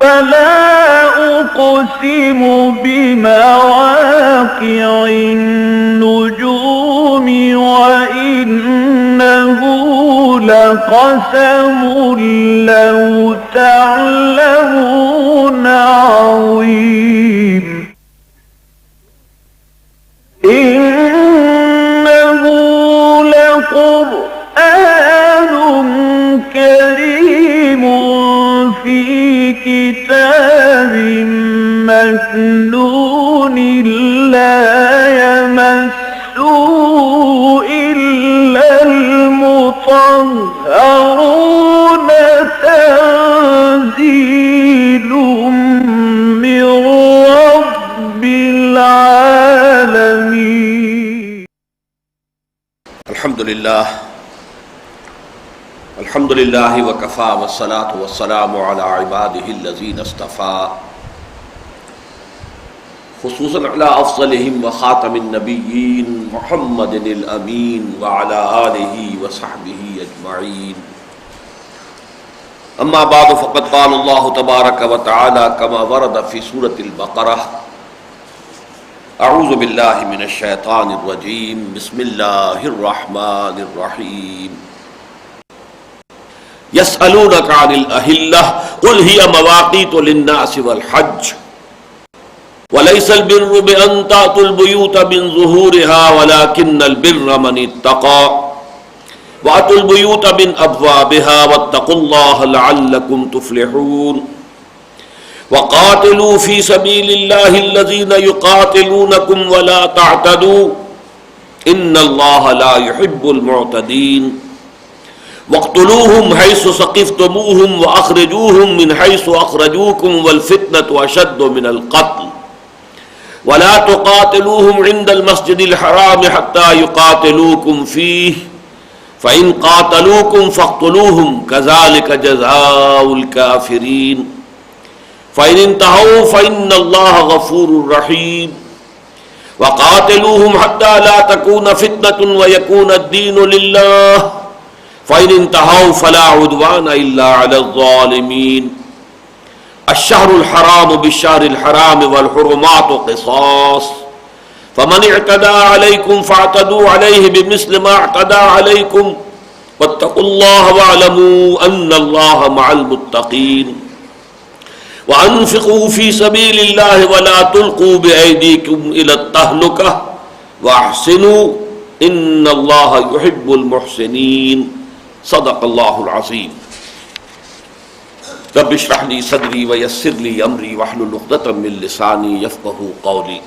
فلا أقسم بمواقع النجوم وإنه لقسم لو تعلمون عظيم إنه لقرآن كريم في كتاب مكنون لا يمسه إلا المطهرون تنزيل من رب العالمين. الحمد لله وكفى والصلاة والسلام على عباده الذين اصطفى خصوصا على أفضلهم وخاتم النبيين محمد الأمين وعلى آله وصحبه أجمعين. أما بعد فقد قال الله تبارك وتعالى كما ورد في سورة البقرة: أعوذ بالله من الشيطان الرجيم بسم الله الرحمن الرحيم. يسألونك عن الأهلة قل هي مواقيت للناس والحج وليس البر بأن تأتوا البيوت من ظهورها ولكن البر من اتقى وأتوا البيوت من أبوابها واتقوا الله لعلكم تفلحون. وقاتلوا في سبيل الله الذين يقاتلونكم ولا تعتدوا إن الله لا يحب المعتدين. واقتلوهم حيث ثقفتموهم وأخرجوهم من حيث أخرجوكم والفتنة أشد من القتل ولا تقاتلوهم عند المسجد الحرام حتى يقاتلوكم فيه فإن قاتلوكم فاقتلوهم كذلك جزاء الكافرين. فإن انتهوا فإن الله غفور رحيم. وقاتلوهم حتى لا تكون فتنة ويكون الدين لله فإن انتهوا فلا عدوان إلا على الظالمين. الشهر الحرام بالشهر الحرام والحرمات قصاص فمن اعتدى عليكم فاعتدوا عليه بمثل ما اعتدى عليكم واتقوا الله واعلموا أن الله مع المتقين. وأنفقوا في سبيل الله ولا تلقوا بأيديكم إلى التهلكة وأحسنوا إن الله يحب المحسنين. صدق اللہ العظیم. رب اشرح لي صدری ویسر لي امری واحلل عقدۃ من لسانی یفقہوا قولی.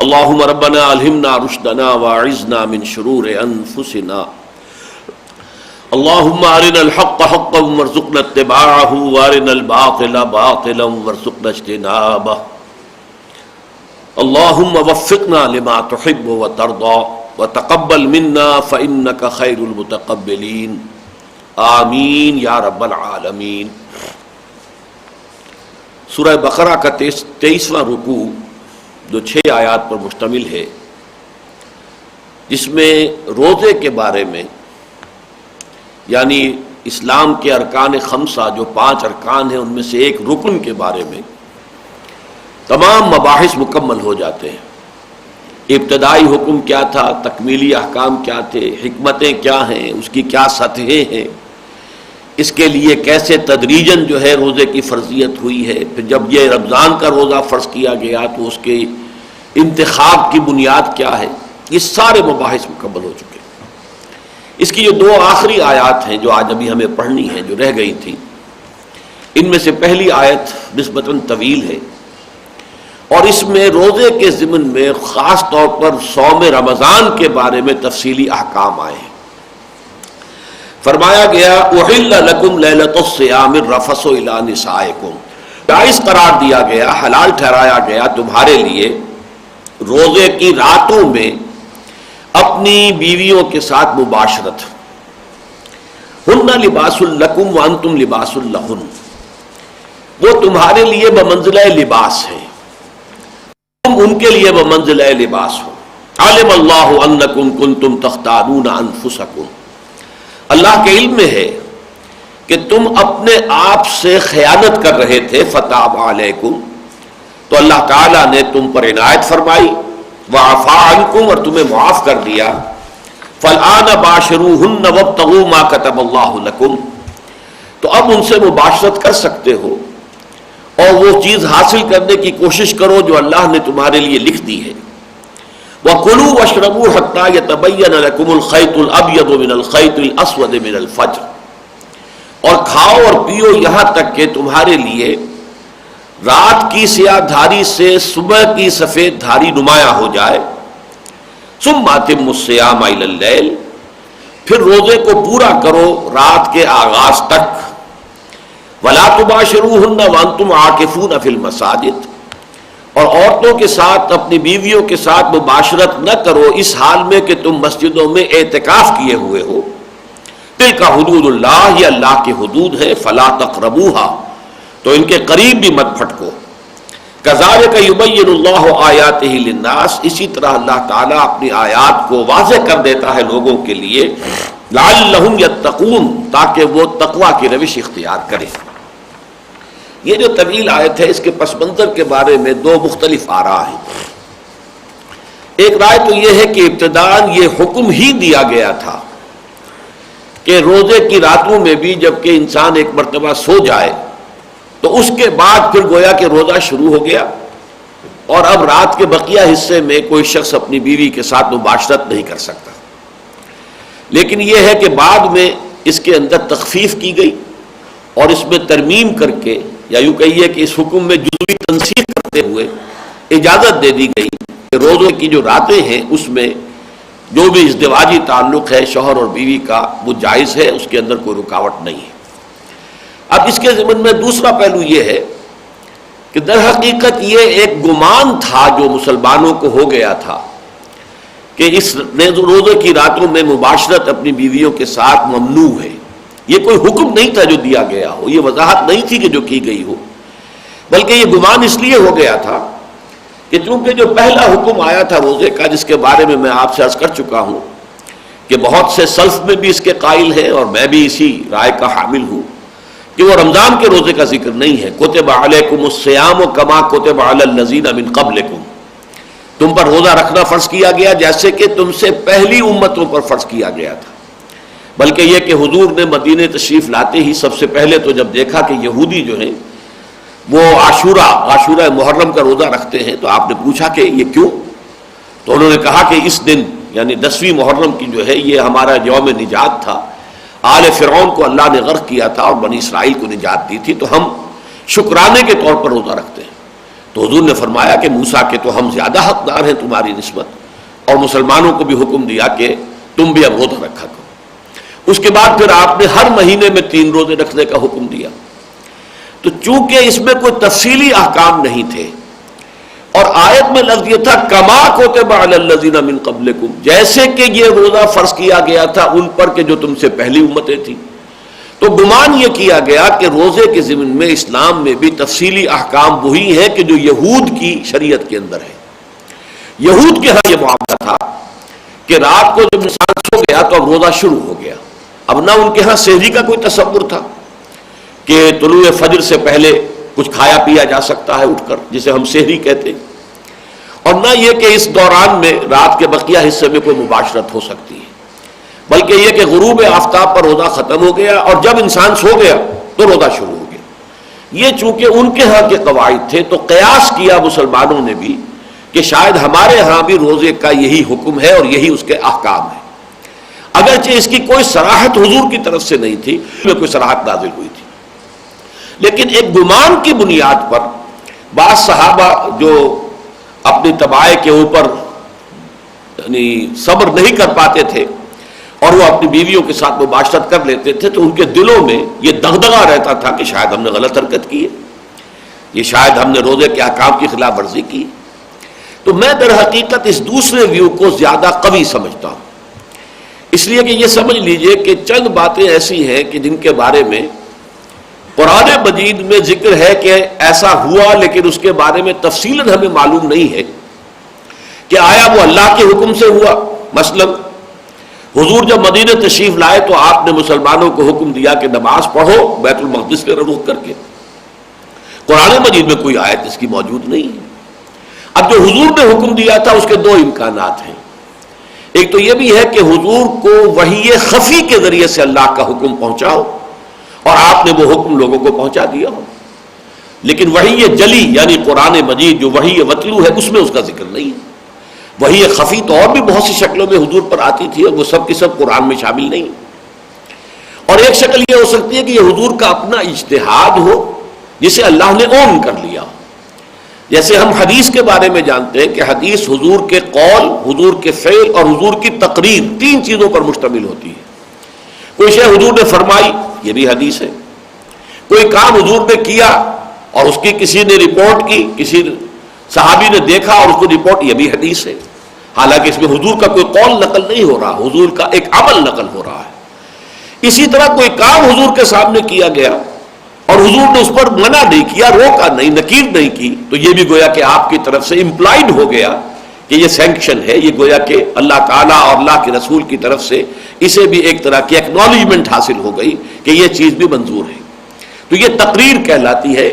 اللهم ربنا الہمنا رشدنا واعذنا من شرور انفسنا. اللهم ارنا الحق حقا وارزقنا اتباعه وارنا الباطل باطلا وارزقنا اجتنابه. اللهم وفقنا لما تحب وترضى وتقبل منا فإنك خير المتقبلين. آمین یا رب العالمین. سورہ بقرہ کا 23واں رکوع جو 6 آیات پر مشتمل ہے، جس میں روزے کے بارے میں، یعنی اسلام کے ارکان 5 جو 5 ارکان ہیں ان میں سے ایک رکن کے بارے میں تمام مباحث مکمل ہو جاتے ہیں. ابتدائی حکم کیا تھا، تکمیلی احکام کیا تھے، حکمتیں کیا ہیں، اس کی کیا سطحیں ہیں، اس کے لیے کیسے تدریجاً جو ہے روزے کی فرضیت ہوئی ہے. پھر جب یہ رمضان کا روزہ فرض کیا گیا تو اس کے انتخاب کی بنیاد کیا ہے، یہ سارے مباحث مکمل ہو چکے. اس کی جو 2 آخری آیات ہیں جو آج ابھی ہمیں پڑھنی ہیں، جو رہ گئی تھیں، ان میں سے پہلی آیت نسبتاً طویل ہے اور اس میں روزے کے ضمن میں خاص طور پر صوم رمضان کے بارے میں تفصیلی احکام آئے ہیں. فرمایا گیا احل لکم لیلۃ الصیام الرفث الی نسائکم، جائز قرار دیا گیا، حلال ٹھہرایا گیا تمہارے لیے روزے کی راتوں میں اپنی بیویوں کے ساتھ مباشرت. ہن لباس لکم وانتم لباس لہن، وہ تمہارے لیے بمنزلہ لباس ہے، تم ان کے لیے بمنزلہ لباس ہو. علم اللہ انکم کنتم تختانون انفسکم، اللہ کے علم میں ہے کہ کہ تم اپنے آپ سے خیانت کر رہے تھے، فتاب علیکم، تو اللہ تعالیٰ نے تم پر عنایت فرمائی، وعفا عنکم، اور تمہیں معاف کر دیا، فالآن باشروہن وابتغوا ما کتب اللہ لکم، تو اب ان سے مباشرت کر سکتے ہو اور وہ چیز حاصل کرنے کی کوشش کرو جو اللہ نے تمہارے لیے لکھ دی ہے۔ وَكُلُوا وَاشْرَبُوا حَتَّى يَتَبَيَّنَ لَكُمُ الْخَيْطُ الْأَبْيَضُ مِنَ الْخَيْطِ الْأَسْوَدِ مِنَ الْفَجْرِ، اور کھاؤ اور پیو یہاں تک کہ تمہارے لیے رات کی سیاہ دھاری سے صبح کی سفید دھاری نمایاں ہو جائے۔ ثُمَّ أَتِمُّوا الصِّيَامَ إِلَى اللَّيْلِ، پھر روزے کو پورا کرو رات کے آغاز تک۔ وَلَا تُبَاشِرُوهُنَّ وَأَنْتُمْ عَاكِفُونَ فِي الْمَسَاجِدِ، اور عورتوں کے ساتھ، اپنی بیویوں کے ساتھ مباشرت نہ کرو اس حال میں کہ تم مسجدوں میں اعتکاف کیے ہوئے ہو۔ تِلْكَ حدود اللہ، یہ اللہ کی حدود ہے، فَلَا تَقْرَبُوهَا، تو ان کے قریب بھی مت پھٹکو۔ كَذَلِكَ يُبَيِّنُ اللَّهُ آيَاتِهِ لِلنَّاسِ، اسی طرح اللہ تعالیٰ اپنی آیات کو واضح کر دیتا ہے لوگوں کے لیے، لَعَلَّهُمْ يَتَّقُونَ، تاکہ وہ تقوی کی روش اختیار کریں۔ یہ جو طویل آیت ہے، اس کے پس منظر کے بارے میں دو مختلف آراء ہیں۔ ایک رائے تو یہ ہے کہ ابتداءً یہ حکم ہی دیا گیا تھا کہ روزے کی راتوں میں بھی جبکہ انسان ایک مرتبہ سو جائے تو اس کے بعد پھر گویا کہ روزہ شروع ہو گیا، اور اب رات کے بقیہ حصے میں کوئی شخص اپنی بیوی کے ساتھ مباشرت نہیں کر سکتا۔ لیکن یہ ہے کہ بعد میں اس کے اندر تخفیف کی گئی اور اس میں ترمیم کر کے، یا یوں کہیے کہ اس حکم میں جزوی تنسیخ کرتے ہوئے اجازت دے دی گئی کہ روزے کی جو راتیں ہیں اس میں جو بھی ازدواجی تعلق ہے شوہر اور بیوی کا وہ جائز ہے، اس کے اندر کوئی رکاوٹ نہیں ہے۔ اب اس کے ضمن میں دوسرا پہلو یہ ہے کہ در حقیقت یہ ایک گمان تھا جو مسلمانوں کو ہو گیا تھا کہ اس روزے کی راتوں میں مباشرت اپنی بیویوں کے ساتھ ممنوع ہے۔ یہ کوئی حکم نہیں تھا جو دیا گیا ہو، یہ وضاحت نہیں تھی کہ جو کی گئی ہو، بلکہ یہ گمان اس لیے ہو گیا تھا کہ چونکہ جو پہلا حکم آیا تھا روزے کا، جس کے بارے میں آپ سے عرض کر چکا ہوں کہ بہت سے سلف میں بھی اس کے قائل ہیں اور میں بھی اسی رائے کا حامل ہوں کہ وہ رمضان کے روزے کا ذکر نہیں ہے۔ کتب علیکم الصیام کما کتب علی الذین من قبلکم، تم پر روزہ رکھنا فرض کیا گیا جیسے کہ تم سے پہلی امتوں پر فرض کیا گیا تھا۔ بلکہ یہ کہ حضور نے مدینہ تشریف لاتے ہی سب سے پہلے تو جب دیکھا کہ یہودی جو ہیں وہ عاشورہ محرم کا روزہ رکھتے ہیں تو آپ نے پوچھا کہ یہ کیوں؟ تو انہوں نے کہا کہ اس دن یعنی 10ویں محرم کی جو ہے یہ ہمارا یوم نجات تھا، آل فرعون کو اللہ نے غرق کیا تھا اور بنی اسرائیل کو نجات دی تھی، تو ہم شکرانے کے طور پر روزہ رکھتے ہیں۔ تو حضور نے فرمایا کہ موسیٰ کے تو ہم زیادہ حقدار ہیں تمہاری نسبت، اور مسلمانوں کو بھی حکم دیا کہ تم بھی اب روزہ رکھا کرو۔ اس کے بعد پھر آپ نے ہر مہینے میں 3 روزے رکھنے کا حکم دیا۔ تو چونکہ اس میں کوئی تفصیلی احکام نہیں تھے اور آیت میں لفظ یہ تھا کما کتب علی الذین من قبلکم، جیسے کہ یہ روزہ فرض کیا گیا تھا ان پر کہ جو تم سے پہلی امتیں تھیں، تو گمان یہ کیا گیا کہ روزے کے ضمن میں اسلام میں بھی تفصیلی احکام وہی ہیں کہ جو یہود کی شریعت کے اندر ہے۔ یہود کے ہاں یہ معاملہ تھا کہ رات کو جب انسان سو گیا تو اب روزہ شروع ہو گیا۔ اب نہ ان کے ہاں سحری کا کوئی تصور تھا کہ طلوع فجر سے پہلے کچھ کھایا پیا جا سکتا ہے اٹھ کر، جسے ہم سحری کہتے ہیں، اور نہ یہ کہ اس دوران میں رات کے بقیہ حصے میں کوئی مباشرت ہو سکتی ہے، بلکہ یہ کہ غروب آفتاب پر روزہ ختم ہو گیا اور جب انسان سو گیا تو روزہ شروع ہو گیا۔ یہ چونکہ ان کے ہاں کے قواعد تھے تو قیاس کیا مسلمانوں نے بھی کہ شاید ہمارے ہاں بھی روزے کا یہی حکم ہے اور یہی اس کے احکام ہے، اگرچہ اس کی کوئی صراحت حضور کی طرف سے نہیں تھی، کوئی صراحت نازل ہوئی تھی، لیکن ایک گمان کی بنیاد پر بعض صحابہ جو اپنی تباہ کے اوپر یعنی صبر نہیں کر پاتے تھے اور وہ اپنی بیویوں کے ساتھ مباشرت کر لیتے تھے، تو ان کے دلوں میں یہ دغدغہ رہتا تھا کہ شاید ہم نے غلط حرکت کی ہے، یہ شاید ہم نے روزے کے احکام کی خلاف ورزی کی۔ تو میں در حقیقت اس دوسرے ویو کو زیادہ قوی سمجھتا ہوں، اس لیے کہ یہ سمجھ لیجئے کہ چند باتیں ایسی ہیں کہ جن کے بارے میں قرآن مجید میں ذکر ہے کہ ایسا ہوا، لیکن اس کے بارے میں تفصیلاً ہمیں معلوم نہیں ہے کہ آیا وہ اللہ کے حکم سے ہوا۔ مثلا حضور جب مدینہ تشریف لائے تو آپ نے مسلمانوں کو حکم دیا کہ نماز پڑھو بیت المقدس کے رخ کر کے. قرآن مجید میں کوئی آیت اس کی موجود نہیں ہے. اب جو حضور نے حکم دیا تھا اس کے دو امکانات ہیں. ایک تو یہ بھی ہے کہ حضور کو وحی خفی کے ذریعے سے اللہ کا حکم پہنچا ہو اور آپ نے وہ حکم لوگوں کو پہنچا دیا ہو، لیکن وحی جلی یعنی قرآن مجید جو وحی وطلو ہے اس میں اس کا ذکر نہیں ہے. وحی خفی تو اور بھی بہت سی شکلوں میں حضور پر آتی تھی اور وہ سب کی سب قرآن میں شامل نہیں. اور ایک شکل یہ ہو سکتی ہے کہ یہ حضور کا اپنا اجتہاد ہو جسے اللہ نے اون کر لیا. جیسے ہم حدیث کے بارے میں جانتے ہیں کہ حدیث حضور کے قول، حضور کے فعل اور حضور کی تقریر تین چیزوں پر مشتمل ہوتی ہے. کوئی شے حضور نے فرمائی یہ بھی حدیث ہے، کوئی کام حضور نے کیا اور اس کی کسی نے رپورٹ کی، کسی صحابی نے دیکھا اور اس کو رپورٹ، یہ بھی حدیث ہے. حالانکہ اس میں حضور کا کوئی قول نقل نہیں ہو رہا، حضور کا ایک عمل نقل ہو رہا ہے. اسی طرح کوئی کام حضور کے سامنے کیا گیا اور حضور نے اس پر منع نہیں کیا، روکا نہیں، نکیر نہیں کی، تو یہ بھی گویا کہ آپ کی طرف سے امپلائڈ ہو گیا کہ یہ سینکشن ہے، یہ گویا کہ اللہ تعالیٰ اور اللہ کے رسول کی طرف سے اسے بھی ایک طرح کی ایکنالجمنٹ حاصل ہو گئی کہ یہ چیز بھی منظور ہے. تو یہ تقریر کہلاتی ہے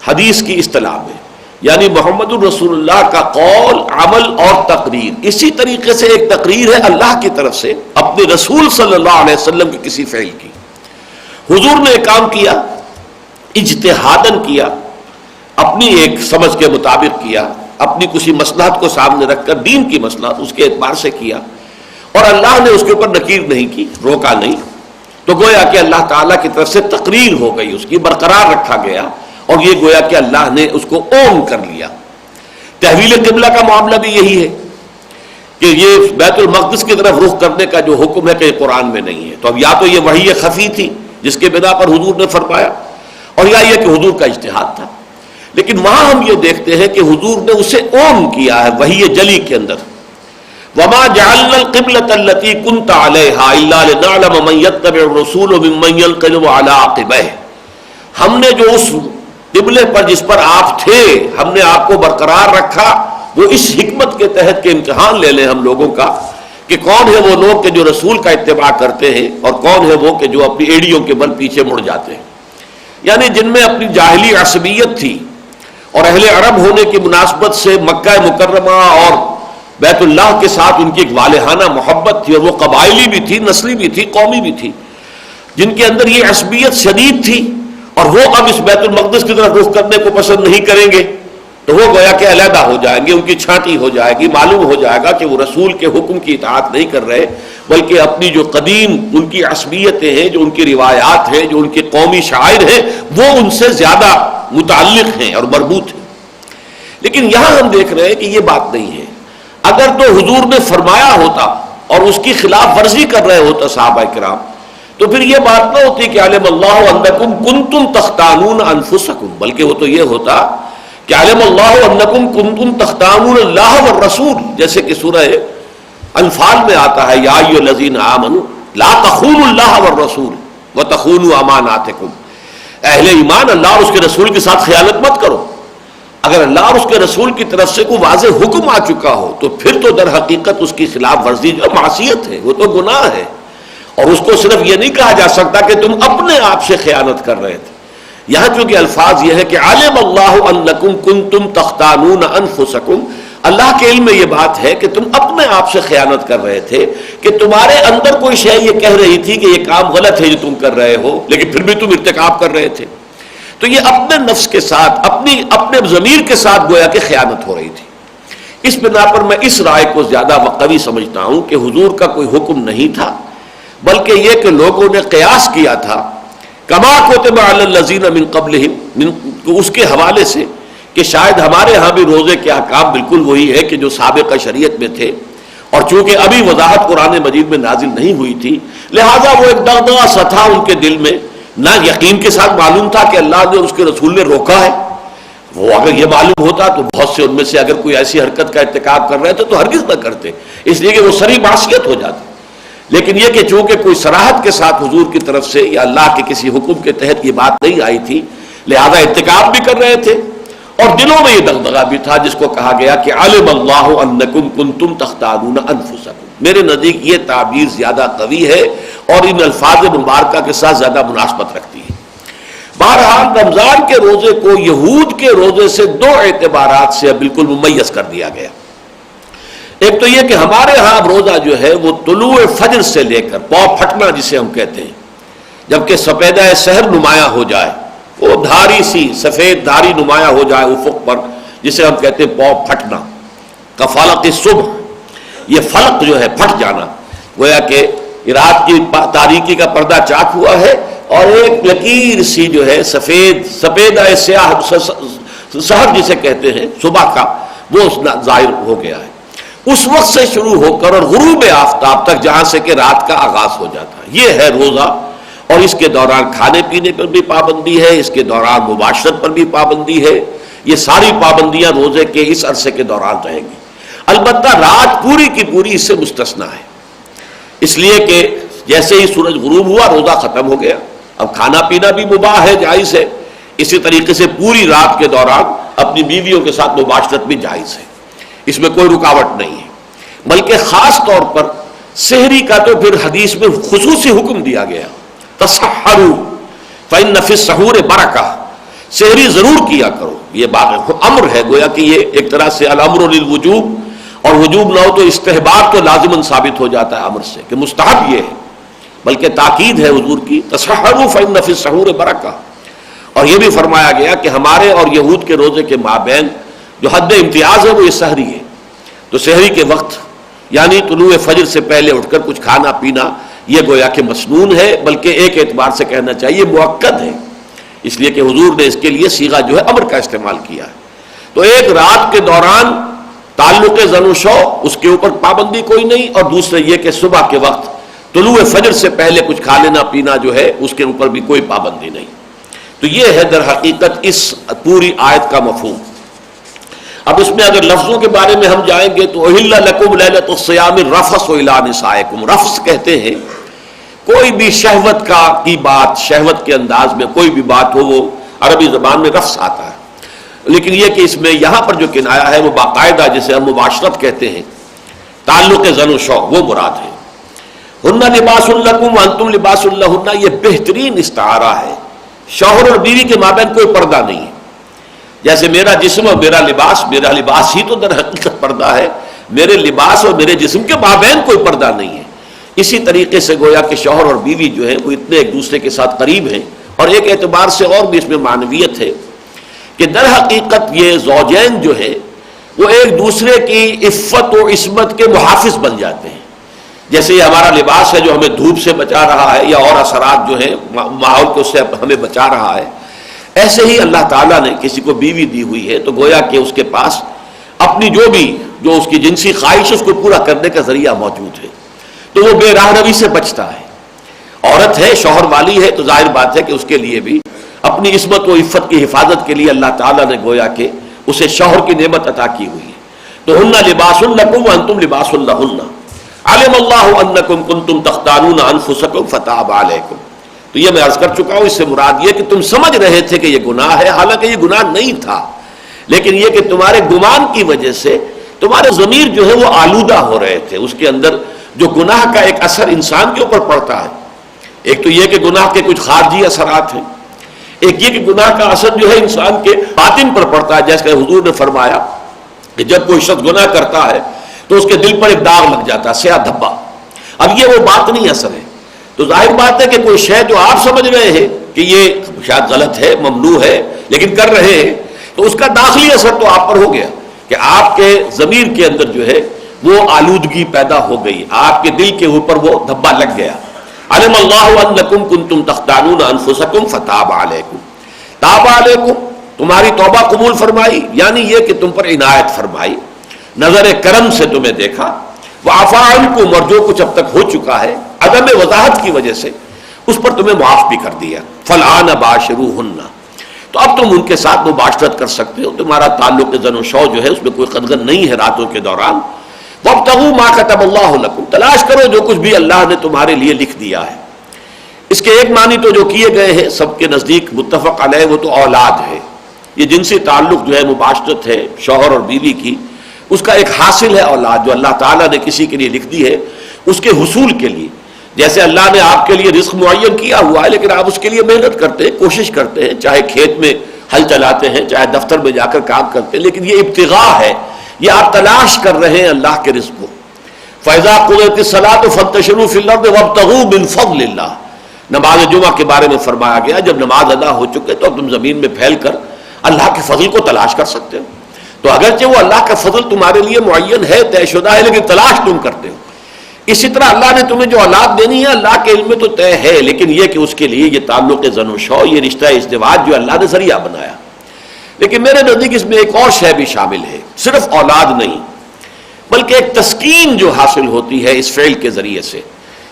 حدیث کی اصطلاح میں، یعنی محمد الرسول اللہ کا قول، عمل اور تقریر. اسی طریقے سے ایک تقریر ہے اللہ کی طرف سے اپنے رسول صلی اللہ علیہ وسلم کے کسی فعل کی. حضور نے ایک کام کیا، اجتہاداً کیا، اپنی ایک سمجھ کے مطابق کیا، اپنی کسی مصلحت کو سامنے رکھ کر، دین کی مصلحت اس کے اعتبار سے کیا، اور اللہ نے اس کے اوپر نکیر نہیں کی، روکا نہیں، تو گویا کہ اللہ تعالیٰ کی طرف سے تقریر ہو گئی، اس کی برقرار رکھا گیا، اور یہ گویا کہ اللہ نے اس کو اون کر لیا. تحویل قبلہ کا معاملہ بھی یہی ہے کہ یہ بیت المقدس کی طرف رخ کرنے کا جو حکم ہے کہ یہ قرآن میں نہیں ہے. تو اب یا تو یہ وحی خفی تھی جس کے بنا پر حضور نے فرمایا، اور یا یہ کہ حضور کا اجتہاد تھا. لیکن وہاں ہم یہ دیکھتے ہیں کہ حضور نے اسے اون کیا ہے وحی جلی کے اندر. وما جعلنا القبلة التي كنت عليها الا لنعلم من يتبع الرسول ممن ينقلب على عقبيه. ہم نے جو اس قبلے پر جس پر آپ تھے ہم نے آپ کو برقرار رکھا، وہ اس حکمت کے تحت کہ امتحان لے لیں ہم لوگوں کا کہ کون ہے وہ لوگ کہ جو رسول کا اتباع کرتے ہیں اور کون ہے وہ کہ جو اپنی ایڑیوں کے بل پیچھے مڑ جاتے ہیں. یعنی جن میں اپنی جاہلی عصبیت تھی اور اہل عرب ہونے کی مناسبت سے مکہ مکرمہ اور بیت اللہ کے ساتھ ان کی ایک والہانہ محبت تھی، اور وہ قبائلی بھی تھی، نسلی بھی تھی، قومی بھی تھی، جن کے اندر یہ عصبیت شدید تھی، اور وہ اب اس بیت المقدس کی طرف رخ کرنے کو پسند نہیں کریں گے تو وہ گویا کہ علیحدہ ہو جائیں گے، ان کی چھانٹی ہو جائے گی، معلوم ہو جائے گا کہ وہ رسول کے حکم کی اطاعت نہیں کر رہے، بلکہ اپنی جو قدیم ان کی عصبیتیں ہیں، جو ان کی روایات ہیں، جو ان کے قومی شاعر ہیں، وہ ان سے زیادہ متعلق ہیں اور مربوط ہیں. لیکن یہاں ہم دیکھ رہے ہیں کہ یہ بات نہیں ہے. اگر تو حضور نے فرمایا ہوتا اور اس کی خلاف ورزی کر رہے ہوتا صحابہ کرام، تو پھر یہ بات نہ ہوتی کہ علم اللہ انکم کنتم تختانون انفسکم، بلکہ وہ تو یہ ہوتا کہ علم اللہ انکم کنتم تختانون اللہ والرسول، جیسے کہ سورہ انفال میں آتا ہے یا ایھا الذین آمنوا لا تخونوا اللہ والرسول وتخونوا اماناتکم. اہل ایمان اللہ اور اس کے رسول کے ساتھ خیانت مت کرو. اگر اللہ اور اس کے رسول کی طرف سے کوئی واضح حکم آ چکا ہو تو پھر تو در حقیقت اس کی خلاف ورزی جو معصیت ہے، وہ تو گناہ ہے، اور اس کو صرف یہ نہیں کہا جا سکتا کہ تم اپنے آپ سے خیانت کر رہے تھے. یہاں چونکہ الفاظ یہ ہے کہ علم اللہ انکم کنتم تختانون انفسکم، اللہ کے علم میں یہ بات ہے کہ تم اپنے آپ سے خیانت کر رہے تھے، کہ تمہارے اندر کوئی شے یہ کہہ رہی تھی کہ یہ کام غلط ہے جو تم کر رہے ہو، لیکن پھر بھی تم ارتکاب کر رہے تھے. تو یہ اپنے نفس کے ساتھ، اپنے ضمیر کے ساتھ گویا کہ خیانت ہو رہی تھی. اس بنا پر میں اس رائے کو زیادہ قوی سمجھتا ہوں کہ حضور کا کوئی حکم نہیں تھا، بلکہ یہ کہ لوگوں نے قیاس کیا تھا کما کتب علی الذین من قبلہم، اس کے حوالے سے کہ شاید ہمارے ہاں بھی روزے کے احکام بالکل وہی ہے کہ جو سابقہ شریعت میں تھے، اور چونکہ ابھی وضاحت قرآن مجید میں نازل نہیں ہوئی تھی، لہٰذا وہ ایک دغدغہ سا تھا ان کے دل میں، نہ یقین کے ساتھ معلوم تھا کہ اللہ نے اس کے رسول نے روکا ہے. وہ اگر یہ معلوم ہوتا تو بہت سے ان میں سے اگر کوئی ایسی حرکت کا ارتکاب کر رہے تھے تو ہرگز نہ کرتے، اس لیے کہ وہ صریح معصیت ہو جاتی. لیکن یہ کہ چونکہ کوئی صراحت کے ساتھ حضور کی طرف سے یا اللہ کے کسی حکم کے تحت یہ بات نہیں آئی تھی، لہذا ارتکاب بھی کر رہے تھے اور دلوں میں یہ دغدغہ بھی تھا، جس کو کہا گیا کہ علم اللہ انکم کنتم تختانون انفسکم. میرے نزدیک یہ تعبیر زیادہ قوی ہے اور ان الفاظ مبارکہ کے ساتھ زیادہ مناسبت رکھتی ہے۔ بہرحال رمضان کے روزے کو یہود کے روزے سے دو اعتبارات سے بالکل ممیز کر دیا گیا۔ ایک تو یہ کہ ہمارے ہاں روزہ جو ہے وہ طلوع فجر سے لے کر پاؤ پھٹنا جسے ہم کہتے ہیں، جبکہ سپیدہ سحر نمایاں ہو جائے، وہ دھاری سی سفید دھاری نمایاں ہو جائے افق پر، جسے ہم کہتے ہیں پاؤ پھٹنا، کفالق صبح، یہ فلق جو ہے پھٹ جانا، گویا کہ رات کی تاریکی کا پردہ چاک ہوا ہے اور ایک لکیر سی جو ہے سفیدہ سیاہ سحر جسے کہتے ہیں صبح کا، وہ ظاہر ہو گیا ہے۔ اس وقت سے شروع ہو کر اور غروب آفتاب تک جہاں سے کہ رات کا آغاز ہو جاتا ہے، یہ ہے روزہ۔ اور اس کے دوران کھانے پینے پر بھی پابندی ہے، اس کے دوران مباشرت پر بھی پابندی ہے، یہ ساری پابندیاں روزے کے اس عرصے کے دوران رہیں گی۔ البتہ رات پوری کی پوری اس سے مستثنا ہے، اس لیے کہ جیسے ہی سورج غروب ہوا روزہ ختم ہو گیا۔ اب کھانا پینا بھی مباح ہے، جائز ہے، اسی طریقے سے پوری رات کے دوران اپنی بیویوں کے ساتھ مباشرت بھی جائز ہے، اس میں کوئی رکاوٹ نہیں ہے۔ بلکہ خاص طور پر سحری کا تو پھر حدیث میں خصوصی حکم دیا گیا، تسحروا فإن فی السحور برکہ، سحری ضرور کیا کرو، یہ بات امر ہے، گویا کہ یہ ایک طرح سے الامر للوجوب، اور وجوب نہ ہو تو استحباب تو لازماً ثابت ہو جاتا ہے امر سے کہ مستحب یہ ہے، بلکہ تاکید ہے حضور کی، تسحروا فإن فی السحور برکہ۔ اور یہ بھی فرمایا گیا کہ ہمارے اور یہود کے روزے کے مابین جو حد امتیاز ہے وہ یہ سحری ہے، تو سحری کے وقت یعنی طلوع فجر سے پہلے اٹھ کر کچھ کھانا پینا یہ گویا کہ مسنون ہے، بلکہ ایک اعتبار سے کہنا چاہیے مؤکد ہے، اس لیے کہ حضور نے اس کے لیے صیغہ جو ہے امر کا استعمال کیا ہے۔ تو ایک رات کے دوران تعلق زن و شو اس کے اوپر پابندی کوئی نہیں، اور دوسرے یہ کہ صبح کے وقت طلوع فجر سے پہلے کچھ کھا لینا پینا جو ہے اس کے اوپر بھی کوئی پابندی نہیں۔ تو یہ ہے در حقیقت اس پوری آیت کا مفہوم۔ اب اس میں اگر لفظوں کے بارے میں ہم جائیں گے تو احل لکم لیلۃ الصیام الرفث الی نسائکم، رفث کہتے ہیں کوئی بھی شہوت کی بات، شہوت کے انداز میں کوئی بھی بات ہو، وہ عربی زبان میں رفث آتا ہے، لیکن یہ کہ اس میں یہاں پر جو کنایا ہے وہ باقاعدہ جسے ہم مباشرت کہتے ہیں، تعلق زن و شو وہ مراد ہے۔ ہن لباس لکم وانتم لباس لہن، یہ بہترین استعارہ ہے، شوہر اور بیوی کے مابین کوئی پردہ نہیں ہے، جیسے میرا جسم اور میرا لباس ہی تو در حقیقت پردہ ہے، میرے لباس اور میرے جسم کے مابین کوئی پردہ نہیں ہے۔ اسی طریقے سے گویا کہ شوہر اور بیوی جو ہے وہ اتنے ایک دوسرے کے ساتھ قریب ہیں، اور ایک اعتبار سے اور بھی اس میں معنویت ہے کہ در حقیقت یہ زوجین جو ہے وہ ایک دوسرے کی عفت و عصمت کے محافظ بن جاتے ہیں۔ جیسے یہ ہمارا لباس ہے جو ہمیں دھوپ سے بچا رہا ہے یا اور اثرات جو ہیں ماحول کو اس سے ہمیں بچا رہا ہے، ایسے ہی اللہ تعالیٰ نے کسی کو بیوی دی ہوئی ہے تو گویا کہ اس کے پاس اپنی جو اس کی جنسی خواہش اس کو پورا کرنے کا ذریعہ موجود ہے، تو وہ بے راہ روی سے بچتا ہے۔ عورت ہے، شوہر والی ہے، تو ظاہر بات ہے کہ اس کے لیے بھی اپنی عصمت و عفت کی حفاظت کے لیے اللہ تعالیٰ نے گویا کہ اسے شوہر کی نعمت عطا کی ہوئی ہے۔ تو ہن لباس لکم وانتم لباس لہن، علم اللہ انکم کنتم تختانون انفسکم فتاب علیکم۔ تو یہ میں عرض کر چکا ہوں، اس سے مراد یہ کہ تم سمجھ رہے تھے کہ یہ گناہ ہے، حالانکہ یہ گناہ نہیں تھا، لیکن یہ کہ تمہارے گمان کی وجہ سے تمہارے ضمیر جو ہے وہ آلودہ ہو رہے تھے، اس کے اندر جو گناہ کا ایک اثر انسان کے اوپر پڑتا ہے، ایک تو یہ کہ گناہ کے کچھ خارجی اثرات ہیں، ایک یہ کہ گناہ کا اثر جو ہے انسان کے باطن پر پڑتا ہے، جیسے کہ حضور نے فرمایا کہ جب کوئی شخص گناہ کرتا ہے تو اس کے دل پر ایک داغ لگ جاتا ہے، سیاہ دھبا۔ اب یہ وہ باطنی اثر ہے، تو ظاہر بات ہے کہ کوئی شے جو آپ سمجھ رہے ہیں کہ یہ شاید غلط ہے، ممنوع ہے، لیکن کر رہے ہیں، تو اس کا داخلی اثر تو آپ پر ہو گیا کہ آپ کے ضمیر کے اندر جو ہے وہ آلودگی پیدا ہو گئی، آپ کے دل کے اوپر وہ دھبا لگ گیا۔ علم اللہ انکم کنتم تختانون انفسکم فتاب علیکم، تاب علیکم، تمہاری توبہ قبول فرمائی، یعنی یہ کہ تم پر عنایت فرمائی، نظر کرم سے تمہیں دیکھا، وعفا عنکم، اور جو کچھ اب تک ہو چکا ہے عدم وضاحت کی وجہ سے اس پر تمہیں معاف بھی کر دیا۔ فالآن باشروہن، تو اب تم ان کے ساتھ مباشرت کر سکتے ہو، تمہارا تعلق زن و شو جو ہے اس میں کوئی قدغن نہیں ہے راتوں کے دوران۔ وابتغوا ما كتب اللہ لکم، تلاش کرو جو کچھ بھی اللہ نے تمہارے لیے لکھ دیا ہے۔ اس کے ایک معنی تو جو کیے گئے ہیں سب کے نزدیک متفق علیہ وہ تو اولاد ہے، یہ جنسی تعلق جو ہے مباشرت ہے شوہر اور بیوی کی، اس کا ایک حاصل ہے اولاد جو اللہ تعالیٰ نے کسی کے لیے لکھ دی ہے، اس کے حصول کے لیے. جیسے اللہ نے آپ کے لیے رزق معین کیا ہوا ہے، لیکن آپ اس کے لیے محنت کرتے ہیں، کوشش کرتے ہیں، چاہے کھیت میں ہل چلاتے ہیں، چاہے دفتر میں جا کر کام کرتے ہیں، لیکن یہ ابتغاء ہے، یہ آپ تلاش کر رہے ہیں اللہ کے رزق کو. فَإِذَا قُضِيَتِ الصَّلَاةُ فَانتَشِرُوا فِي الْأَرْضِ وَابْتَغُوا مِنْ فَضْلِ اللَّهِ. نماز جمعہ کے بارے میں فرمایا گیا جب نماز ادا ہو چکے تو تم زمین میں پھیل کر اللہ کے فضل کو تلاش کر سکتے ہو. تو اگرچہ وہ اللہ کا فضل تمہارے لیے معین ہے، طے شدہ ہے، لیکن تلاش تم کرتے ہو. اسی طرح اللہ نے تمہیں جو اولاد دینی ہے اللہ کے علم میں تو طے ہے، لیکن یہ کہ اس کے لیے یہ تعلق زن و شو، یہ رشتہ ازدواج جو اللہ نے ذریعہ بنایا. لیکن میرے نزدیک اس میں ایک اور شے بھی شامل ہے، صرف اولاد نہیں بلکہ ایک تسکین جو حاصل ہوتی ہے اس فعل کے ذریعے سے.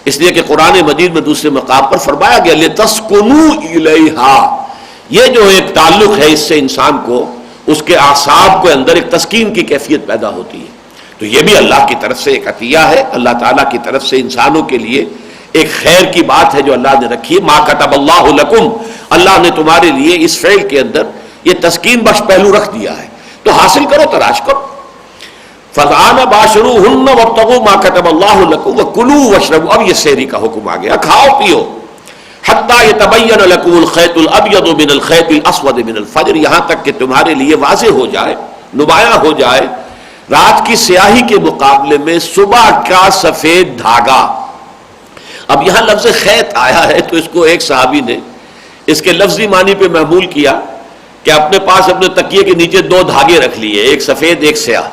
اس لیے کہ قرآن مجید میں دوسرے مقام پر فرمایا گیا لِتَسْكُنُوا إِلَيْهَا، یہ جو ایک تعلق ہے اس سے انسان کو اس کے اعصاب کے اندر ایک تسکین کی کیفیت پیدا ہوتی ہے. تو یہ بھی اللہ کی طرف سے ایک عطیہ ہے، اللہ تعالیٰ کی طرف سے انسانوں کے لیے ایک خیر کی بات ہے جو اللہ نے رکھی ہے. مَا كَتَبَ اللَّهُ لَكُمْ، اللہ نے تمہارے لیے اس فعل کے اندر یہ تسکین بخش پہلو رکھ دیا ہے، تو حاصل کرو، تلاش کرو. فَالْآنَ بَاشِرُوهُنَّ وَابْتَغُوا مَا كَتَبَ اللَّهُ لَكُمْ وَكُلُوا وَاشْرَبُوا. اب یہ سحری کا حکم آ گیا، کھاؤ پیو. حَتَّى يَتَبَيَّنَ لَكُمُ الْخَيْطُ الْأَبْيَضُ مِنَ الْخَيْطِ الْأَسْوَدِ مِنَ الْفَجْرِ، یہاں تک کہ تمہارے لیے واضح ہو جائے، نمایاں ہو جائے رات کی سیاہی کے مقابلے میں صبح کا سفید دھاگا. اب یہاں لفظ خیط آیا ہے تو اس کو ایک صحابی نے اس کے لفظی معنی پہ محمول کیا کہ اپنے پاس اپنے تکیے کے نیچے دو دھاگے رکھ لیے، ایک سفید ایک سیاہ،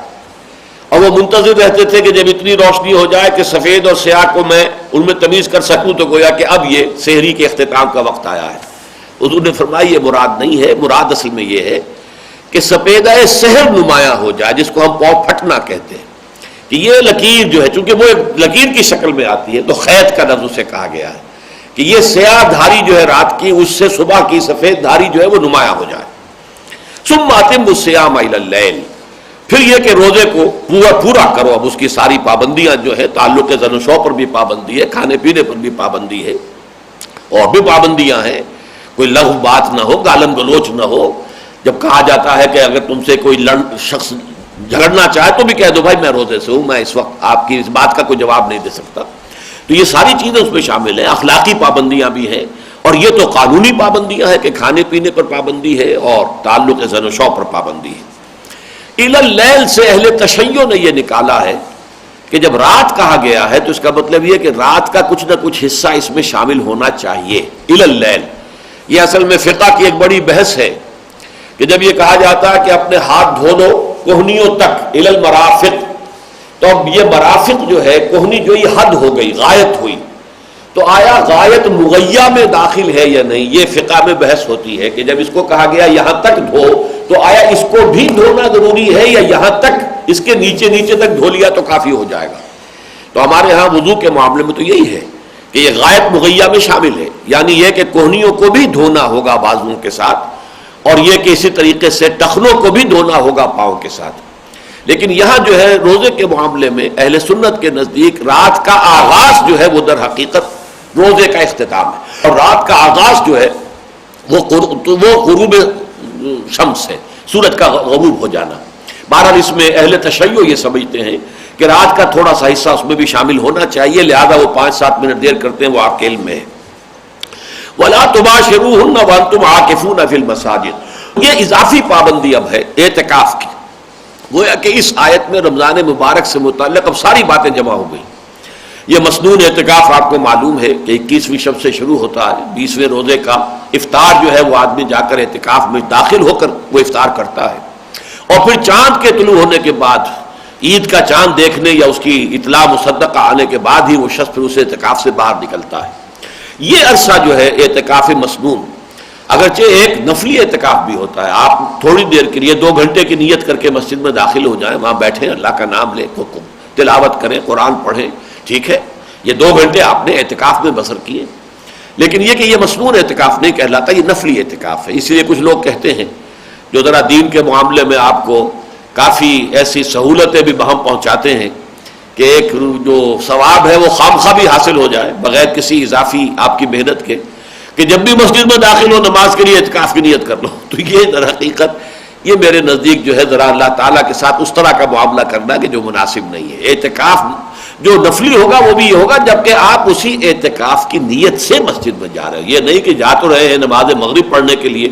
اور وہ منتظر رہتے تھے کہ جب اتنی روشنی ہو جائے کہ سفید اور سیاہ کو میں ان میں تمیز کر سکوں تو گویا کہ اب یہ سحری کے اختتام کا وقت آیا ہے. حضور نے فرمایا یہ مراد نہیں ہے، مراد اصل میں یہ ہے کہ سفیدہ سحر نمایاں ہو جائے، جس کو ہم پاؤں پھٹنا کہتے ہیں، کہ یہ لکیر جو ہے چونکہ وہ ایک لکیر کی شکل میں آتی ہے تو خیط کا لفظ اسے کہا گیا ہے کہ یہ سیاہ دھاری جو ہے رات کی، اس سے صبح کی سفید دھاری جو ہے وہ نمایاں ہو جائے. ثم اتموا الصیام الی اللیل، پھر یہ کہ روزے کو پورا کرو. اب اس کی ساری پابندیاں جو ہے، تعلق زن و شو پر بھی پابندی ہے، کھانے پینے پر بھی پابندی ہے، اور بھی پابندیاں ہیں. کوئی لغو بات نہ ہو، گالم گلوچ نہ ہو. جب کہا جاتا ہے کہ اگر تم سے کوئی شخص جھگڑنا چاہے تو بھی کہہ دو بھائی میں روزے سے ہوں، میں اس وقت آپ کی اس بات کا کوئی جواب نہیں دے سکتا. تو یہ ساری چیزیں اس میں شامل ہیں. اخلاقی پابندیاں بھی ہیں، اور یہ تو قانونی پابندیاں ہیں کہ کھانے پینے پر پابندی ہے اور تعلق زن و شو پر پابندی ہے. الی اللیل سے اہل تشیع نے یہ نکالا ہے کہ جب رات کہا گیا ہے تو اس کا مطلب یہ کہ رات کا کچھ نہ کچھ حصہ اس میں شامل ہونا چاہیے. الی اللیل یہ اصل میں فقہ کی ایک بڑی بحث ہے کہ جب یہ کہا جاتا ہے کہ اپنے ہاتھ دھو لو کوہنیوں تک، الی المرافق، تو اب یہ مرافق جو ہے کوہنی جو یہ حد ہو گئی، غایت ہوئی، تو آیا غایت مغیہ میں داخل ہے یا نہیں؟ یہ فقہ میں بحث ہوتی ہے کہ جب اس کو کہا گیا یہاں تک دھو تو آیا اس کو بھی دھونا ضروری ہے یا یہاں تک اس کے نیچے تک دھو لیا تو کافی ہو جائے گا؟ تو ہمارے ہاں وضو کے معاملے میں تو یہی ہے کہ یہ غایت مغیہ میں شامل ہے، یعنی یہ کہ کوہنیوں کو بھی دھونا ہوگا بازوؤں کے ساتھ، اور یہ کہ اسی طریقے سے ٹخنوں کو بھی دھونا ہوگا پاؤں کے ساتھ. لیکن یہاں جو ہے روزے کے معاملے میں اہل سنت کے نزدیک رات کا آغاز جو ہے وہ در حقیقت روزے کا اختتام ہے، اور رات کا آغاز جو ہے وہ غروب شمس ہے، سورج کا غروب ہو جانا. بہرحال اس میں اہل تشیع یہ سمجھتے ہیں کہ رات کا تھوڑا سا حصہ اس میں بھی شامل ہونا چاہیے، لہذا وہ 5-7 منٹ دیر کرتے ہیں، وہ آپ کے علم میں ہے. وَلَا تُبَاشِرُوهُنَّ وَأَنْتُمْ عَاكِفُونَ فِي الْمَسَاجِدِ، یہ اضافی پابندی اب ہے اعتکاف کی. گویا کہ اس آیت میں رمضان مبارک سے متعلق اب ساری باتیں جمع ہو گئی. یہ مسنون اعتکاف آپ کو معلوم ہے کہ 21ویں شب سے شروع ہوتا ہے، 20ویں روزے کا افطار جو ہے وہ آدمی جا کر اعتکاف میں داخل ہو کر وہ افطار کرتا ہے، اور پھر چاند کے طلوع ہونے کے بعد عید کا چاند دیکھنے یا اس کی اطلاع مصدقہ آنے کے بعد ہی وہ شخص پھر اسے اعتکاف سے باہر نکلتا ہے. یہ عرصہ جو ہے اعتکاف مسنون، اگرچہ ایک نفلی اعتکاف بھی ہوتا ہے، آپ تھوڑی دیر کے لیے 2 گھنٹے کی نیت کر کے مسجد میں داخل ہو جائیں، وہاں بیٹھیں، اللہ کا نام لیں، تلاوت کریں، قرآن پڑھیں، ٹھیک ہے، یہ 2 گھنٹے آپ نے اعتکاف میں بسر کیے. لیکن یہ کہ یہ مسنون اعتکاف نہیں کہلاتا، یہ نفلی اعتکاف ہے. اس لیے کچھ لوگ کہتے ہیں جو ذرا دین کے معاملے میں آپ کو کافی ایسی سہولتیں بھی بہم پہنچاتے ہیں کہ ایک جو ثواب ہے وہ خامخواہ بھی حاصل ہو جائے بغیر کسی اضافی آپ کی محنت کے، کہ جب بھی مسجد میں داخل ہو نماز کے لیے اعتکاف کی نیت کر لو. تو یہ در حقیقت یہ میرے نزدیک جو ہے ذرا اللہ تعالیٰ کے ساتھ اس طرح کا معاملہ کرنا کہ جو مناسب نہیں ہے۔ اعتکاف جو نفلی ہوگا وہ بھی یہ ہوگا جبکہ آپ اسی اعتکاف کی نیت سے مسجد میں جا رہے ہیں، یہ نہیں کہ جا تو رہے ہیں نماز مغرب پڑھنے کے لیے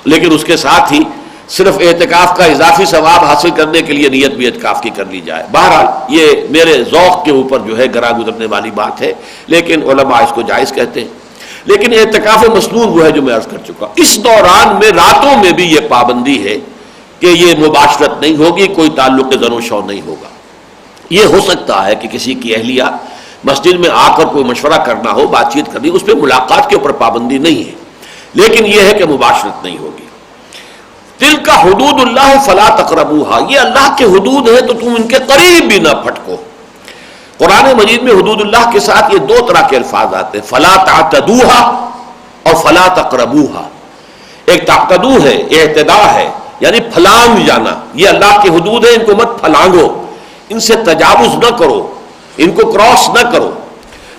لیکن اس کے ساتھ ہی صرف اعتکاف کا اضافی ثواب حاصل کرنے کے لیے نیت بھی اعتکاف کی کر لی جائے۔ بہرحال یہ میرے ذوق کے اوپر جو ہے گراں گزرنے والی بات ہے، لیکن علماء اس کو جائز کہتے ہیں۔ لیکن اعتکاف مسنون وہ ہے جو میں عرض کر چکا، اس دوران میں راتوں میں بھی یہ پابندی ہے کہ یہ مباشرت نہیں ہوگی، کوئی تعلق زن و شو نہیں ہوگا۔ یہ ہو سکتا ہے کہ کسی کی اہلیہ مسجد میں آ کر کوئی مشورہ کرنا ہو، بات چیت کرنی، اس پہ ملاقات کے اوپر پابندی نہیں ہے، لیکن یہ ہے کہ مباشرت نہیں ہوگی۔ تلک حدود اللہ فلا تقربوها، یہ اللہ کے حدود ہیں تو تم ان کے قریب بھی نہ پھٹکو۔ قرآن مجید میں حدود اللہ کے ساتھ یہ دو طرح کے الفاظ آتے ہیں، فلا تعتدوها اور فلا تقربوها۔ ایک تعتدو ہے، اعتداء ہے، یعنی پھلانگ جانا، یہ اللہ کے حدود ہیں، ان کو مت پھلانگو، ان سے تجاوز نہ کرو، ان کو کراس نہ کرو۔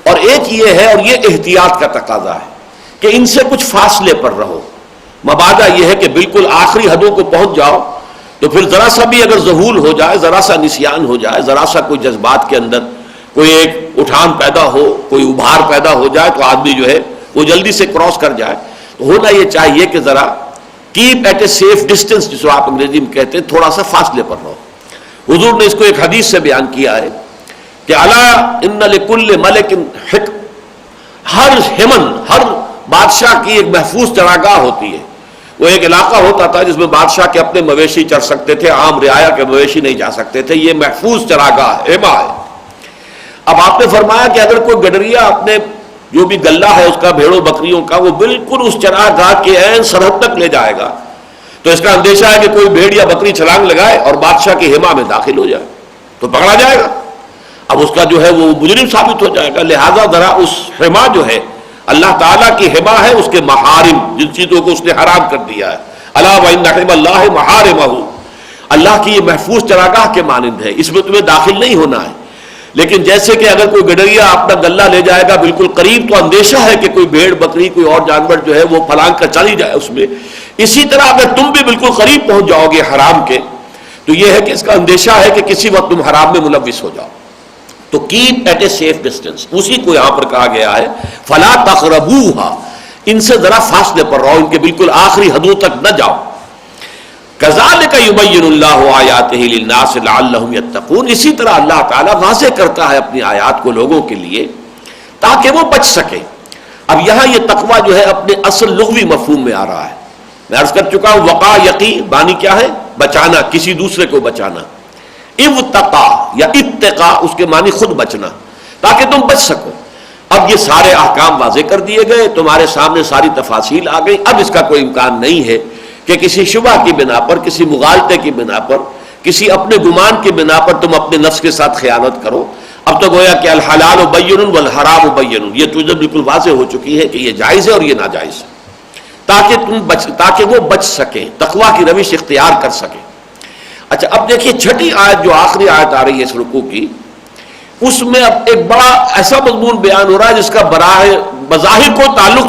اور ایک یہ ہے، اور یہ احتیاط کا تقاضا ہے کہ ان سے کچھ فاصلے پر رہو۔ مبادہ یہ ہے کہ بالکل آخری حدوں کو پہنچ جاؤ تو پھر ذرا سا بھی اگر ذہول ہو جائے، ذرا سا نسیان ہو جائے، ذرا سا کوئی جذبات کے اندر کوئی ایک اٹھان پیدا ہو، کوئی ابھار پیدا ہو جائے تو آدمی جو ہے وہ جلدی سے کراس کر جائے۔ تو ہونا یہ چاہیے کہ ذرا keep at a safe distance, جس کو آپ انگریزی میں کہتے ہیں، تھوڑا سا فاصلے پر رہو۔ حضور نے اس کو ایک حدیث سے بیان کیا ہے کہ الا ان لکل ملک حکم، ہر ہمن، ہر بادشاہ کی ایک محفوظ چراگاہ ہوتی ہے۔ وہ ایک علاقہ ہوتا تھا جس میں بادشاہ کے اپنے مویشی چر سکتے تھے، عام رعایا کے مویشی نہیں جا سکتے تھے، یہ محفوظ چراگاہ ہے، ہما ہے۔ اب آپ نے فرمایا کہ اگر کوئی گڈریا اپنے جو بھی گلہ ہے اس کا، بھیڑوں بکریوں کا، وہ بالکل اس چراگاہ کے عین سرحد تک لے جائے گا تو اس کا اندیشہ ہے کہ کوئی بھیڑ یا بکری چھلانگ لگائے اور بادشاہ کی ہما میں داخل ہو جائے تو پکڑا جائے گا، اب اس کا جو ہے وہ مجرم ثابت ہو جائے گا۔ لہذا ذرا اس ہما جو ہے اللہ تعالیٰ کی ہما ہے، اس کے محارم، جن چیزوں کو اس نے حرام کر دیا ہے، الا وان حرم اللہ محارمہ، اللہ کی یہ محفوظ چراگاہ کے مانند ہے، اس میں تمہیں داخل نہیں ہونا ہے۔ لیکن جیسے کہ اگر کوئی گڈریا اپنا گلہ لے جائے گا بالکل قریب تو اندیشہ ہے کہ کوئی بھیڑ بکری کوئی اور جانور جو ہے وہ پھلانگ کر چلی جائے اس میں، اسی طرح اگر تم بھی بالکل قریب پہنچ جاؤ گے حرام کے تو یہ ہے کہ اس کا اندیشہ ہے کہ کسی وقت تم حرام میں ملوث ہو جاؤ۔ تو keep at a safe distance, اسی کو یہاں پر کہا گیا ہے فلا تقربوها، ان سے ذرا فاصلے پر رہو، ان کے بالکل آخری حدوں تک نہ جاؤ۔ کذالک یبین اللہ آیاتہ للناس لعلہم یتقون، اسی طرح اللہ تعالیٰ واضح کرتا ہے اپنی آیات کو لوگوں کے لیے تاکہ وہ بچ سکے۔ اب یہاں یہ تقوی جو ہے اپنے اصل لغوی مفہوم میں آ رہا ہے، میں عرض کر چکا ہوں وقا یقی معنی کیا ہے؟ بچانا، کسی دوسرے کو بچانا۔ ابتقا یا اتقا اس کے معنی خود بچنا، تاکہ تم بچ سکو۔ اب یہ سارے احکام واضح کر دیے گئے، تمہارے سامنے ساری تفاصیل آ گئی، اب اس کا کوئی امکان نہیں ہے کہ کسی شبہ کی بنا پر، کسی مغالطے کی بنا پر، کسی اپنے گمان کی بنا پر تم اپنے نفس کے ساتھ خیانت کرو۔ اب تو گویا کہ الحلال بین والحرام بین، یہ تو بالکل واضح ہو چکی ہے کہ یہ جائز ہے اور یہ ناجائز ہے، تاکہ وہ بچ سکیں، تقویٰ کی روش اختیار کر سکیں۔ اچھا اب دیکھیے چھٹی آیت جو آخری آیت آ رہی ہے اس رکوع کی، اس میں اب ایک بڑا ایسا مضمون بیان ہو رہا ہے جس کا بظاہر کوئی تعلق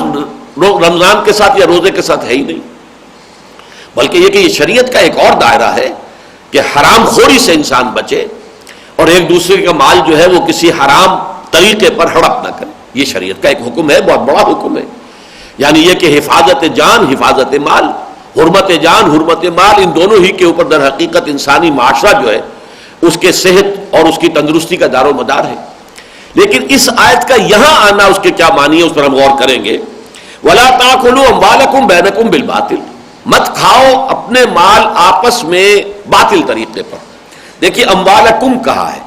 رمضان کے ساتھ یا روزے کے ساتھ ہے ہی نہیں، بلکہ یہ کہ یہ شریعت کا ایک اور دائرہ ہے کہ حرام خوری سے انسان بچے اور ایک دوسرے کا مال جو ہے وہ کسی حرام طریقے پر ہڑپ نہ کرے۔ یہ شریعت کا ایک حکم ہے، بہت بڑا حکم ہے، یعنی یہ کہ حفاظت جان، حفاظت مال، حرمت جان، حرمت مال، ان دونوں ہی کے اوپر در حقیقت انسانی معاشرہ جو ہے اس کے صحت اور اس کی تندرستی کا دار و مدار ہے۔ لیکن اس آیت کا یہاں آنا اس کے کیا معنی ہے اس پر ہم غور کریں گے۔ وَلَا تَأْكُلُوا أَمْوَالَكُمْ بَيْنَكُمْ بِالْبَاطِلِ، مت کھاؤ اپنے مال آپس میں باطل طریقے پر۔ دیکھیے اموالکم کہا ہے،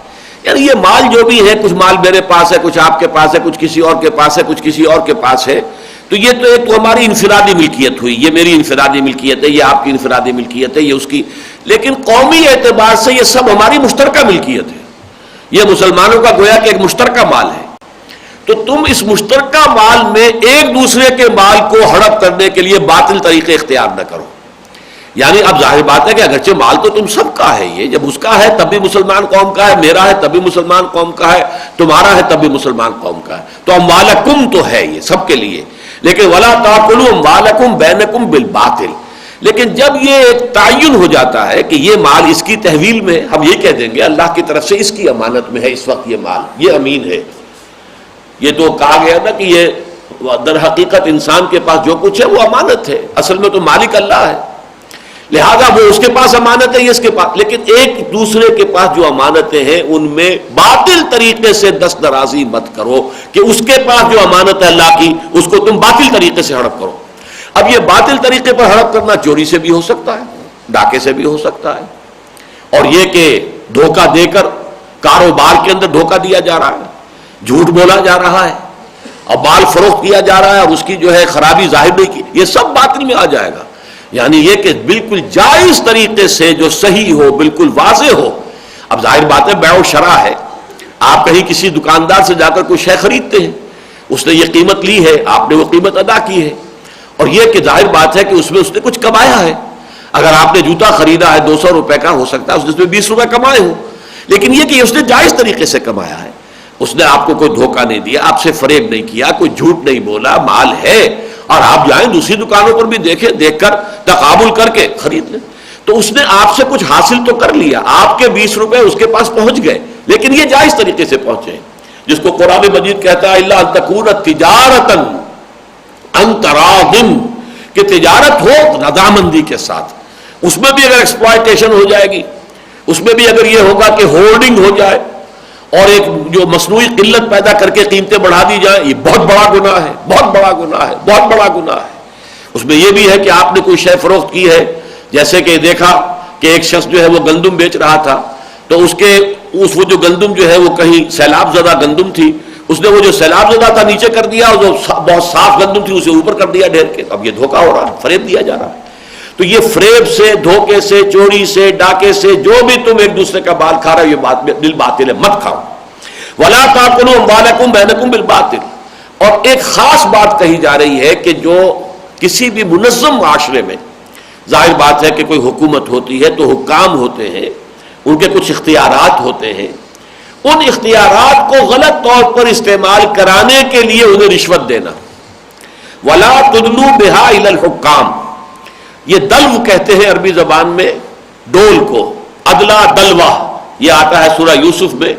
یعنی یہ مال جو بھی ہے، کچھ مال میرے پاس ہے، کچھ آپ کے پاس ہے، کچھ کسی اور کے پاس ہے، کچھ کسی اور کے پاس ہے، تو یہ تو ایک تو ہماری انفرادی ملکیت ہوئی، یہ میری انفرادی ملکیت ہے، یہ آپ کی انفرادی ملکیت ہے، یہ اس کی، لیکن قومی اعتبار سے یہ سب ہماری مشترکہ ملکیت ہے، یہ مسلمانوں کا گویا کہ ایک مشترکہ مال ہے۔ تو تم اس مشترکہ مال میں ایک دوسرے کے مال کو ہڑپ کرنے کے لیے باطل طریقے اختیار نہ کرو۔ یعنی اب ظاہر بات ہے کہ اگرچہ مال تو تم سب کا ہے، یہ جب اس کا ہے تب بھی مسلمان قوم کا ہے، میرا ہے تب بھی مسلمان قوم کا ہے، تمہارا ہے تب بھی مسلمان قوم کا ہے، تو اموالکم تو ہے یہ سب کے لیے، لیکن ولا تاکلوا اموالکم بینکم بالباطل، لیکن جب یہ ایک تعین ہو جاتا ہے کہ یہ مال اس کی تحویل میں، ہم یہ کہہ دیں گے اللہ کی طرف سے اس کی امانت میں ہے اس وقت یہ مال، یہ امین ہے. یہ تو کہا گیا نا کہ یہ در حقیقت انسان کے پاس جو کچھ ہے وہ امانت ہے، اصل میں تو مالک اللہ ہے، لہذا وہ اس کے پاس امانت ہے، یہ اس کے پاس. لیکن ایک دوسرے کے پاس جو امانتیں ہیں ان میں باطل طریقے سے دست درازی مت کرو کہ اس کے پاس جو امانت ہے اللہ کی اس کو تم باطل طریقے سے ہڑپ کرو. اب یہ باطل طریقے پر ہڑپ کرنا چوری سے بھی ہو سکتا ہے، ڈاکے سے بھی ہو سکتا ہے، اور یہ کہ دھوکہ دے کر کاروبار کے اندر دھوکہ دیا جا رہا ہے، جھوٹ بولا جا رہا ہے اور مال فروخت کیا جا رہا ہے اور اس کی جو ہے خرابی ظاہر نہیں کی، یہ سب باطل میں آ جائے گا. یعنی یہ کہ بالکل جائز طریقے سے جو صحیح ہو، بالکل واضح ہو. اب ظاہر بات ہے بیع و شرع ہے، آپ کہیں کسی دکاندار سے جا کر کوئی شے خریدتے ہیں، اس نے یہ قیمت لی ہے، آپ نے وہ قیمت ادا کی ہے، اور یہ کہ ظاہر بات ہے کہ اس میں اس نے کچھ کمایا ہے. اگر آپ نے جوتا خریدا ہے 200 روپے کا، ہو سکتا ہے اس میں 20 روپے کمائے ہوں، لیکن یہ کہ اس نے جائز طریقے سے کمایا ہے، اس نے آپ کو کوئی دھوکہ نہیں دیا، آپ سے فریب نہیں کیا، کوئی جھوٹ نہیں بولا، مال ہے. اور آپ جائیں دوسری دکانوں پر بھی دیکھیں، دیکھ کر تقابل کر کے خرید لیں. تو اس نے آپ سے کچھ حاصل تو کر لیا، آپ کے 20 روپے اس کے پاس پہنچ گئے، لیکن یہ جائز طریقے سے پہنچے، جس کو قرآن مجید کہتا ہے الا ان تکون تجارتا عن تراض، کہ تجارت ہو رضامندی کے ساتھ. اس میں بھی اگر ایکسپلائٹیشن ہو جائے گی، اس میں بھی اگر یہ ہوگا کہ ہولڈنگ ہو جائے اور ایک جو مصنوعی قلت پیدا کر کے قیمتیں بڑھا دی جائیں، یہ بہت بڑا گناہ ہے، بہت بڑا گناہ ہے، بہت بڑا گناہ ہے. اس میں یہ بھی ہے کہ آپ نے کوئی شے فروخت کی ہے، جیسے کہ دیکھا کہ ایک شخص جو ہے وہ گندم بیچ رہا تھا، تو وہ جو گندم جو ہے وہ کہیں سیلاب زدہ گندم تھی، اس نے وہ جو سیلاب زدہ تھا نیچے کر دیا، اور جو بہت صاف گندم تھی اسے اوپر کر دیا ڈھیر کے. اب یہ دھوکہ ہو رہا ہے، فریب دیا جا رہا ہے. تو یہ فریب سے، دھوکے سے، چوری سے، ڈاکے سے جو بھی تم ایک دوسرے کا بال کھا رہے ہو، یہ بات دل باطل ہے، مت کھاؤ. وَلَا تَأْكُلُوا أَمْوَالَكُمْ بَيْنَكُمْ بِالْبَاطِلِ. اور ایک خاص بات کہی جا رہی ہے کہ جو کسی بھی منظم معاشرے میں، ظاہر بات ہے کہ کوئی حکومت ہوتی ہے تو حکام ہوتے ہیں، ان کے کچھ اختیارات ہوتے ہیں، ان اختیارات کو غلط طور پر استعمال کرانے کے لیے انہیں رشوت دینا. وَلَا تُدْلُوا بِهَا إِلَى الْحُكَّامِ. یہ دلو کہتے ہیں عربی زبان میں ڈول کو، ادلا دلوا. یہ آتا ہے سورہ یوسف میں.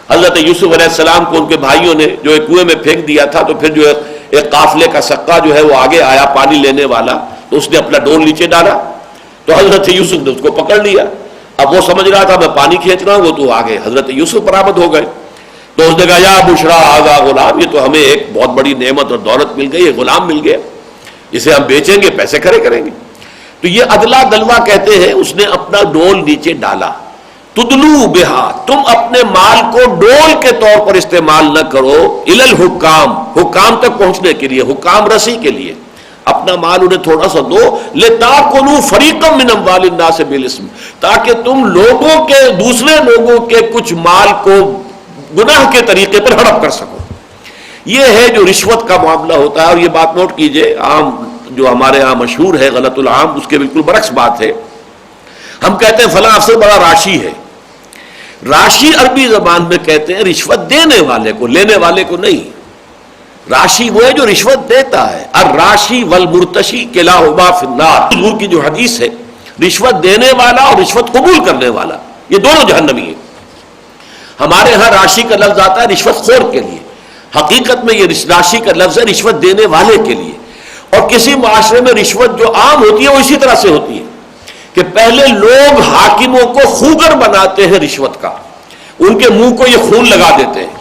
حضرت یوسف علیہ السلام کو ان کے بھائیوں نے جو ایک کنویں میں پھینک دیا تھا، تو پھر جو ایک قافلے کا سقہ جو ہے وہ آگے آیا پانی لینے والا، تو اس نے اپنا ڈول نیچے ڈالا، تو حضرت یوسف نے اس کو پکڑ لیا. اب وہ سمجھ رہا تھا میں پانی کھینچ رہا ہوں، وہ تو آگے حضرت یوسف برآمد ہو گئے. تو اس نے کہا یا بشرا ھذا غلام، یہ تو ہمیں ایک بہت بڑی نعمت اور دولت مل گئی، یہ غلام مل گیا، اسے ہم بیچیں گے، پیسے کھڑے کریں گے. تو یہ ادلا دلوا کہتے ہیں، اس نے اپنا ڈول نیچے ڈالا. تدلو بہا، تم اپنے مال کو ڈول کے طور پر استعمال نہ کرو، الی الحکام، حکام تک پہنچنے کے لیے، حکام رسی کے لیے اپنا مال انہیں تھوڑا سا دو. لتاکلوا فریقا من اموال الناس بالاسم، تاکہ تم لوگوں کے، دوسرے لوگوں کے کچھ مال کو گناہ کے طریقے پر ہڑپ کر سکو. یہ ہے جو رشوت کا معاملہ ہوتا ہے. اور یہ بات نوٹ کیجئے، عام جو ہمارے ہاں مشہور ہے غلط العام، اس کے بالکل برعکس بات ہے. ہم کہتے ہیں فلاں افسر بڑا راشی ہے. راشی عربی زبان میں کہتے ہیں رشوت دینے والے کو، لینے والے کو نہیں. راشی وہ ہے جو رشوت دیتا ہے. الراشی والمرتشی کلاہما فی النار، حضور کی جو حدیث ہے، رشوت دینے والا اور رشوت قبول کرنے والا یہ دونوں جہنمی ہیں. ہمارے ہاں راشی کا لفظ آتا ہے رشوت خور کے لیے، حقیقت میں یہ راشی کا لفظ ہے رشوت دینے والے کے لیے. اور کسی معاشرے میں رشوت جو عام ہوتی ہے وہ اسی طرح سے ہوتی ہے کہ پہلے لوگ حاکموں کو خوگر بناتے ہیں رشوت کا، ان کے منہ کو یہ خون لگا دیتے ہیں.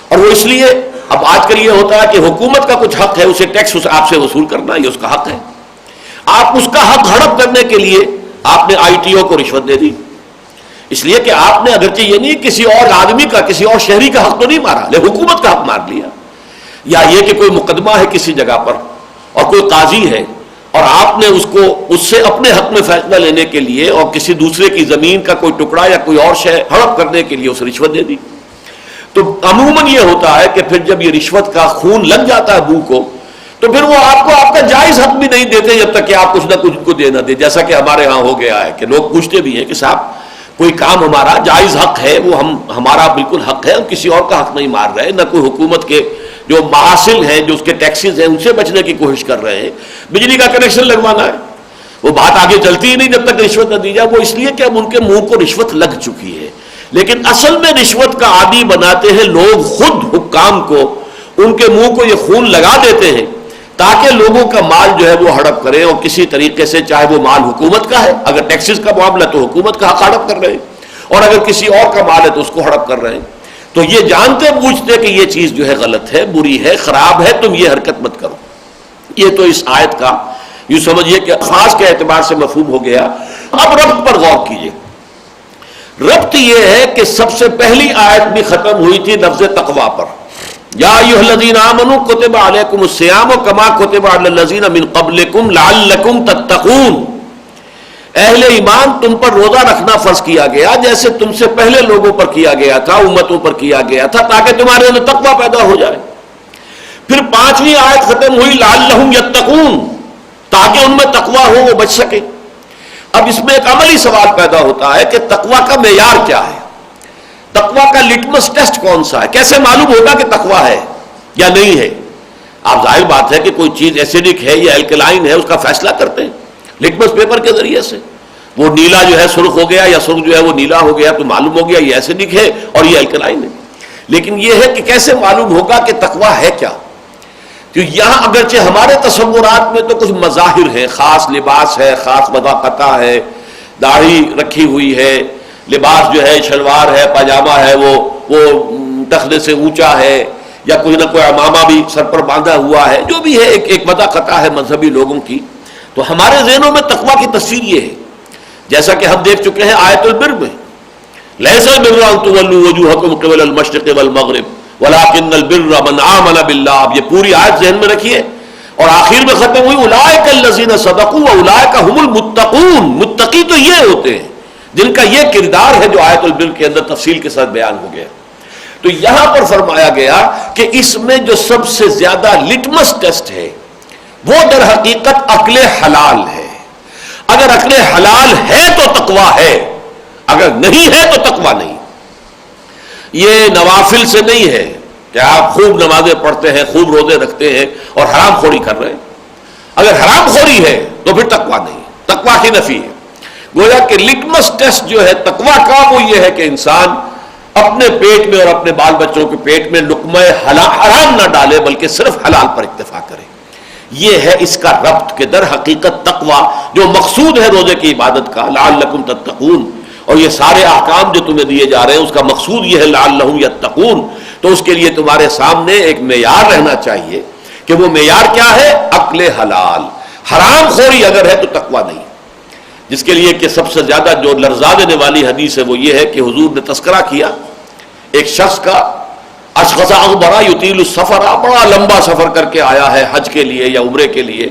اور وہ اس لیے اب آج کل یہ ہوتا ہے کہ حکومت کا کچھ حق ہے، اسے ٹیکس آپ سے وصول کرنا، یہ اس کا حق ہے. آپ اس کا حق ہڑپ کرنے کے لیے آپ نے آئی ٹی او کو رشوت دے دی، اس لیے کہ آپ نے اگرچہ یہ نہیں کسی اور آدمی کا، کسی اور شہری کا حق تو نہیں مارا، لیکن حکومت کا حق مار لیا. یا یہ کہ کوئی مقدمہ ہے کسی جگہ پر اور کوئی قاضی ہے اور آپ نے اس سے اپنے حق میں فیصلہ لینے کے لیے اور کسی دوسرے کی زمین کا کوئی ٹکڑا یا کوئی اور شے ہڑپ کرنے کے لیے اسے رشوت دے دی. تو عموماً یہ ہوتا ہے کہ پھر جب یہ رشوت کا خون لگ جاتا ہے بو کو، تو پھر وہ آپ کو آپ کا جائز حق بھی نہیں دیتے جب تک کہ آپ کچھ نہ کچھ کو دے نہ دے. جیسا کہ ہمارے ہاں ہو گیا ہے کہ لوگ پوچھتے بھی ہیں کہ صاحب کوئی کام ہمارا جائز حق ہے، وہ ہمارا بالکل حق ہے، ہم کسی اور کا حق نہیں مار رہے، نہ کوئی حکومت کے جو محاصل ہیں، جو اس کے ٹیکسز ہیں، ان سے بچنے کی کوشش کر رہے ہیں. بجلی کا کنیکشن لگوانا ہے، وہ بات آگے چلتی ہی نہیں جب تک رشوت نہ دی جائے. وہ اس لیے کہ اب ان کے منہ کو رشوت لگ چکی ہے. لیکن اصل میں رشوت کا عادی بناتے ہیں لوگ خود حکام کو, ان کے منہ کو یہ خون لگا دیتے ہیں تاکہ لوگوں کا مال جو ہے وہ ہڑپ کرے, اور کسی طریقے سے, چاہے وہ مال حکومت کا ہے, اگر ٹیکسز کا معاملہ تو حکومت کا حق ہڑپ کر رہے ہیں, اور اگر کسی اور کا مال ہے تو اس کو ہڑپ کر رہے ہیں. تو یہ جانتے بوجھتے کہ یہ چیز جو ہے غلط ہے, بری ہے, خراب ہے, تم یہ حرکت مت کرو. یہ تو اس آیت کا یوں سمجھیے کہ خاص کے اعتبار سے مفہوم ہو گیا. اب ربط پر غور کیجیے. ربط یہ ہے کہ سب سے پہلی آیت بھی ختم ہوئی تھی لفظ تقوی پر. یا ایھا الذین آمنوا کتب علیکم الصیام کما کتب علی الذین من قبلکم لعلکم تتقون. اہل ایمان تم پر روزہ رکھنا فرض کیا گیا جیسے تم سے پہلے لوگوں پر کیا گیا تھا, امتوں پر کیا گیا تھا, تاکہ تمہارے اندر تقوی پیدا ہو جائے. پھر 5ویں آیت ختم ہوئی لعلہم یتقون, تاکہ ان میں تقوی ہو, وہ بچ سکے. اب اس میں ایک عملی سوال پیدا ہوتا ہے کہ تقوی کا معیار کیا ہے, تقوی کا لٹمس ٹیسٹ کون سا ہے, کیسے معلوم ہوگا کہ تقوی ہے یا نہیں ہے. آپ ظاہر بات ہے کہ کوئی چیز ایسیڈک ہے یا الکلائن ہے اس کا فیصلہ کرتے ہیں لٹمس پیپر کے ذریعے سے. وہ نیلا جو ہے سرخ ہو گیا یا سرخ جو ہے وہ نیلا ہو گیا تو معلوم ہو گیا یہ ایسیڈک ہے اور یہ الکلائن ہے. لیکن یہ ہے کہ کیسے معلوم ہوگا کہ تقوی ہے کیا. تو یہاں اگرچہ ہمارے تصورات میں تو کچھ مظاہر ہیں, خاص لباس ہے, خاص وضاقتہ ہے, داڑھی رکھی ہوئی ہے, لباس جو ہے شلوار ہے, پاجامہ ہے, وہ ٹخنے سے اونچا ہے, یا کوئی نہ کوئی عمامہ بھی سر پر باندھا ہوا ہے, جو بھی ہے ایک وضاقتہ ہے مذہبی لوگوں کی. تو ہمارے ذہنوں میں تقوی کی تصویر یہ ہے, جیسا کہ ہم دیکھ چکے ہیں آیت البر میں, لیس البر ان تولوا وجوہکم قبل المشرق والمغرب ولکن البر من آمن باللہ. اب یہ پوری آیت ذہن میں رکھیے, اور آخر میں ختم ہوئی اولئک الذین صدقوا واولئک هم المتقون. متقی تو یہ ہوتے ہیں جن کا یہ کردار ہے جو آیت البر کے اندر تفصیل کے ساتھ بیان ہو گیا. تو یہاں پر فرمایا گیا کہ اس میں جو سب سے زیادہ لٹمس ٹیسٹ ہے وہ در حقیقت عقل حلال ہے. اگر عقل حلال ہے تو تقوی ہے, اگر نہیں ہے تو تقوی نہیں. یہ نوافل سے نہیں ہے کہ آپ خوب نمازیں پڑھتے ہیں, خوب روزے رکھتے ہیں اور حرام خوری کر رہے ہیں. اگر حرام خوری ہے تو پھر تقوی نہیں, تقوی کی نفی ہے. گویا کہ لٹمس ٹیسٹ جو ہے تقوی کا وہ یہ ہے کہ انسان اپنے پیٹ میں اور اپنے بال بچوں کے پیٹ میں لقمہ حرام نہ ڈالے بلکہ صرف حلال پر اکتفا کرے. یہ ہے اس کا ربط کہ در حقیقت تقوی جو مقصود ہے روزے کی عبادت کا لعلکم تتقون, اور یہ سارے احکام جو تمہیں دیے جا رہے ہیں اس کا مقصود یہ ہے لعلہم یتقون. تو اس کے لیے تمہارے سامنے ایک معیار رہنا چاہیے کہ وہ معیار کیا ہے, عقل حلال. حرام خوری اگر ہے تو تقوی نہیں. جس کے لیے کہ سب سے زیادہ جو لرزا دینے والی حدیث ہے وہ یہ ہے کہ حضور نے تذکرہ کیا ایک شخص کا, اشخص اغبرا یطیل السفر, بڑا لمبا سفر کر کے آیا ہے حج کے لیے یا عمرے کے لیے,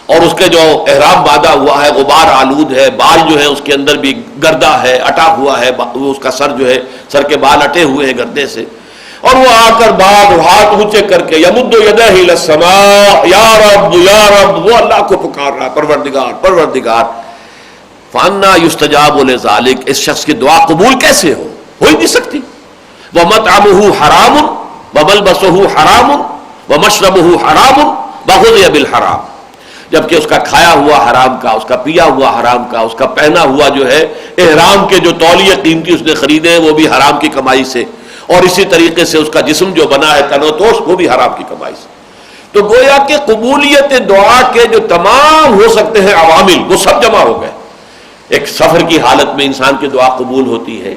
اور اس کے جو احرام باندھا ہوا ہے غبار آلود ہے, بال جو ہے اس کے اندر بھی گردہ ہے, اٹا ہوا ہے, اس کا سر جو ہے سر کے بال اٹے ہوئے ہیں گردے سے, اور وہ آ کر بعد ہاتھ اونچے کر کے یمد یدہ الی السماء یا رب یا رب, وہ اللہ کو پکار رہا ہے پروردگار پروردگار. فانا یستجاب لذلک, اس شخص کی دعا قبول کیسے ہو ہی نہیں سکتی. ومطعمہ حرام وملبسہ حرام ومشربہ حرام وغذی بالحرام, جبکہ اس کا کھایا ہوا حرام کا, اس کا پیا ہوا حرام کا, اس کا پہنا ہوا جو ہے احرام کے جو تولیے قیمتی اس نے خریدے ہیں وہ بھی حرام کی کمائی سے, اور اسی طریقے سے اس کا جسم جو بنا ہے تن و توش وہ بھی حرام کی کمائی سے. تو گویا کہ قبولیت دعا کے جو تمام ہو سکتے ہیں عوامل وہ سب جمع ہو گئے. ایک سفر کی حالت میں انسان کی دعا قبول ہوتی ہے,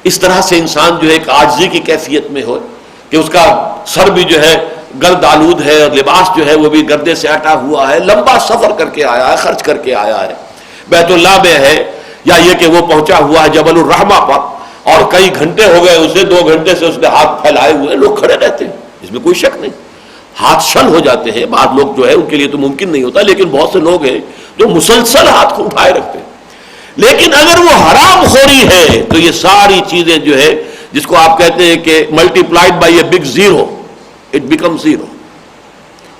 اس طرح سے انسان جو ہے ایک عاجزی کی کیفیت میں ہو کہ اس کا سر بھی جو ہے گرد آلود ہے اور لباس جو ہے وہ بھی گردے سے اٹا ہوا ہے, لمبا سفر کر کے آیا ہے, خرچ کر کے آیا ہے, بیت اللہ میں ہے, یا یہ کہ وہ پہنچا ہوا ہے جبل الرحمہ پر اور کئی گھنٹے ہو گئے اسے, 2 گھنٹے سے اس نے ہاتھ پھیلائے ہوئے, لوگ کھڑے رہتے ہیں, اس میں کوئی شک نہیں, ہاتھ شل ہو جاتے ہیں. بعض لوگ جو ہے ان کے لیے تو ممکن نہیں ہوتا, لیکن بہت سے لوگ ہیں جو مسلسل ہاتھ کو اٹھائے رکھتے ہیں. لیکن اگر وہ حرام خوری ہے تو یہ ساری چیزیں جو ہے جس کو آپ کہتے ہیں کہ multiplied by a big zero it become zero,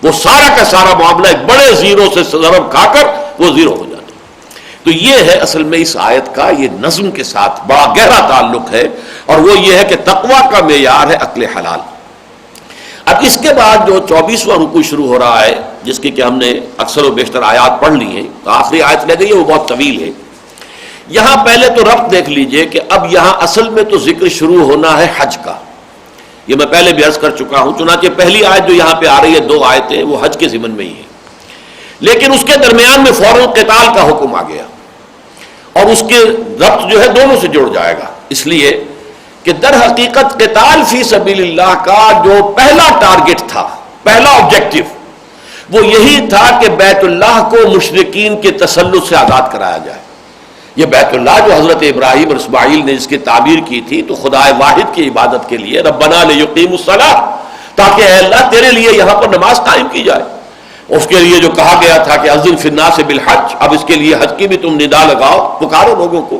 وہ سارا کا سارا معاملہ ایک بڑے زیرو سے ضرب کھا کر وہ زیرو ہو جاتا. تو یہ ہے اصل میں اس آیت کا یہ نظم کے ساتھ بڑا گہرا تعلق ہے, اور وہ یہ ہے کہ تقوی کا معیار ہے عقل حلال. اب اس کے بعد جو 24واں رکوع شروع ہو رہا ہے جس کی کہ ہم نے اکثر و بیشتر آیات پڑھ لی ہیں، آخری آیت لے گئی ہے وہ بہت طویل ہے. یہاں پہلے تو ربط دیکھ لیجئے کہ اب یہاں اصل میں تو ذکر شروع ہونا ہے حج کا. یہ میں پہلے بھی عرض کر چکا ہوں، چنانچہ پہلی آیت جو یہاں پہ آ رہی ہے 2 آیتیں وہ حج کے ضمن میں ہی ہیں، لیکن اس کے درمیان میں فوراً قتال کا حکم آ گیا اور اس کے ربط جو ہے دونوں سے جڑ جائے گا، اس لیے کہ در حقیقت قتال فی سبیل اللہ کا جو پہلا ٹارگٹ تھا، پہلا آبجیکٹو، وہ یہی تھا کہ بیت اللہ کو مشرکین کے تسلط سے آزاد کرایا جائے. یہ بیت اللہ جو حضرت ابراہیم اور اسماعیل نے جس کی تعبیر کی تھی تو خدا واحد کی عبادت کے لیے، ربنا لیقیموا الصلاۃ، تاکہ اے اللہ تیرے لیے یہاں پر نماز قائم کی جائے. اس کے لیے جو کہا گیا تھا کہ اذن فی الناس بالحج، اب اس کے لیے حج کی بھی تم ندا لگاؤ، پکارو لوگوں کو.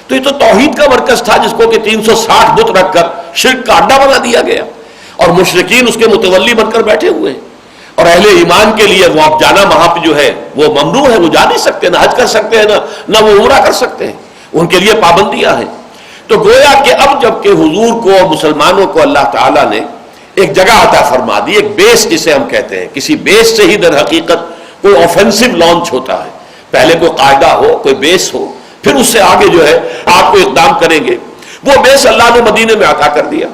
تو یہ تو توحید کا مرکز تھا جس کو کہ 360 بت رکھ کر شرک کا اڈا بنا دیا گیا اور مشرکین اس کے متولی بن کر بیٹھے ہوئے ہیں. اور اہل ایمان کے لیے وہ اب جانا وہاں پہ جو ہے وہ ممنوع ہے، وہ جا نہیں سکتے، نہ حج کر سکتے ہیں نہ وہ عمرہ کر سکتے ہیں، ان کے لیے پابندیاں ہیں. تو گویا کہ اب جب کہ حضور کو اور مسلمانوں کو اللہ تعالیٰ نے ایک جگہ عطا فرما دی، ایک بیس جسے ہم کہتے ہیں، کسی بیس سے ہی در حقیقت کوئی آفینسو لانچ ہوتا ہے. پہلے کوئی قاعدہ ہو، کوئی بیس ہو، پھر اس سے آگے جو ہے آپ کو اقدام کریں گے. وہ بیس اللہ نے مدینے میں عطا کر دیا.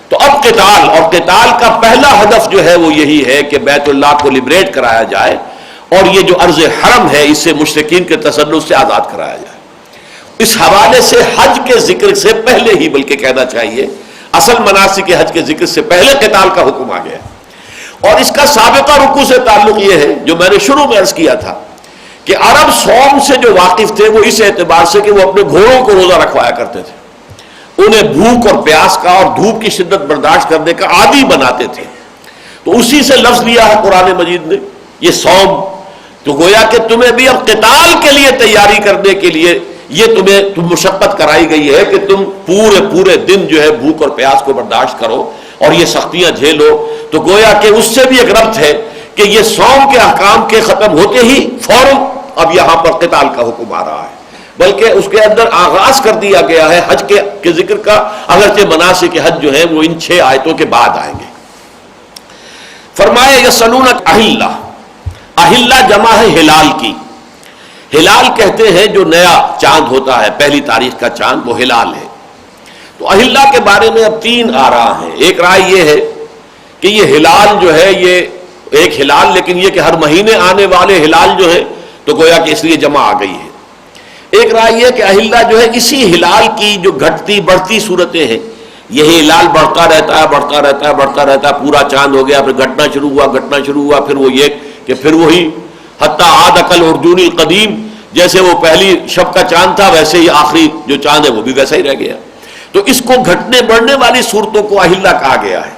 تو اب قتال، اور قتال کا پہلا ہدف جو ہے وہ یہی ہے کہ بیت اللہ کو لبریٹ کرایا جائے اور یہ جو ارض حرم ہے اس سے مشرکین کے تسلط سے آزاد کرایا جائے. اس حوالے سے حج کے ذکر سے پہلے ہی بلکہ کہنا چاہیے اصل مناسک حج کے ذکر سے پہلے قتال کا حکم آ گیا. اور اس کا سابقہ رکوع سے تعلق یہ ہے جو میں نے شروع میں عرض کیا تھا کہ عرب صوم سے جو واقف تھے وہ اس اعتبار سے کہ وہ اپنے گھوڑوں کو روزہ رکھوایا کرتے تھے، انہیں بھوک اور پیاس کا اور دھوپ کی شدت برداشت کرنے کا عادی بناتے تھے. تو اسی سے لفظ لیا ہے قرآن مجید نے یہ صوم. تو گویا کہ تمہیں بھی اب قتال کے لیے تیاری کرنے کے لیے یہ تمہیں مشقت کرائی گئی ہے کہ تم پورے دن جو ہے بھوک اور پیاس کو برداشت کرو اور یہ سختیاں جھیلو. تو گویا کہ اس سے بھی ایک ربط ہے کہ یہ صوم کے احکام کے ختم ہوتے ہی فوراً اب یہاں پر قتال کا حکم آ رہا ہے، بلکہ اس کے اندر آغاز کر دیا گیا ہے حج کے ذکر کا، اگرچہ مناسک حج جو ہے وہ ان 6 آیتوں کے بعد آئیں گے. فرمایا یسألونک اہلہ، اہلہ جمع ہے ہلال کی. ہلال کہتے ہیں جو نیا چاند ہوتا ہے، پہلی تاریخ کا چاند، وہ ہلال ہے. تو اہلہ کے بارے میں اب 3 آراء ہیں. ایک رائے یہ ہے کہ یہ ہلال جو ہے یہ ایک ہلال، لیکن یہ کہ ہر مہینے آنے والے ہلال جو ہے تو گویا کہ اس لیے جمع آ گئی ہے. ایک رائے یہ کہ اہلہ جو ہے اسی ہلال کی جو گھٹتی بڑھتی صورتیں ہیں، یہی ہلال بڑھتا رہتا ہے، پورا چاند ہو گیا، پھر گھٹنا شروع ہوا، پھر وہ یہ کہ پھر وہی حتیٰ عاد کل ارجون القدیم، جیسے وہ پہلی شب کا چاند تھا ویسے ہی آخری جو چاند ہے وہ بھی ویسا ہی رہ گیا. تو اس کو گھٹنے بڑھنے والی صورتوں کو اہلہ کہا گیا ہے.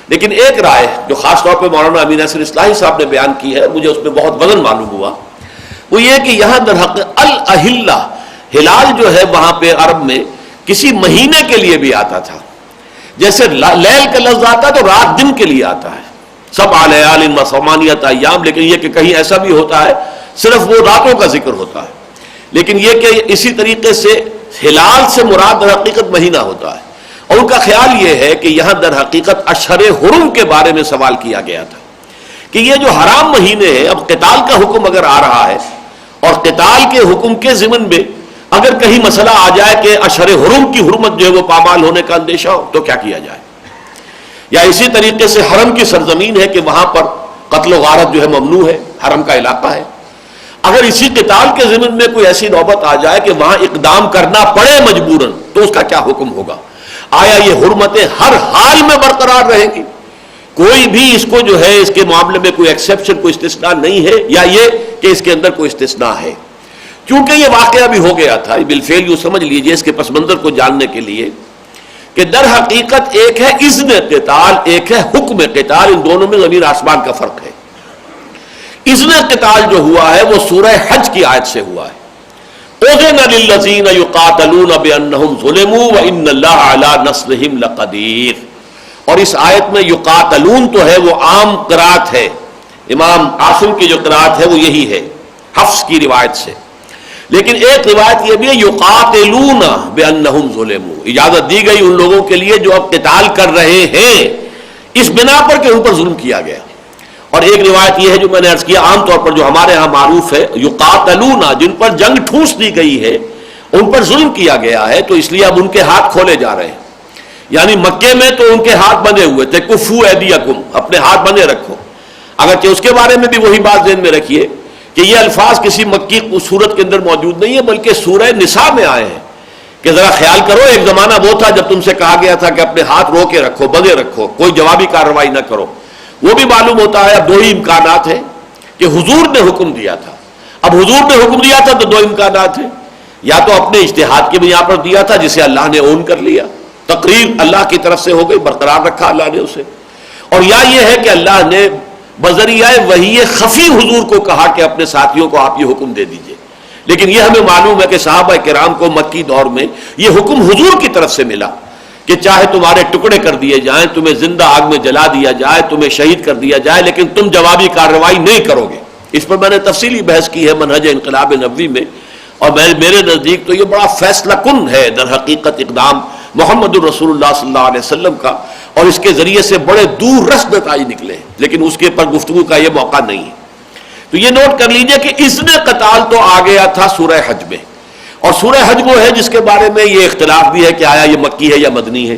لیکن ایک رائے جو خاص طور پہ مولانا امین ناصر اصلاحی صاحب نے بیان کی ہے، مجھے اس میں بہت وزن معلوم ہوا، وہ یہ کہ یہاں در حق الاہلہ، ہلال جو ہے وہاں پہ عرب میں کسی مہینے کے لیے بھی آتا تھا. جیسے لیل کا لفظ آتا ہے تو رات دن کے لیے آتا ہے، 7 لیال و 8 ایام، لیکن یہ کہ کہیں ایسا بھی ہوتا ہے صرف وہ راتوں کا ذکر ہوتا ہے. لیکن یہ کہ اسی طریقے سے ہلال سے مراد در حقیقت مہینہ ہوتا ہے. اور ان کا خیال یہ ہے کہ یہاں در حقیقت اشہر حرم کے بارے میں سوال کیا گیا تھا کہ یہ جو حرام مہینے ہیں، اب قتال کا حکم اگر آ رہا ہے اور قتال کے حکم کے ضمن میں اگر کہیں مسئلہ آ جائے کہ اشہر حرم کی حرمت جو ہے وہ پامال ہونے کا اندیشہ ہو تو کیا کیا جائے. یا اسی طریقے سے حرم کی سرزمین ہے کہ وہاں پر قتل و غارت جو ہے ممنوع ہے، حرم کا علاقہ ہے. اگر اسی قتال کے ضمن میں کوئی ایسی نوبت آ جائے کہ وہاں اقدام کرنا پڑے مجبوراً تو اس کا کیا حکم ہوگا؟ آیا یہ حرمتیں ہر حال میں برقرار رہیں گی؟ کوئی بھی اس کو جو ہے اس کے معاملے میں کوئی ایکسیپشن، کوئی استثناء نہیں ہے، یا یہ کہ اس کے اندر کوئی استثناء ہے؟ چونکہ یہ واقعہ بھی ہو گیا تھا بالفعل، یوں سمجھ لیجئے اس کے پس منظر کو جاننے کے لیے کہ در حقیقت ایک ہے اذن قتال، ایک ہے حکم قتال، ان دونوں میں زمین آسمان کا فرق ہے. اذن قتال جو ہوا ہے وہ سورہ حج کی آیت سے ہوا ہے. اذن للذین یقاتلون بانہم ظلموا وان اللہ علی نصرہم لقدیر. اور اس آیت میں یقاتلون تو ہے وہ عام قرات ہے، امام عاصم کی جو قرات ہے وہ یہی ہے حفص کی روایت سے. لیکن ایک روایت یہ بھی ہے یقاتلون بانہم ظلموا، اجازت دی گئی ان لوگوں کے لیے جو اب قتال کر رہے ہیں اس بنا پر کہ ان پر ظلم کیا گیا. اور ایک روایت یہ ہے جو میں نے عرض کیا عام طور پر جو ہمارے ہاں معروف ہے، یقاتلون، جن پر جنگ ٹھونس دی گئی ہے، ان پر ظلم کیا گیا ہے، تو اس لیے اب ان کے ہاتھ کھولے جا رہے ہیں. یعنی مکے میں تو ان کے ہاتھ بندھے ہوئے تھے، کفو ایدیکم، اپنے ہاتھ بندھے رکھو. اگرچہ اس کے بارے میں بھی وہی بات ذہن میں رکھیے کہ یہ الفاظ کسی مکی صورت کے اندر موجود نہیں ہے، بلکہ سورہ نساء میں آئے ہیں. کہ ذرا خیال کرو، ایک زمانہ وہ تھا جب تم سے کہا گیا تھا کہ اپنے ہاتھ رو کے رکھو، بندھے رکھو، کوئی جوابی کارروائی نہ کرو. وہ بھی معلوم ہوتا ہے اب دو ہی امکانات ہیں کہ حضور نے حکم دیا تھا. اب حضور نے حکم دیا تھا تو دو امکانات ہیں، یا تو اپنے اجتہاد کی بنا پر دیا تھا جسے اللہ نے اون کر لیا، تقریر اللہ کی طرف سے ہو گئی، برقرار رکھا اللہ نے اسے، اور یا یہ ہے کہ اللہ نے بذریعہ وحی خفی حضور کو کہا کہ اپنے ساتھیوں کو آپ یہ حکم دے دیجئے. لیکن یہ ہمیں معلوم ہے کہ صحابہ کرام کو مکی دور میں یہ حکم حضور کی طرف سے ملا کہ چاہے تمہارے ٹکڑے کر دیے جائیں، تمہیں زندہ آگ میں جلا دیا جائے، تمہیں شہید کر دیا جائے، لیکن تم جوابی کارروائی نہیں کرو گے. اس پر میں نے تفصیلی بحث کی ہے منہج انقلاب نبوی میں، اور میرے نزدیک تو یہ بڑا فیصلہ کن ہے در حقیقت اقدام محمد الرسول اللہ صلی اللہ علیہ وسلم کا، اور اس کے ذریعے سے بڑے دور رس نتائج نکلے، لیکن اس کے پر گفتگو کا یہ موقع نہیں ہے. تو یہ نوٹ کر لیجئے کہ اذن قتال تو آ گیا تھا سورہ حج میں، اور سورہ حج وہ ہے جس کے بارے میں یہ اختلاف بھی ہے کہ آیا یہ مکی ہے یا مدنی ہے.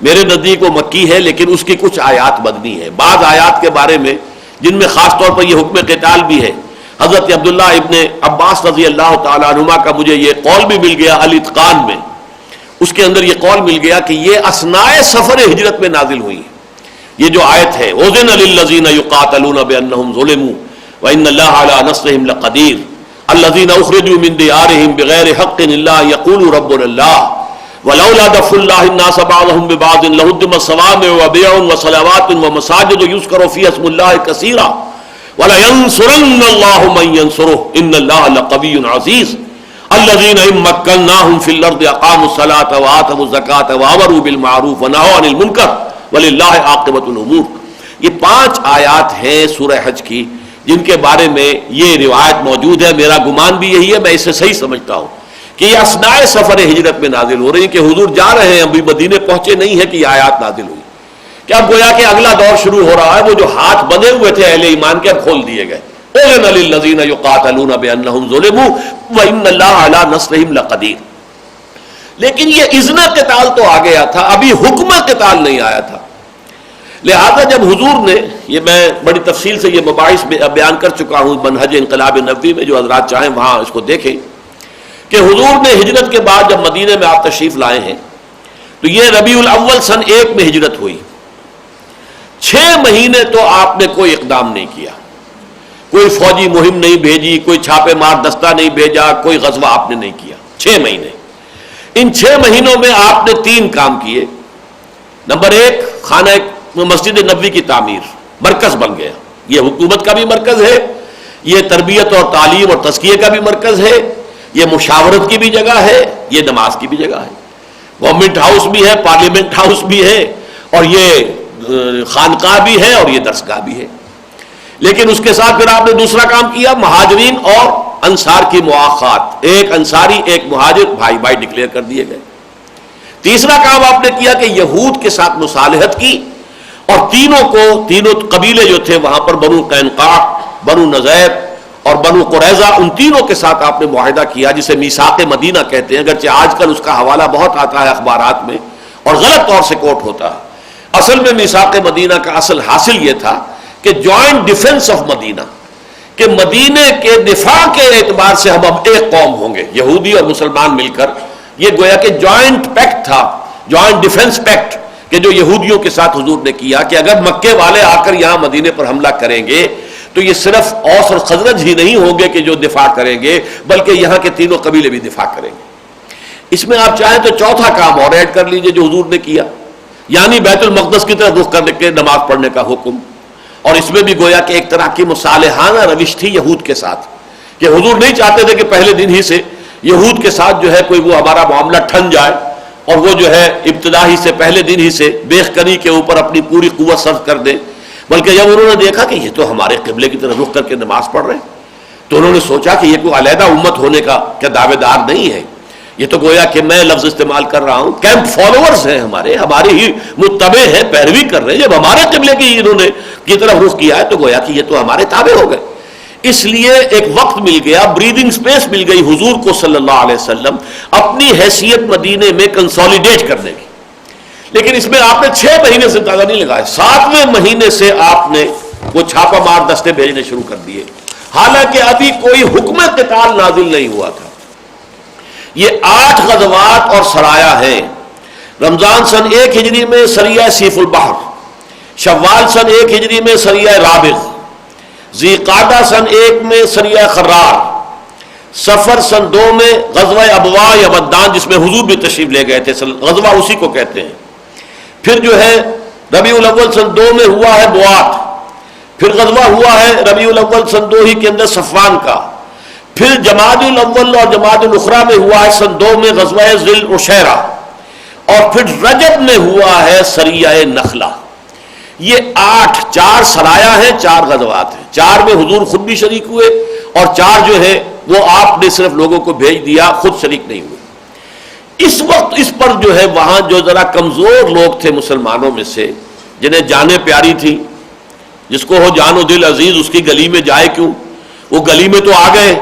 میرے نزدیک وہ مکی ہے، لیکن اس کی کچھ آیات مدنی ہے. بعض آیات کے بارے میں جن میں خاص طور پر یہ حکم قتال بھی ہے، حضرت عبداللہ ابن عباس رضی اللہ تعالیٰ عنہما کا مجھے یہ قول بھی مل گیا الاتقان میں، اس کے اندر یہ قول مل گیا کہ یہ اثناء سفر ہجرت میں نازل ہوئی ہے. یہ جو آیت ہے اذن للذین یقاتلون بانہم ظلموا وان اللہ علی نصرہم لقدیر الذین اخرجوا من دیارہم بغیر حق الا یقولوا ربنا اللہ ولولا دفع اللہ الناس بعضهم ببعض لهدمت صوامع وبیع وصلوات ومساجد یذکر فیہا اسم اللہ کثیرا وَلَيَنْصُرَنَّ اللَّهُ مَنْ يَنْصُرُهُ إِنَّ اللَّهَ لَقَوِيٌّ عَزِيزٌ الَّذِينَ إِن مَّكَّنَّاهُمْ فِي الْأَرْضِ أَقَامُوا الصَّلَاةَ وَآتَوُا الزَّكَاةَ وَأَمَرُوا بِالْمَعْرُوفِ وَنَهَوْا عَنِ الْمُنكَرِ وَلِلَّهِ عَاقِبَةُ الْأُمُورِ. یہ 5 آیات ہیں سورہ حج کی جن کے بارے میں یہ روایت موجود ہے. میرا گمان بھی یہی ہے، میں اسے صحیح سمجھتا ہوں کہ یہ اثناء سفر ہجرت میں نازل ہو رہی ہیں، کہ حضور جا رہے ہیں، ابھی مدینے پہنچے نہیں ہیں کہ یہ آیات نازل ہوئی. کہ اب گویا کہ اگلا دور شروع ہو رہا ہے، وہ جو ہاتھ بندھے ہوئے تھے اہل ایمان کے اب کھول دیے گئے. اذن للذین یقاتلون بانہم ظلموا وان اللہ علی نصرہم لقدیر. لیکن یہ اذن قتال تو آ گیا تھا، ابھی حکم قتال نہیں آیا تھا. لہذا جب حضور نے، یہ میں بڑی تفصیل سے یہ مباحث بیان کر چکا ہوں منہج انقلاب نبوی میں، جو حضرات چاہیں وہاں اس کو دیکھیں، کہ حضور نے ہجرت کے بعد جب مدینے میں آپ تشریف لائے ہیں تو یہ ربیع الاول سن 1 میں ہجرت ہوئی. 6 مہینے تو آپ نے کوئی اقدام نہیں کیا، کوئی فوجی مہم نہیں بھیجی، کوئی چھاپے مار دستہ نہیں بھیجا، کوئی غزوہ آپ نے نہیں کیا. 6 مہینے. ان 6 مہینوں میں آپ نے 3 کام کیے. نمبر 1، خانہ مسجد نبوی کی تعمیر، مرکز بن گیا. یہ حکومت کا بھی مرکز ہے، یہ تربیت اور تعلیم اور تزکیے کا بھی مرکز ہے، یہ مشاورت کی بھی جگہ ہے، یہ نماز کی بھی جگہ ہے. گورنمنٹ ہاؤس بھی ہے، پارلیمنٹ ہاؤس بھی ہے، اور یہ خانقاہ بھی ہے، اور یہ درسگاہ بھی ہے. لیکن اس کے ساتھ پھر آپ نے دوسرا کام کیا، مہاجرین اور انصار کی مواخات. ایک انصاری ایک مہاجر بھائی بھائی ڈکلیئر کر دیے گئے. تیسرا کام آپ نے کیا کہ یہود کے ساتھ مصالحت کی، اور تینوں قبیلے جو تھے وہاں پر، بنو قینقاع، بنو نذیر اور بنو قریظہ، ان تینوں کے ساتھ آپ نے معاہدہ کیا جسے میثاق مدینہ کہتے ہیں. اگرچہ آج کل اس کا حوالہ بہت آتا ہے اخبارات میں اور غلط طور سے کوٹ ہوتا ہے. اصل میں میثاق مدینہ کا اصل حاصل یہ تھا کہ جوائنٹ ڈیفنس آف مدینہ، کہ مدینے کے دفاع کے اعتبار سے ہم اب ایک قوم ہوں گے، یہودی اور مسلمان مل کر. یہ گویا کہ جوائنٹ پیکٹ تھا، جوائنٹ ڈیفنس پیکٹ، کہ جو یہودیوں کے ساتھ حضور نے کیا کہ اگر مکے والے آ کر یہاں مدینے پر حملہ کریں گے تو یہ صرف اوس اور خزرج ہی نہیں ہوں گے کہ جو دفاع کریں گے، بلکہ یہاں کے تینوں قبیلے بھی دفاع کریں گے. اس میں آپ چاہیں تو چوتھا کام اور ایڈ کر لیجئے جو حضور نے کیا، یعنی بیت المقدس کی طرف رخ کرنے کے نماز پڑھنے کا حکم. اور اس میں بھی گویا کہ ایک طرح کی مصالحانہ روش تھی یہود کے ساتھ، کہ حضور نہیں چاہتے تھے کہ پہلے دن ہی سے یہود کے ساتھ جو ہے کوئی وہ ہمارا معاملہ ٹھن جائے، اور وہ جو ہے ابتدا ہی سے پہلے دن ہی سے بیخ کنی کے اوپر اپنی پوری قوت صرف کر دیں. بلکہ جب انہوں نے دیکھا کہ یہ تو ہمارے قبلے کی طرف رخ کر کے نماز پڑھ رہے ہیں، تو انہوں نے سوچا کہ یہ کوئی علیحدہ امت ہونے کا کیا دعوے دار نہیں ہے، یہ تو گویا کہ میں لفظ استعمال کر رہا ہوں، کیمپ فالوورز ہیں، ہمارے ہی متبع ہیں، پیروی کر رہے ہیں. جب ہمارے قبلے کی انہوں نے کی طرف رخ کیا ہے تو گویا کہ یہ تو ہمارے تابع ہو گئے. اس لیے ایک وقت مل گیا، بریدنگ سپیس مل گئی حضور کو صلی اللہ علیہ وسلم اپنی حیثیت مدینے میں کنسالیڈیٹ کرنے کی. لیکن اس میں آپ نے 6 مہینے سے زیادہ نہیں لگائے، 7ویں مہینے سے آپ نے وہ چھاپا مار دستے بھیجنے شروع کر دیے، حالانکہ ابھی کوئی حکم قتال نازل نہیں ہوا تھا. یہ 8 غزوات اور سرایا ہیں. رمضان سن 1 ہجری میں سریہ سیف البحر، شوال سن 1 ہجری میں سریہ رابغ، ذی قعدہ سن 1 میں سریہ خرار، سفر سن 2 میں غزوہ ابواء یا ودان جس میں حضور بھی تشریف لے گئے تھے، غزوہ اسی کو کہتے ہیں. پھر جو ہے ربیع الاول سن 2 میں ہوا ہے بوات، پھر غزوہ ہوا ہے ربیع الاول سن 2 ہی کے اندر صفوان کا، پھر جمادی الاول اور جمادی الاخری میں ہوا ہے سن 2 میں غزوہ ذی العشیرہ، اور پھر رجب میں ہوا ہے سریہ نخلہ. یہ 8 4 سرایا ہیں، 4 غزوات ہیں. 4 میں حضور خود بھی شریک ہوئے اور 4 جو ہے وہ آپ نے صرف لوگوں کو بھیج دیا، خود شریک نہیں ہوئے. اس وقت اس پر جو ہے وہاں جو ذرا کمزور لوگ تھے مسلمانوں میں سے، جنہیں جانیں پیاری تھی، جس کو ہو جان و دل عزیز، اس کی گلی میں جائے کیوں، وہ گلی میں تو آ گئے.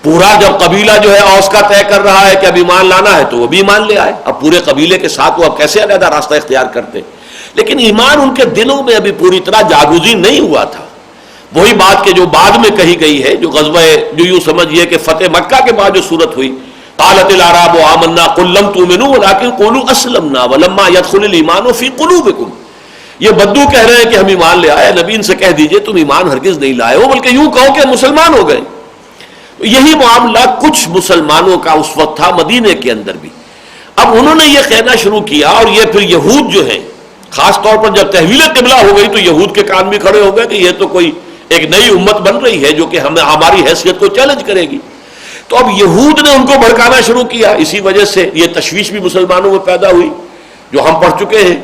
پورا جب قبیلہ جو ہے اوس کا طے کر رہا ہے کہ اب ایمان لانا ہے تو وہ بھی ایمان لے آئے. اب پورے قبیلے کے ساتھ وہ اب کیسے علیحدہ راستہ اختیار کرتے؟ لیکن ایمان ان کے دلوں میں ابھی پوری طرح جاگزین نہیں ہوا تھا. وہی بات کہ جو بعد میں کہی گئی ہے، جو غزوہ جو یوں سمجھیے کہ فتح مکہ کے بعد جو صورت ہوئی، قالت الاعراب آمنا قل لم تؤمنوا ولكن قولوا اسلمنا ولما يدخل الايمان في قلوبكم. یہ بدو کہہ رہے ہیں کہ ہم ایمان لے آئے، نبی ان سے کہہ دیجئے تم ایمان ہرگز نہیں لائے ہو، بلکہ یوں کہو کہ مسلمان ہو گئے. یہی معاملہ کچھ مسلمانوں کا اس وقت تھا مدینے کے اندر بھی. اب انہوں نے یہ کہنا شروع کیا، اور یہ پھر یہود جو ہیں، خاص طور پر جب تحویل قبلہ ہو گئی تو یہود کے کان بھی کھڑے ہو گئے کہ یہ تو کوئی ایک نئی امت بن رہی ہے جو کہ ہماری حیثیت کو چیلنج کرے گی. تو اب یہود نے ان کو بھڑکانا شروع کیا. اسی وجہ سے یہ تشویش بھی مسلمانوں میں پیدا ہوئی جو ہم پڑھ چکے ہیں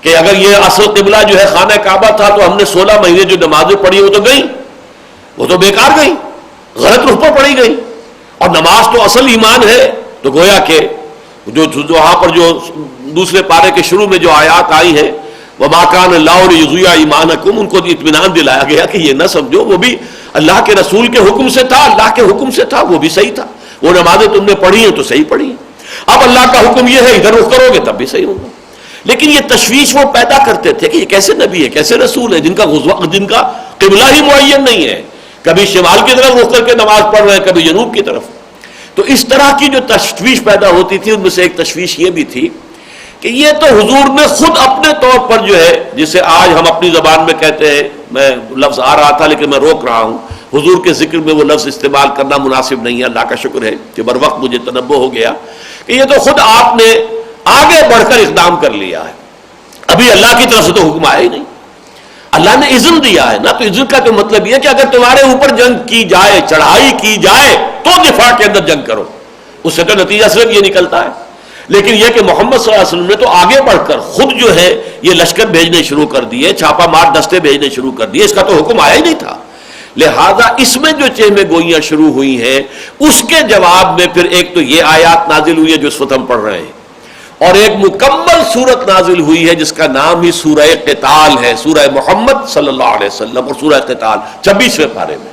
کہ اگر یہ اصل قبلہ جو ہے خانہ کعبہ تھا تو ہم نے 16 مہینے جو نمازیں پڑھی وہ تو گئیں، وہ تو بیکار گئی، غلط رخ پر پڑھی گئی. اور نماز تو اصل ایمان ہے. تو گویا کہ جو وہاں پر جو دوسرے پارے کے شروع میں جو آیات آئی ہیں وَمَا كَانَ اللَّهُ لِيُضِيعَ إِيمَانَكُمْ، ان کو اطمینان دلایا گیا کہ یہ نہ سمجھو وہ بھی اللہ کے رسول کے حکم سے تھا، اللہ کے حکم سے تھا، وہ بھی صحیح تھا. وہ نمازیں تم نے پڑھی ہیں تو صحیح پڑھی ہیں. اب اللہ کا حکم یہ ہے ادھر رخ کرو گے تب بھی صحیح ہوگا. لیکن یہ تشویش وہ پیدا کرتے تھے کہ یہ کیسے نبی ہے، کیسے رسول ہے جن کا قبلہ ہی معین نہیں ہے، کبھی شمال کی طرف رخ کر کے نماز پڑھ رہے ہیں، کبھی جنوب کی طرف. تو اس طرح کی جو تشویش پیدا ہوتی تھی ان میں سے ایک تشویش یہ بھی تھی کہ یہ تو حضور نے خود اپنے طور پر جو ہے، جسے آج ہم اپنی زبان میں کہتے ہیں، میں لفظ آ رہا تھا لیکن میں روک رہا ہوں، حضور کے ذکر میں وہ لفظ استعمال کرنا مناسب نہیں ہے. اللہ کا شکر ہے کہ بر وقت مجھے تنبہ ہو گیا کہ یہ تو خود آپ نے آگے بڑھ کر اقدام کر لیا ہے. ابھی اللہ کی طرف سے تو حکم آیا ہی نہیں، اللہ نے اذن دیا ہے نا. تو اذن کا تو مطلب یہ ہے کہ اگر تمہارے اوپر جنگ کی جائے، چڑھائی کی جائے تو دفاع کے اندر جنگ کرو. اس سے تو نتیجہ صرف یہ نکلتا ہے. لیکن یہ کہ محمد صلی اللہ علیہ وسلم نے تو آگے بڑھ کر خود جو ہے یہ لشکر بھیجنے شروع کر دیے، چھاپا مار دستے بھیجنے شروع کر دیے. اس کا تو حکم آیا ہی نہیں تھا. لہذا اس میں جو چہمے گوئیاں شروع ہوئی ہیں اس کے جواب میں پھر ایک تو یہ آیات نازل ہوئی ہے جو اس وقت ہم پڑھ رہے ہیں، اور ایک مکمل سورت نازل ہوئی ہے جس کا نام ہی سورہ قتال ہے، سورہ محمد صلی اللہ علیہ وسلم اور سورہ قتال 26ویں پارے میں.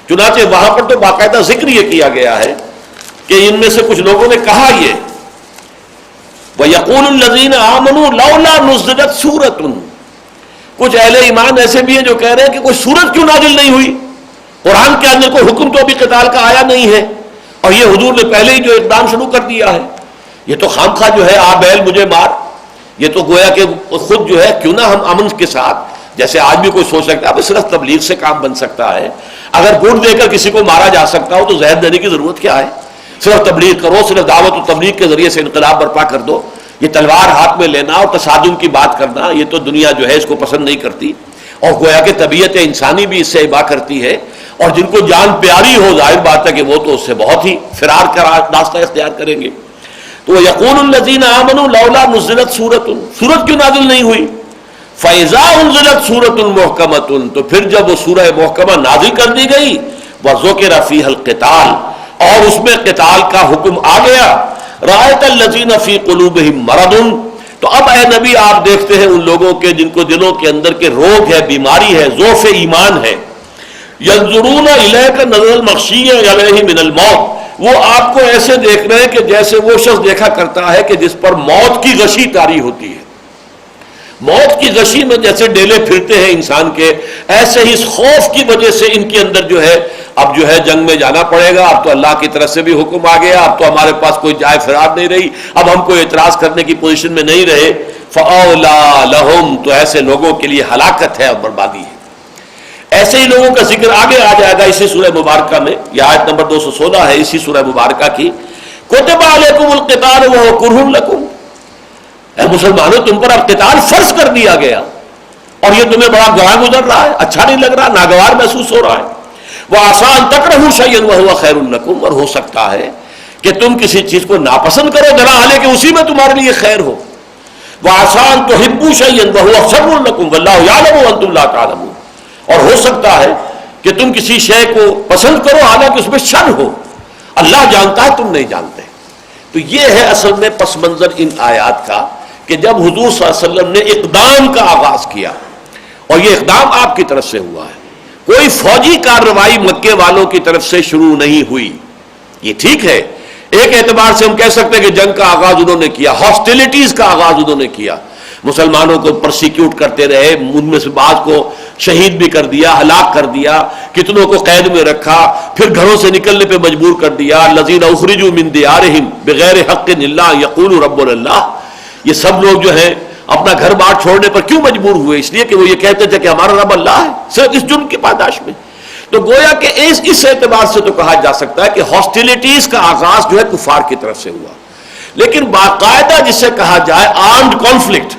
چنانچہ وہاں پر تو باقاعدہ ذکر یہ کیا گیا ہے کہ ان میں سے کچھ لوگوں نے کہا یہ وَيَقُولُ الَّذِينَ آمَنُوا لَوْلَا نُزِّلَتْ سُورَةٌ، کچھ اہل ایمان ایسے بھی ہیں جو کہہ رہے ہیں کہ کوئی سورت کیوں نازل نہیں ہوئی، قرآن کے اندر کوئی حکم تو ابھی قتال کا آیا نہیں ہے، اور یہ حضور نے پہلے ہی جو اقدام شروع کر دیا ہے. یہ تو خام خواہ جو ہے آ بیل مجھے مار، یہ تو گویا کہ خود جو ہے کیوں نہ ہم امن کے ساتھ، جیسے آج بھی کوئی سوچ سکتا ہے صرف تبلیغ سے کام بن سکتا ہے، اگر گوٹ دے کر کسی کو مارا جا سکتا ہو تو زہر دینے کی ضرورت کیا ہے، صرف تبلیغ کرو، صرف دعوت و تبلیغ کے ذریعے سے انقلاب برپا کر دو. یہ تلوار ہاتھ میں لینا اور تصادم کی بات کرنا یہ تو دنیا جو ہے اس کو پسند نہیں کرتی، اور گویا کہ طبیعت انسانی بھی اس سے ابا کرتی ہے، اور جن کو جان پیاری ہو ظاہر بات ہے کہ وہ تو اس سے بہت ہی فرار کا راستہ اختیار کریں گے. تو یقول الذین آمنوا لولا نزلت سورۃ، سورت کیوں نازل نہیں ہوئی؟ فاذا انزلت سورۃ محکمۃ، تو پھر جب وہ سورہ محکمہ نازل کر دی گئی، وذکر فیہا القتال، اور اس میں قتال کا حکم آ گیا، رأیت الذین فی قلوبہم مرض، تو اب اے نبی آپ دیکھتے ہیں ان لوگوں کے جن کو دلوں کے اندر کے روگ ہے، بیماری ہے، ضعف ایمان ہے، ینظرون الیک نظر المغشی علیہ من الموت، وہ آپ کو ایسے دیکھ رہے ہیں کہ جیسے وہ شخص دیکھا کرتا ہے کہ جس پر موت کی غشی طاری ہوتی ہے. موت کی غشی میں جیسے ڈیلے پھرتے ہیں انسان کے، ایسے ہی اس خوف کی وجہ سے ان کے اندر جو ہے اب جو ہے جنگ میں جانا پڑے گا، اب تو اللہ کی طرف سے بھی حکم آ گیا، اب تو ہمارے پاس کوئی جائے فرار نہیں رہی، اب ہم کوئی اعتراض کرنے کی پوزیشن میں نہیں رہے. فَأَوْلَىٰ لَهُمْ، تو ایسے لوگوں کے لیے ہلاکت ہے اور بربادی ہے. ایسے ہی لوگوں کا ذکر آگے آ جائے گا اسی سورہ مبارکہ میں. یہ آیت نمبر 216 ہے اسی سورہ مبارکہ کی. كُتِبَ عَلَيْكُمُ الْقِتَالُ وَهُوَ كُرْهٌ لَكُمْ، اے مسلمانوں تم پر اب قتال فرض کر دیا گیا اور یہ تمہیں بڑا گواہ گزر رہا ہے، اچھا نہیں لگ رہا، ناگوار محسوس ہو رہا ہے. وَعَسَىٰ أَن تَكْرَهُوا شَيْئًا وَهُوَ خَيْرٌ لَكُمْ، اور ہو سکتا ہے کہ تم کسی چیز کو ناپسند کرو ذرا حالانکہ اسی میں تمہارے لیے خیر ہو. وَعَسَىٰ أَن تُحِبُّوا شَيْئًا وَهُوَ شَرٌّ لَكُمْ وَاللَّهُ يَعْلَمُ وَأَنتُمْ لَا تَعْلَمُونَ، اور ہو سکتا ہے کہ تم کسی شے کو پسند کرو حالانکہ اس میں شر ہو، اللہ جانتا ہے تم نہیں جانتے. تو یہ ہے اصل میں پس منظر ان آیات کا کہ جب حضور صلی اللہ علیہ وسلم نے اقدام کا آغاز کیا، اور یہ اقدام آپ کی طرف سے ہوا ہے، کوئی فوجی کارروائی مکے والوں کی طرف سے شروع نہیں ہوئی. یہ ٹھیک ہے، ایک اعتبار سے ہم کہہ سکتے ہیں کہ جنگ کا آغاز انہوں نے کیا، ہاسٹیلیٹیز کا آغاز انہوں نے کیا، مسلمانوں کو پرسیکیوٹ کرتے رہے، ان میں سے بعض کو شہید بھی کر دیا، ہلاک کر دیا، کتنوں کو قید میں رکھا، پھر گھروں سے نکلنے پہ مجبور کر دیا. الذین اخرجوا من دیارہم بغیر حق الا یقولوا ربنا اللہ، یہ سب لوگ جو ہیں اپنا گھر بار چھوڑنے پر کیوں مجبور ہوئے؟ اس لیے کہ وہ یہ کہتے تھے کہ ہمارا رب اللہ ہے، صرف اس جرم کی پاداش میں. تو گویا کہ اس اعتبار سے تو کہا جا سکتا ہے کہ ہاسٹیلیٹیز کا آغاز جو ہے کفار کی طرف سے ہوا، لیکن باقاعدہ جسے کہا جائے آرمڈ کانفلکٹ،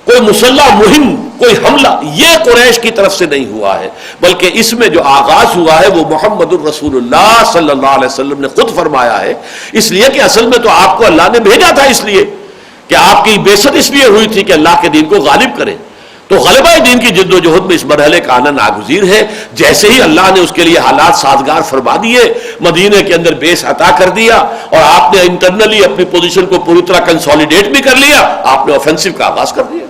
کوئی مسلح مہم، کوئی حملہ، یہ قریش کی طرف سے نہیں ہوا ہے، بلکہ اس میں جو آغاز ہوا ہے وہ محمد الرسول اللہ صلی اللہ علیہ وسلم نے خود فرمایا ہے. اس لیے کہ اصل میں تو آپ کو اللہ نے بھیجا تھا، اس لیے کہ آپ کی بعثت اس لیے ہوئی تھی کہ اللہ کے دین کو غالب کریں. تو غلبہ دین کی جد و جہد میں اس مرحلے کا آنا ناگزیر ہے. جیسے ہی اللہ نے اس کے لیے حالات سازگار فرما دیے، مدینے کے اندر بیس عطا کر دیا اور آپ نے انٹرنلی اپنی پوزیشن کو پوری طرح کنسالیڈیٹ بھی کر لیا، آپ نے آفینسو کا آغاز کر دیا.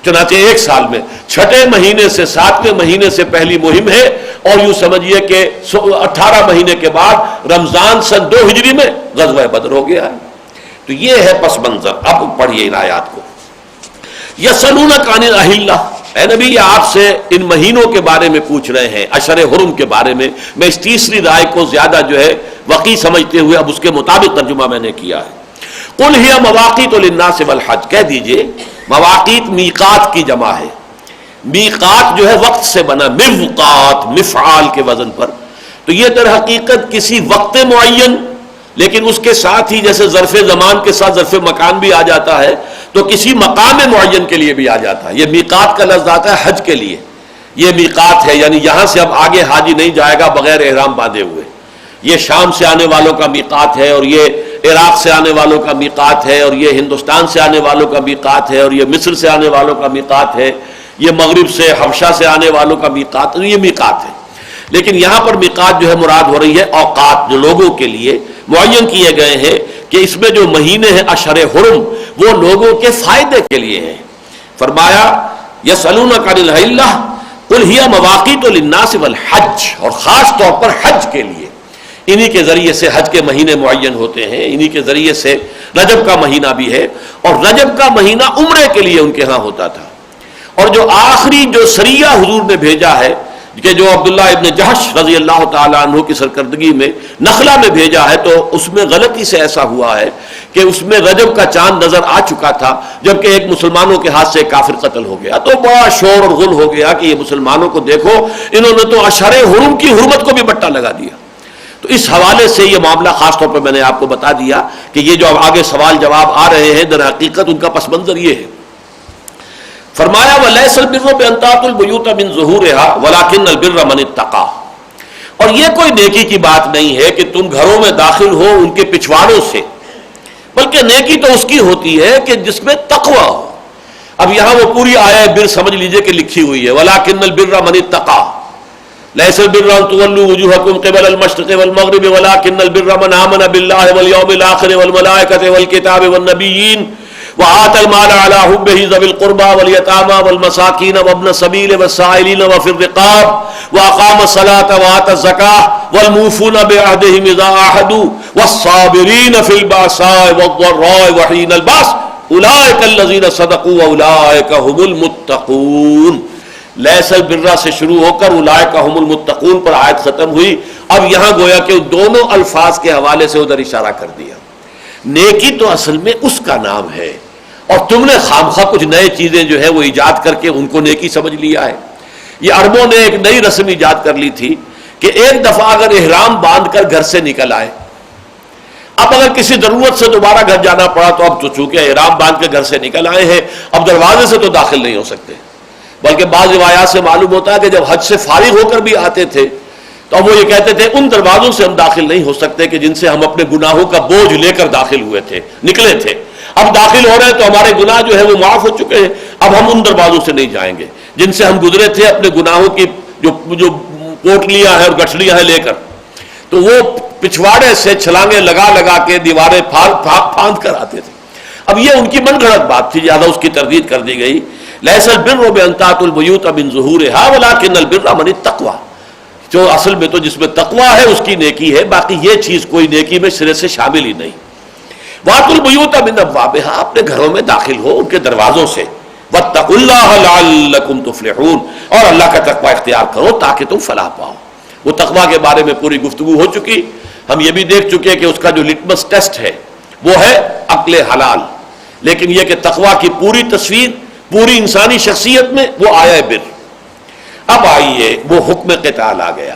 چنانچہ ایک سال میں 6 مہینے سے 7ویں مہینے سے پہلی مہم ہے، اور یوں سمجھیے کہ 18 مہینے کے بعد رمضان سن 2 ہجری میں غزوہ بدر ہو گیا ہے. تو یہ ہے پس منظر. اب پڑھیے ان آیات کو. یسألونک عن الاہلہ، اے نبی یہ آپ سے ان مہینوں کے بارے میں پوچھ رہے ہیں، اشہر حرم کے بارے میں. میں اس تیسری رائے کو زیادہ جو ہے وقی سمجھتے ہوئے اب اس کے مطابق ترجمہ میں نے کیا ہے. قل ہی مواقیت للناس والحج، کہہ دیجئے مواقیت میقات کی جمع ہے. میقات جو ہے وقت سے بنا، موقات مفعال کے وزن پر. تو یہ در حقیقت کسی وقت معین، لیکن اس کے ساتھ ہی جیسے ظرف زمان کے ساتھ ظرف مکان بھی آ جاتا ہے، تو کسی مقام معین کے لیے بھی آ جاتا ہے. یہ میقات کا لفظ آتا ہے حج کے لیے. یہ میقات ہے، یعنی یہاں سے اب آگے حاجی نہیں جائے گا بغیر احرام باندھے ہوئے. یہ شام سے آنے والوں کا میقات ہے، اور یہ عراق سے آنے والوں کا میقات ہے، اور یہ ہندوستان سے آنے والوں کا میقات ہے، اور یہ مصر سے آنے والوں کا میقات ہے، یہ مغرب سے حبشہ سے آنے والوں کا میقات، یہ میقات ہے. لیکن یہاں پر میقات جو ہے مراد ہو رہی ہے اوقات، جو لوگوں کے لیے معین کیے گئے ہیں کہ اس میں جو مہینے ہیں اشہر حرم وہ لوگوں کے فائدے کے لیے ہیں. فرمایا یسألونک عن الاہلہ قل ہی مواقیت للناس والحج، اور خاص طور پر حج کے لیے. انہی کے ذریعے سے حج کے مہینے معین ہوتے ہیں، انہی کے ذریعے سے رجب کا مہینہ بھی ہے، اور رجب کا مہینہ عمرے کے لیے ان کے ہاں ہوتا تھا. اور جو آخری جو سریہ حضور نے بھیجا ہے کہ جو عبداللہ ابن جہش رضی اللہ تعالیٰ عنہ کی سرکردگی میں نخلا میں بھیجا ہے، تو اس میں غلطی سے ایسا ہوا ہے کہ اس میں رجب کا چاند نظر آ چکا تھا، جبکہ ایک مسلمانوں کے ہاتھ سے ایک کافر قتل ہو گیا. تو بڑا شور اور غل ہو گیا کہ یہ مسلمانوں کو دیکھو، انہوں نے تو اشہر حرم کی حرمت کو بھی بٹا لگا دیا. تو اس حوالے سے یہ معاملہ خاص طور پر میں نے آپ کو بتا دیا کہ یہ جو اب آگے سوال جواب آ رہے ہیں در حقیقت ان کا پس منظر یہ ہے. فرمایا وَلَيْسَ الْبِرُّ بِأَن تَأْتُوا الْبُيُوتَ مِن ظُهُورِهَا وَلَكِنَّ الْبِرَّ مَنِ اتَّقَىٰ، اور یہ کوئی نیکی کی بات نہیں ہے کہ تم گھروں میں داخل ہو ان کے پچھواڑوں سے، بلکہ نیکی تو اس کی ہوتی ہے کہ جس میں تقوی ہو. اب یہاں وہ پوری آیہ بر سمجھ لیجئے کہ لکھی ہوئی ہے، وَلَكِنَّ الْبِرَّ مَنِ اتَّقَىٰ لَيْسَ الْبِرَّ أَن تُوَلُّوا وُجُوهَكُمْ قِبَلَ الْمَشْرِقِ وَالْمَغْرِبِ وَلَكِنَّ الْبِرَّ مَنْ آمَنَ بِاللَّهِ وَالْيَوْمِ الْآخِرِ وَالْمَلَائِكَةِ وَالْكِتَابِ وَالنَّبِيِّينَ وآتى المال على حبه ذوي القربى واليتامى والمساكين وابن السبيل والسائلين وفي الرقاب وأقام الصلاة وآتى الزكاة والموفون بعهدهم إذا عاهدوا والصابرين في البأساء والضراء وحين البأس أولئك الذين صدقوا وأولئك هم المتقون. لیس البر سے شروع ہو کر اولئک هم المتقون پر آیت ختم ہوئی. اب یہاں گویا کہ دونوں الفاظ کے حوالے سے ادھر اشارہ کر دیا. نیکی تو اصل میں اس کا نام ہے اور تم نے خامخواہ کچھ نئے چیزیں جو ہے وہ ایجاد کر کے ان کو نیکی سمجھ لیا ہے. یہ عربوں نے ایک نئی رسم ایجاد کر لی تھی کہ ایک دفعہ اگر احرام باندھ کر گھر سے نکل آئے، اب اگر کسی ضرورت سے دوبارہ گھر جانا پڑا تو اب تو چونکہ احرام باندھ کے گھر سے نکل آئے ہیں اب دروازے سے تو داخل نہیں ہو سکتے، بلکہ بعض روایات سے معلوم ہوتا ہے کہ جب حج سے فارغ ہو کر بھی آتے تھے تو وہ یہ کہتے تھے ان دروازوں سے ہم داخل نہیں ہو سکتے کہ جن سے ہم اپنے گناہوں کا بوجھ لے کر داخل ہوئے تھے، نکلے تھے. اب داخل ہو رہے ہیں تو ہمارے گناہ جو ہے وہ معاف ہو چکے ہیں، اب ہم ان دروازوں سے نہیں جائیں گے جن سے ہم گزرے تھے اپنے گناہوں کی جو پوٹلیاں ہیں اور گٹھلیاں ہیں لے کر. تو وہ پچھواڑے سے چھلانگیں لگا لگا کے دیواریں پھاند کر آتے تھے. اب یہ ان کی من گھڑت بات تھی، زیادہ اس کی تردید کر دی گئی. لیس البر بان تأتوا البیوت من ظہورها ولکن البر من التقوی. جو اصل میں تو جس میں تقوی ہے اس کی نیکی ہے، باقی یہ چیز کوئی نیکی میں سرے سے شامل ہی نہیں. واتوا البیوت من ابوابها، اپنے گھروں میں داخل ہو ان کے دروازوں سے. واتقوا اللہ لعلکم تفلحون، اور اللہ کا تقوی اختیار کرو تاکہ تم فلاح پاؤ. وہ تقوی کے بارے میں پوری گفتگو ہو چکی. ہم یہ بھی دیکھ چکے کہ اس کا جو لٹمس ٹیسٹ ہے وہ ہے عقل حلال، لیکن یہ کہ تقوی کی پوری تصویر پوری انسانی شخصیت میں وہ آیا بر. اب آئیے وہ حکم قتال آ گیا.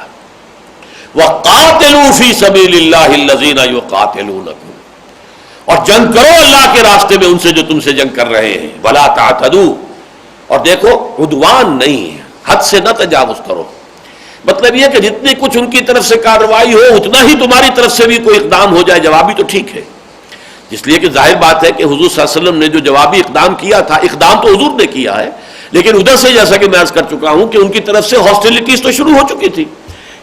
وَقَاتِلُوا فِي سَبِيلِ اللَّهِ الَّذِينَ يُقَاتِلُونَكُمْ، اور جنگ کرو اللہ کے راستے میں ان سے جو تم سے جنگ کر رہے ہیں. وَلَا تَعْتَدُوا، اور دیکھو عدوان نہیں ہے، حد سے نہ تجاوز کرو. مطلب یہ کہ جتنی کچھ ان کی طرف سے کارروائی ہو اتنا ہی تمہاری طرف سے بھی کوئی اقدام ہو جائے جوابی تو ٹھیک ہے. اس لیے کہ ظاہر بات ہے کہ حضور صلی اللہ علیہ وسلم نے جو جوابی اقدام کیا تھا، اقدام تو حضور نے کیا ہے، لیکن ادھر سے جیسا کہ میں عرض کر چکا ہوں کہ ان کی طرف سے ہاسٹیلٹیز تو شروع ہو چکی تھی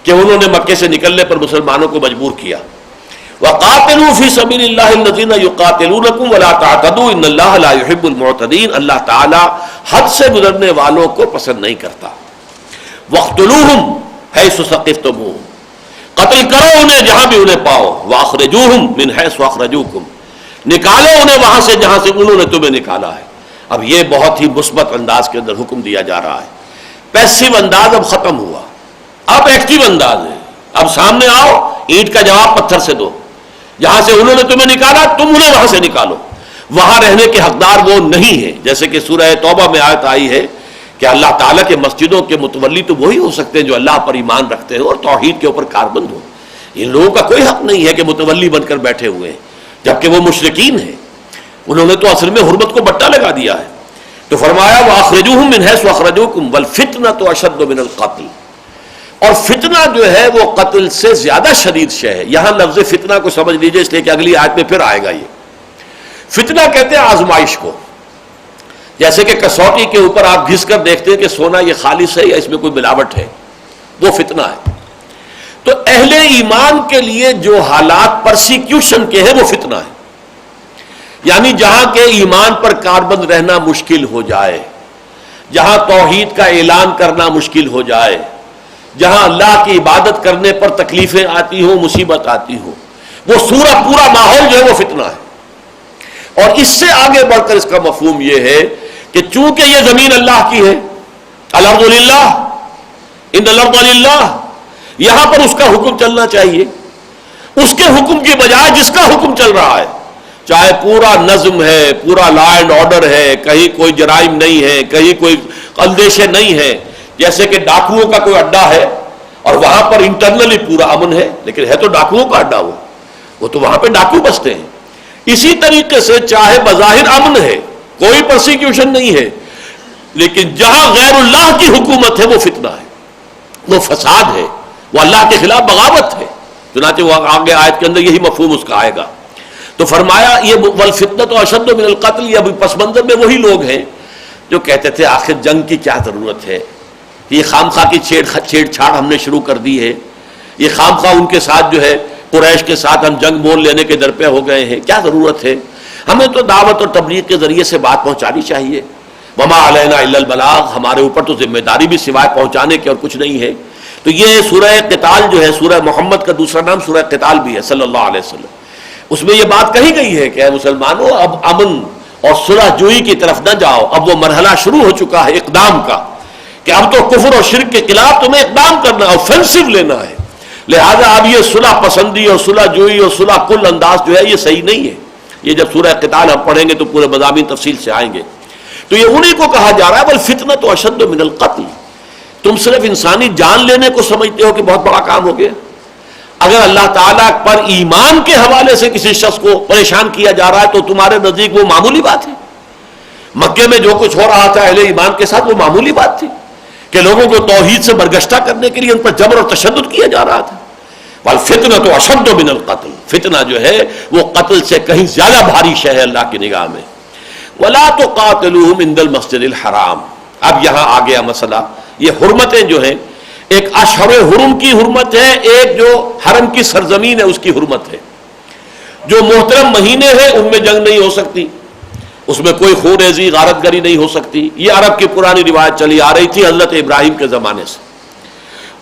کہ انہوں نے مکے سے نکلنے پر مسلمانوں کو مجبور کیا. وَقَاتِلُوا فِي سَبِيلِ اللَّهِ الَّذِينَ يُقَاتِلُونَكُمْ وَلَا تَعْتَدُوا إِنَّ اللَّهَ لَا يُحِبُّ الْمُعْتَدِينَ، اللہ تعالی حد سے گزرنے والوں کو پسند نہیں کرتا. وَاقْتُلُوهُمْ حَيْثُ ثَقِفْتُمُوهُمْ، قتل کرو انہیں جہاں بھی انہیں پاؤ. وَأَخْرِجُوهُمْ مِنْ حَيْثُ أَخْرَجُوكُمْ، نکالو انہیں وہاں سے جہاں سے انہوں نے تمہیں نکالا ہے. اب یہ بہت ہی مثبت انداز کے اندر حکم دیا جا رہا ہے. پیسیو انداز اب ختم ہوا، اب ایکٹیو انداز ہے. اب سامنے آؤ، اینٹ کا جواب پتھر سے دو. جہاں سے انہوں نے تمہیں نکالا تم انہیں وہاں سے نکالو. وہاں رہنے کے حقدار وہ نہیں ہے، جیسے کہ سورہ توبہ میں آیت آئی ہے کہ اللہ تعالیٰ کے مسجدوں کے متولی تو وہی ہو سکتے ہیں جو اللہ پر ایمان رکھتے ہیں اور توحید کے اوپر کاربند ہو. ان لوگوں کا کوئی حق نہیں ہے کہ متولی بن کر بیٹھے ہوئے ہیں جبکہ وہ مشرکین ہیں. انہوں نے تو اصل میں حرمت کو بٹا لگا دیا ہے. تو فرمایا وَأَخْرِجُوهُمْ مِنْ حَيْثُ أَخْرَجُوكُمْ وَالْفِتْنَةُ أَشَدُّ مِنَ الْقَتْلِ، اور فتنہ جو ہے وہ قتل سے زیادہ شدید شے ہے. یہاں لفظ فتنہ کو سمجھ لیجئے اس لیے کہ اگلی آیت میں پھر آئے گا. یہ فتنہ کہتے ہیں آزمائش کو، جیسے کہ کسوٹی کے اوپر آپ گھس کر دیکھتے ہیں کہ سونا یہ خالص ہے یا اس میں کوئی ملاوٹ ہے، وہ فتنہ ہے. تو اہل ایمان کے لیے جو حالات پرسیکیوشن کے ہیں وہ فتنہ ہے. یعنی جہاں کے ایمان پر کاربند رہنا مشکل ہو جائے، جہاں توحید کا اعلان کرنا مشکل ہو جائے، جہاں اللہ کی عبادت کرنے پر تکلیفیں آتی ہوں، مصیبت آتی ہو، وہ پورا ماحول جو ہے وہ فتنہ ہے. اور اس سے آگے بڑھ کر اس کا مفہوم یہ ہے کہ چونکہ یہ زمین اللہ کی ہے، الارض للہ ان الارض للہ، یہاں پر اس کا حکم چلنا چاہیے. اس کے حکم کی بجائے جس کا حکم چل رہا ہے، چاہے پورا نظم ہے، پورا لا اینڈ آرڈر ہے، کہیں کوئی جرائم نہیں ہے، کہیں کوئی اندیشے نہیں ہے، جیسے کہ ڈاکوؤں کا کوئی اڈا ہے اور وہاں پر انٹرنلی پورا امن ہے، لیکن ہے تو ڈاکوؤں کا اڈا، وہ تو وہاں پہ ڈاکو بستے ہیں. اسی طریقے سے چاہے بظاہر امن ہے، کوئی پرسیکیوشن نہیں ہے، لیکن جہاں غیر اللہ کی حکومت ہے وہ فتنہ ہے، وہ فساد ہے، وہ اللہ کے خلاف بغاوت ہے. چنانچہ وہ آگے آیت کے اندر یہی مفہوم اس کا آئے گا. تو فرمایا یہ والفتنۃ اشد من القتل، یہ ابھی پس منظر میں وہی لوگ ہیں جو کہتے تھے آخر جنگ کی کیا ضرورت ہے، یہ خامخواہ کی چھیڑ چھاڑ ہم نے شروع کر دی ہے، یہ خامخواہ ان کے ساتھ جو ہے قریش کے ساتھ ہم جنگ مول لینے کے در پہ ہو گئے ہیں، کیا ضرورت ہے. ہمیں تو دعوت اور تبلیغ کے ذریعے سے بات پہنچانی چاہیے. وما علینا الا البلاغ، ہمارے اوپر تو ذمہ داری بھی سوائے پہنچانے کے اور کچھ نہیں ہے. تو یہ سورہ قتال جو ہے، سورہ محمد کا دوسرا نام سورہ قتال بھی ہے صلی اللہ علیہ وسلم. اس میں یہ بات کہی گئی ہے کہ اے مسلمانوں، اب امن اور صلح جوئی کی طرف نہ جاؤ. اب وہ مرحلہ شروع ہو چکا ہے اقدام کا، کہ اب تو کفر اور شرک کے خلاف تمہیں اقدام کرنا ہے، اوفینسو لینا ہے. لہذا اب یہ صلح پسندی اور صلح جوئی اور صلح کل انداز جو ہے یہ صحیح نہیں ہے. یہ جب سورہ قتال ہم پڑھیں گے تو پورے مضامین تفصیل سے آئیں گے. تو یہ انہی کو کہا جا رہا ہے والفتنۃ اشد من القتل. تم صرف انسانی جان لینے کو سمجھتے ہو کہ بہت بڑا کام ہو گیا. اگر اللہ تعالیٰ پر ایمان کے حوالے سے کسی شخص کو پریشان کیا جا رہا ہے تو تمہارے نزدیک وہ معمولی بات ہے. مکے میں جو کچھ ہو رہا تھا اہل ایمان کے ساتھ وہ معمولی بات تھی کہ لوگوں کو توحید سے برگشتہ کرنے کے لیے ان پر جبر اور تشدد کیا جا رہا تھا. والفتنۃ اشد من القتل، فتنہ جو ہے وہ قتل سے کہیں زیادہ بھاری شے ہے اللہ کی نگاہ میں. ولا تقاتلوہم عند المسجد الحرام. اب یہاں آ گیا مسئلہ. یہ حرمتیں جو ہیں، ایک اشہر حرم کی حرمت ہے، ایک جو حرم کی سرزمین ہے اس کی حرمت ہے. جو محترم مہینے ہیں ان میں جنگ نہیں ہو سکتی، اس میں کوئی خون ریزی غارت گری نہیں ہو سکتی. یہ عرب کی پرانی روایت چلی آ رہی تھی حضرت ابراہیم کے زمانے سے.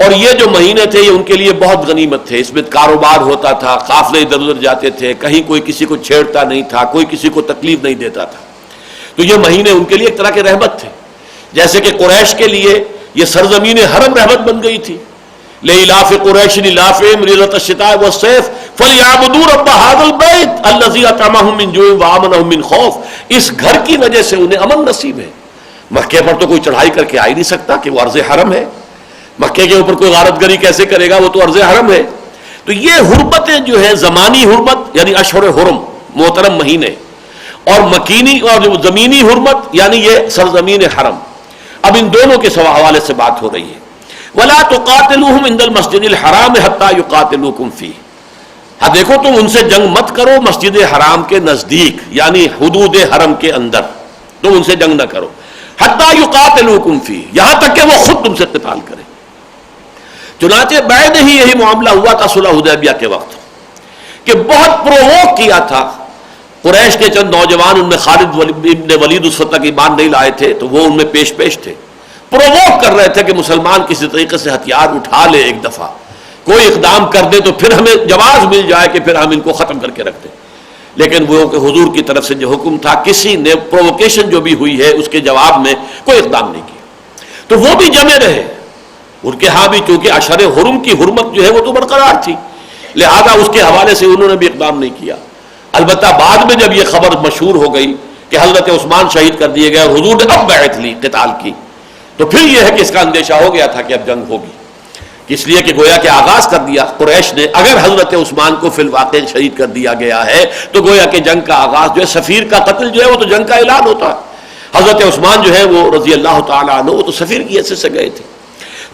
اور یہ جو مہینے تھے یہ ان کے لیے بہت غنیمت تھے. اس میں کاروبار ہوتا تھا، قافلے ادھر ادھر جاتے تھے، کہیں کوئی کسی کو چھیڑتا نہیں تھا، کوئی کسی کو تکلیف نہیں دیتا تھا. تو یہ مہینے ان کے لیے ایک طرح کے رحمت تھے. جیسے کہ قریش کے لیے یہ سرزمین حرم رحمت بن گئی تھی. لإلاف قریش إِلَافِهِمْ رِحْلَةَ الشِّتَاءِ وَالصَّيْفِ فَلْيَعْبُدُوا رَبَّ هَذَا الْبَيْتِ الَّذِي أَطْعَمَهُم مِّن جُوعٍ وَآمَنَهُم مِّن خَوْفٍ. اس گھر کی وجہ سے انہیں امن نصیب ہے. مکے پر تو کوئی چڑھائی کر کے آ ہی نہیں سکتا کہ وہ ارض حرم ہے. مکے کے اوپر کوئی غارت گری کیسے کرے گا، وہ تو ارض حرم ہے. تو یہ حرمتیں جو ہے زمانی حرمت یعنی اشہر حرم محترم مہینے، اور مکینی اور جو زمینی حرمت یعنی یہ سرزمین حرم. اب ان دونوں کے حوالے سے بات ہو رہی ہے. وَلَا تُقَاتِلُوهُمْ عِنْدَ الْمَسْجِدِ الْحَرَامِ حَتَّى يُقَاتِلُوكُمْ فِيهِ. ہاں دیکھو تم ان سے جنگ مت کرو مسجد حرام کے نزدیک یعنی حدود حرم کے اندر، تم ان سے جنگ نہ کرو. حَتَّى يُقَاتِلُوكُمْ فِيهِ، یہاں تک کہ وہ خود تم سے قتال کریں. چنانچہ بعد ہی یہی معاملہ ہوا تھا صلح حدیبیہ کے وقت کہ بہت پرووک کیا تھا قریش کے چند نوجوان. ان میں خالد ابن ولید اس وقت تک ایمان نہیں لائے تھے تو وہ ان میں پیش تھے. پرووک کر رہے تھے کہ مسلمان کسی طریقے سے ہتھیار اٹھا لے، ایک دفعہ کوئی اقدام کر دے تو پھر ہمیں جواز مل جائے کہ پھر ہم ان کو ختم کر کے رکھ دیں. لیکن وہ کہ حضور کی طرف سے جو حکم تھا، کسی نے پرووکیشن جو بھی ہوئی ہے اس کے جواب میں کوئی اقدام نہیں کیا. تو وہ بھی جمے رہے. ان کے ہاں بھی چونکہ اشہر حرم کی حرمت جو ہے وہ تو برقرار تھی، لہذا اس کے حوالے سے انہوں نے بھی اقدام نہیں کیا. البتہ بعد میں جب یہ خبر مشہور ہو گئی کہ حضرت عثمان شہید کر دیے گئے، حضور نے اب بیعت لی قتال کی، تو پھر یہ ہے کہ اس کا اندیشہ ہو گیا تھا کہ اب جنگ ہوگی. اس لیے کہ گویا کہ آغاز کر دیا قریش نے. اگر حضرت عثمان کو فی الواقع شہید کر دیا گیا ہے تو گویا کہ جنگ کا آغاز جو ہے، سفیر کا قتل جو ہے وہ تو جنگ کا اعلان ہوتا ہے. حضرت عثمان جو ہے وہ رضی اللہ تعالیٰ عنہ وہ تو سفیر کی حیثیت سے گئے تھے.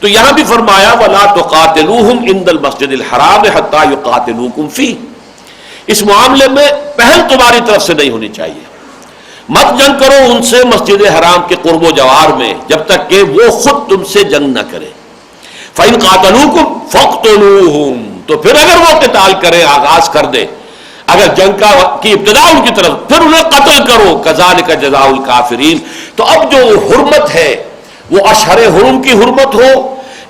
تو یہاں بھی فرمایا وَلَا تُقَاتِلُوهُمْ عِنْدَ الْمَسْجِدِ الْحَرَامِ حَتَّى يُقَاتِلُوكُمْ فِيهِ. اس معاملے میں پہل تمہاری طرف سے نہیں ہونی چاہیے. مت جنگ کرو ان سے مسجد حرام کے قرب و جوار میں جب تک کہ وہ خود تم سے جنگ نہ کرے. فَإِنْ قَاتَلُوكُمْ فَاقْتُلُوهُمْ. تو پھر اگر وہ قتال کرے، آغاز کر دے، اگر جنگ کی ابتدا ان کی طرف، پھر انہیں قتل کرو. كَذَلِكَ جَزَاءُ الْكَافِرِينَ. تو اب جو حرمت ہے وہ اشہر حرم کی حرمت ہو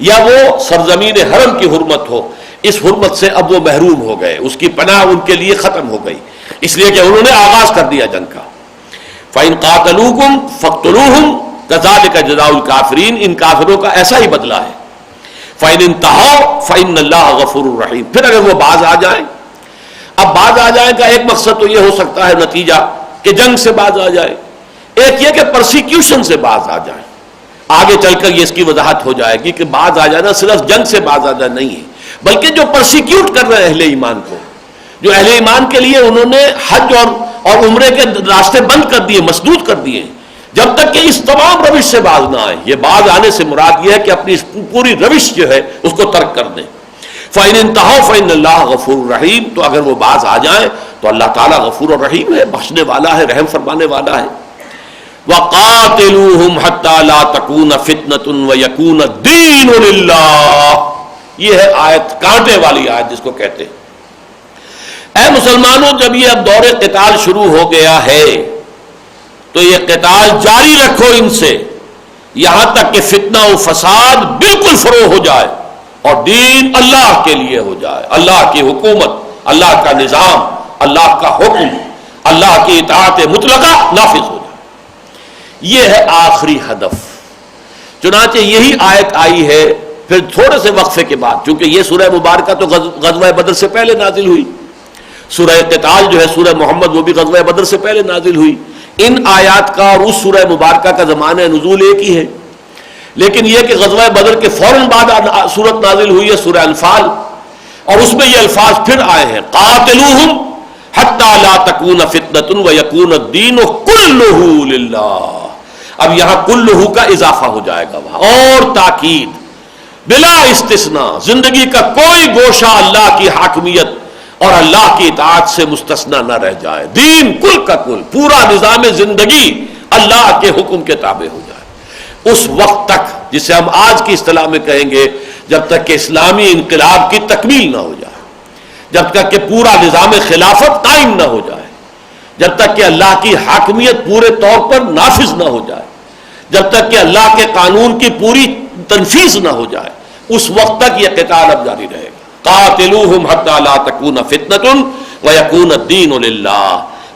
یا وہ سرزمین حرم کی حرمت ہو، اس حرمت سے اب وہ محروم ہو گئے، اس کی پناہ ان کے لیے ختم ہو گئی، اس لیے کہ انہوں نے آغاز کر دیا جنگ کا. فَإِنْ قَاتَلُوكُمْ فَاقْتُلُوهُمْ كَذَلِكَ جَزَاءُ الْكَافِرِينَ. ان کافروں کا ایسا ہی بدلہ ہے. فَإِنْ انْتَهَوْا فَإِنَّ اللَّهَ غَفُورٌ رَحِيمٌ. پھر اگر وہ باز آ جائیں، اب باز آ جائیں کا ایک مقصد تو یہ ہو سکتا ہے نتیجہ کہ جنگ سے باز آ جائے، ایک یہ کہ پرسیکیوشن سے باز آ جائیں. آگے چل کر یہ اس کی وضاحت ہو جائے گی کہ باز آ جانا صرف جنگ سے باز آ جانا نہیں ہے، بلکہ جو پرسیکیوٹ کر رہے ہیں اہل ایمان کو، جو اہل ایمان کے لیے انہوں نے حج اور عمرے کے راستے بند کر دیے، مسدود کر دیے، جب تک کہ اس تمام روش سے باز نہ آئے. یہ باز آنے سے مراد یہ ہے کہ اپنی پوری روش جو ہے اس کو ترک کر دیں. فَإِنِ انْتَهَوْا فَإِنَّ اللَّهَ غَفُورٌ رَحِيمٌ. تو اگر وہ باز آ جائیں تو اللہ تعالیٰ غفور اور رحیم ہے، بخشنے والا ہے، رحم فرمانے والا ہے. وَقَاتِلُوهُمْ حَتَّى لَا تَكُونَ فِتْنَةٌ وَيَكُونَ الدِّينُ لِلَّهِ. یہ ہے آیت، کانٹے والی آیت جس کو کہتے ہیں. اے مسلمانوں جب یہ اب دور قتال شروع ہو گیا ہے تو یہ قتال جاری رکھو ان سے یہاں تک کہ فتنہ و فساد بالکل فروغ ہو جائے اور دین اللہ کے لیے ہو جائے، اللہ کی حکومت، اللہ کا نظام، اللہ کا حکم، اللہ کی اطاعت مطلقہ نافذ ہو جائے۔ یہ ہے آخری ہدف۔ چنانچہ یہی آیت آئی ہے پھر تھوڑے سے وقفے کے بعد، چونکہ یہ سورہ مبارکہ تو غزوہ بدر سے پہلے نازل ہوئی، سورہ قتال جو ہے سورہ محمد وہ بھی غزوہ بدر سے پہلے نازل ہوئی۔ ان آیات کا اور اس سورہ مبارکہ کا زمانہ نزول ایک ہی ہے، لیکن یہ کہ غزوہ بدر کے فوراً بعد سورت نازل ہوئی ہے سورہ انفال، اور اس میں یہ الفاظ پھر آئے ہیں قاتلوہم حتی لا تکون فتنۃ ویکون الدین کلہ للہ۔ اب یہاں کلہ کا اضافہ ہو جائے گا وہاں، اور تاکید بلا استثناء، زندگی کا کوئی گوشہ اللہ کی حاکمیت اور اللہ کی اطاعت سے مستثنی نہ رہ جائے، دین کل کا کل، پورا نظام زندگی اللہ کے حکم کے تابع ہو جائے۔ اس وقت تک، جسے ہم آج کی اصطلاح میں کہیں گے، جب تک کہ اسلامی انقلاب کی تکمیل نہ ہو جائے، جب تک کہ پورا نظام خلافت قائم نہ ہو جائے، جب تک کہ اللہ کی حاکمیت پورے طور پر نافذ نہ ہو جائے، جب تک کہ اللہ کے قانون کی پوری تنفیذ نہ ہو جائے، اس وقت تک یہ قتال اب جاری رہے گا۔ قاتلوہم حتی لا تکون فتنۃ ویکون الدین للہ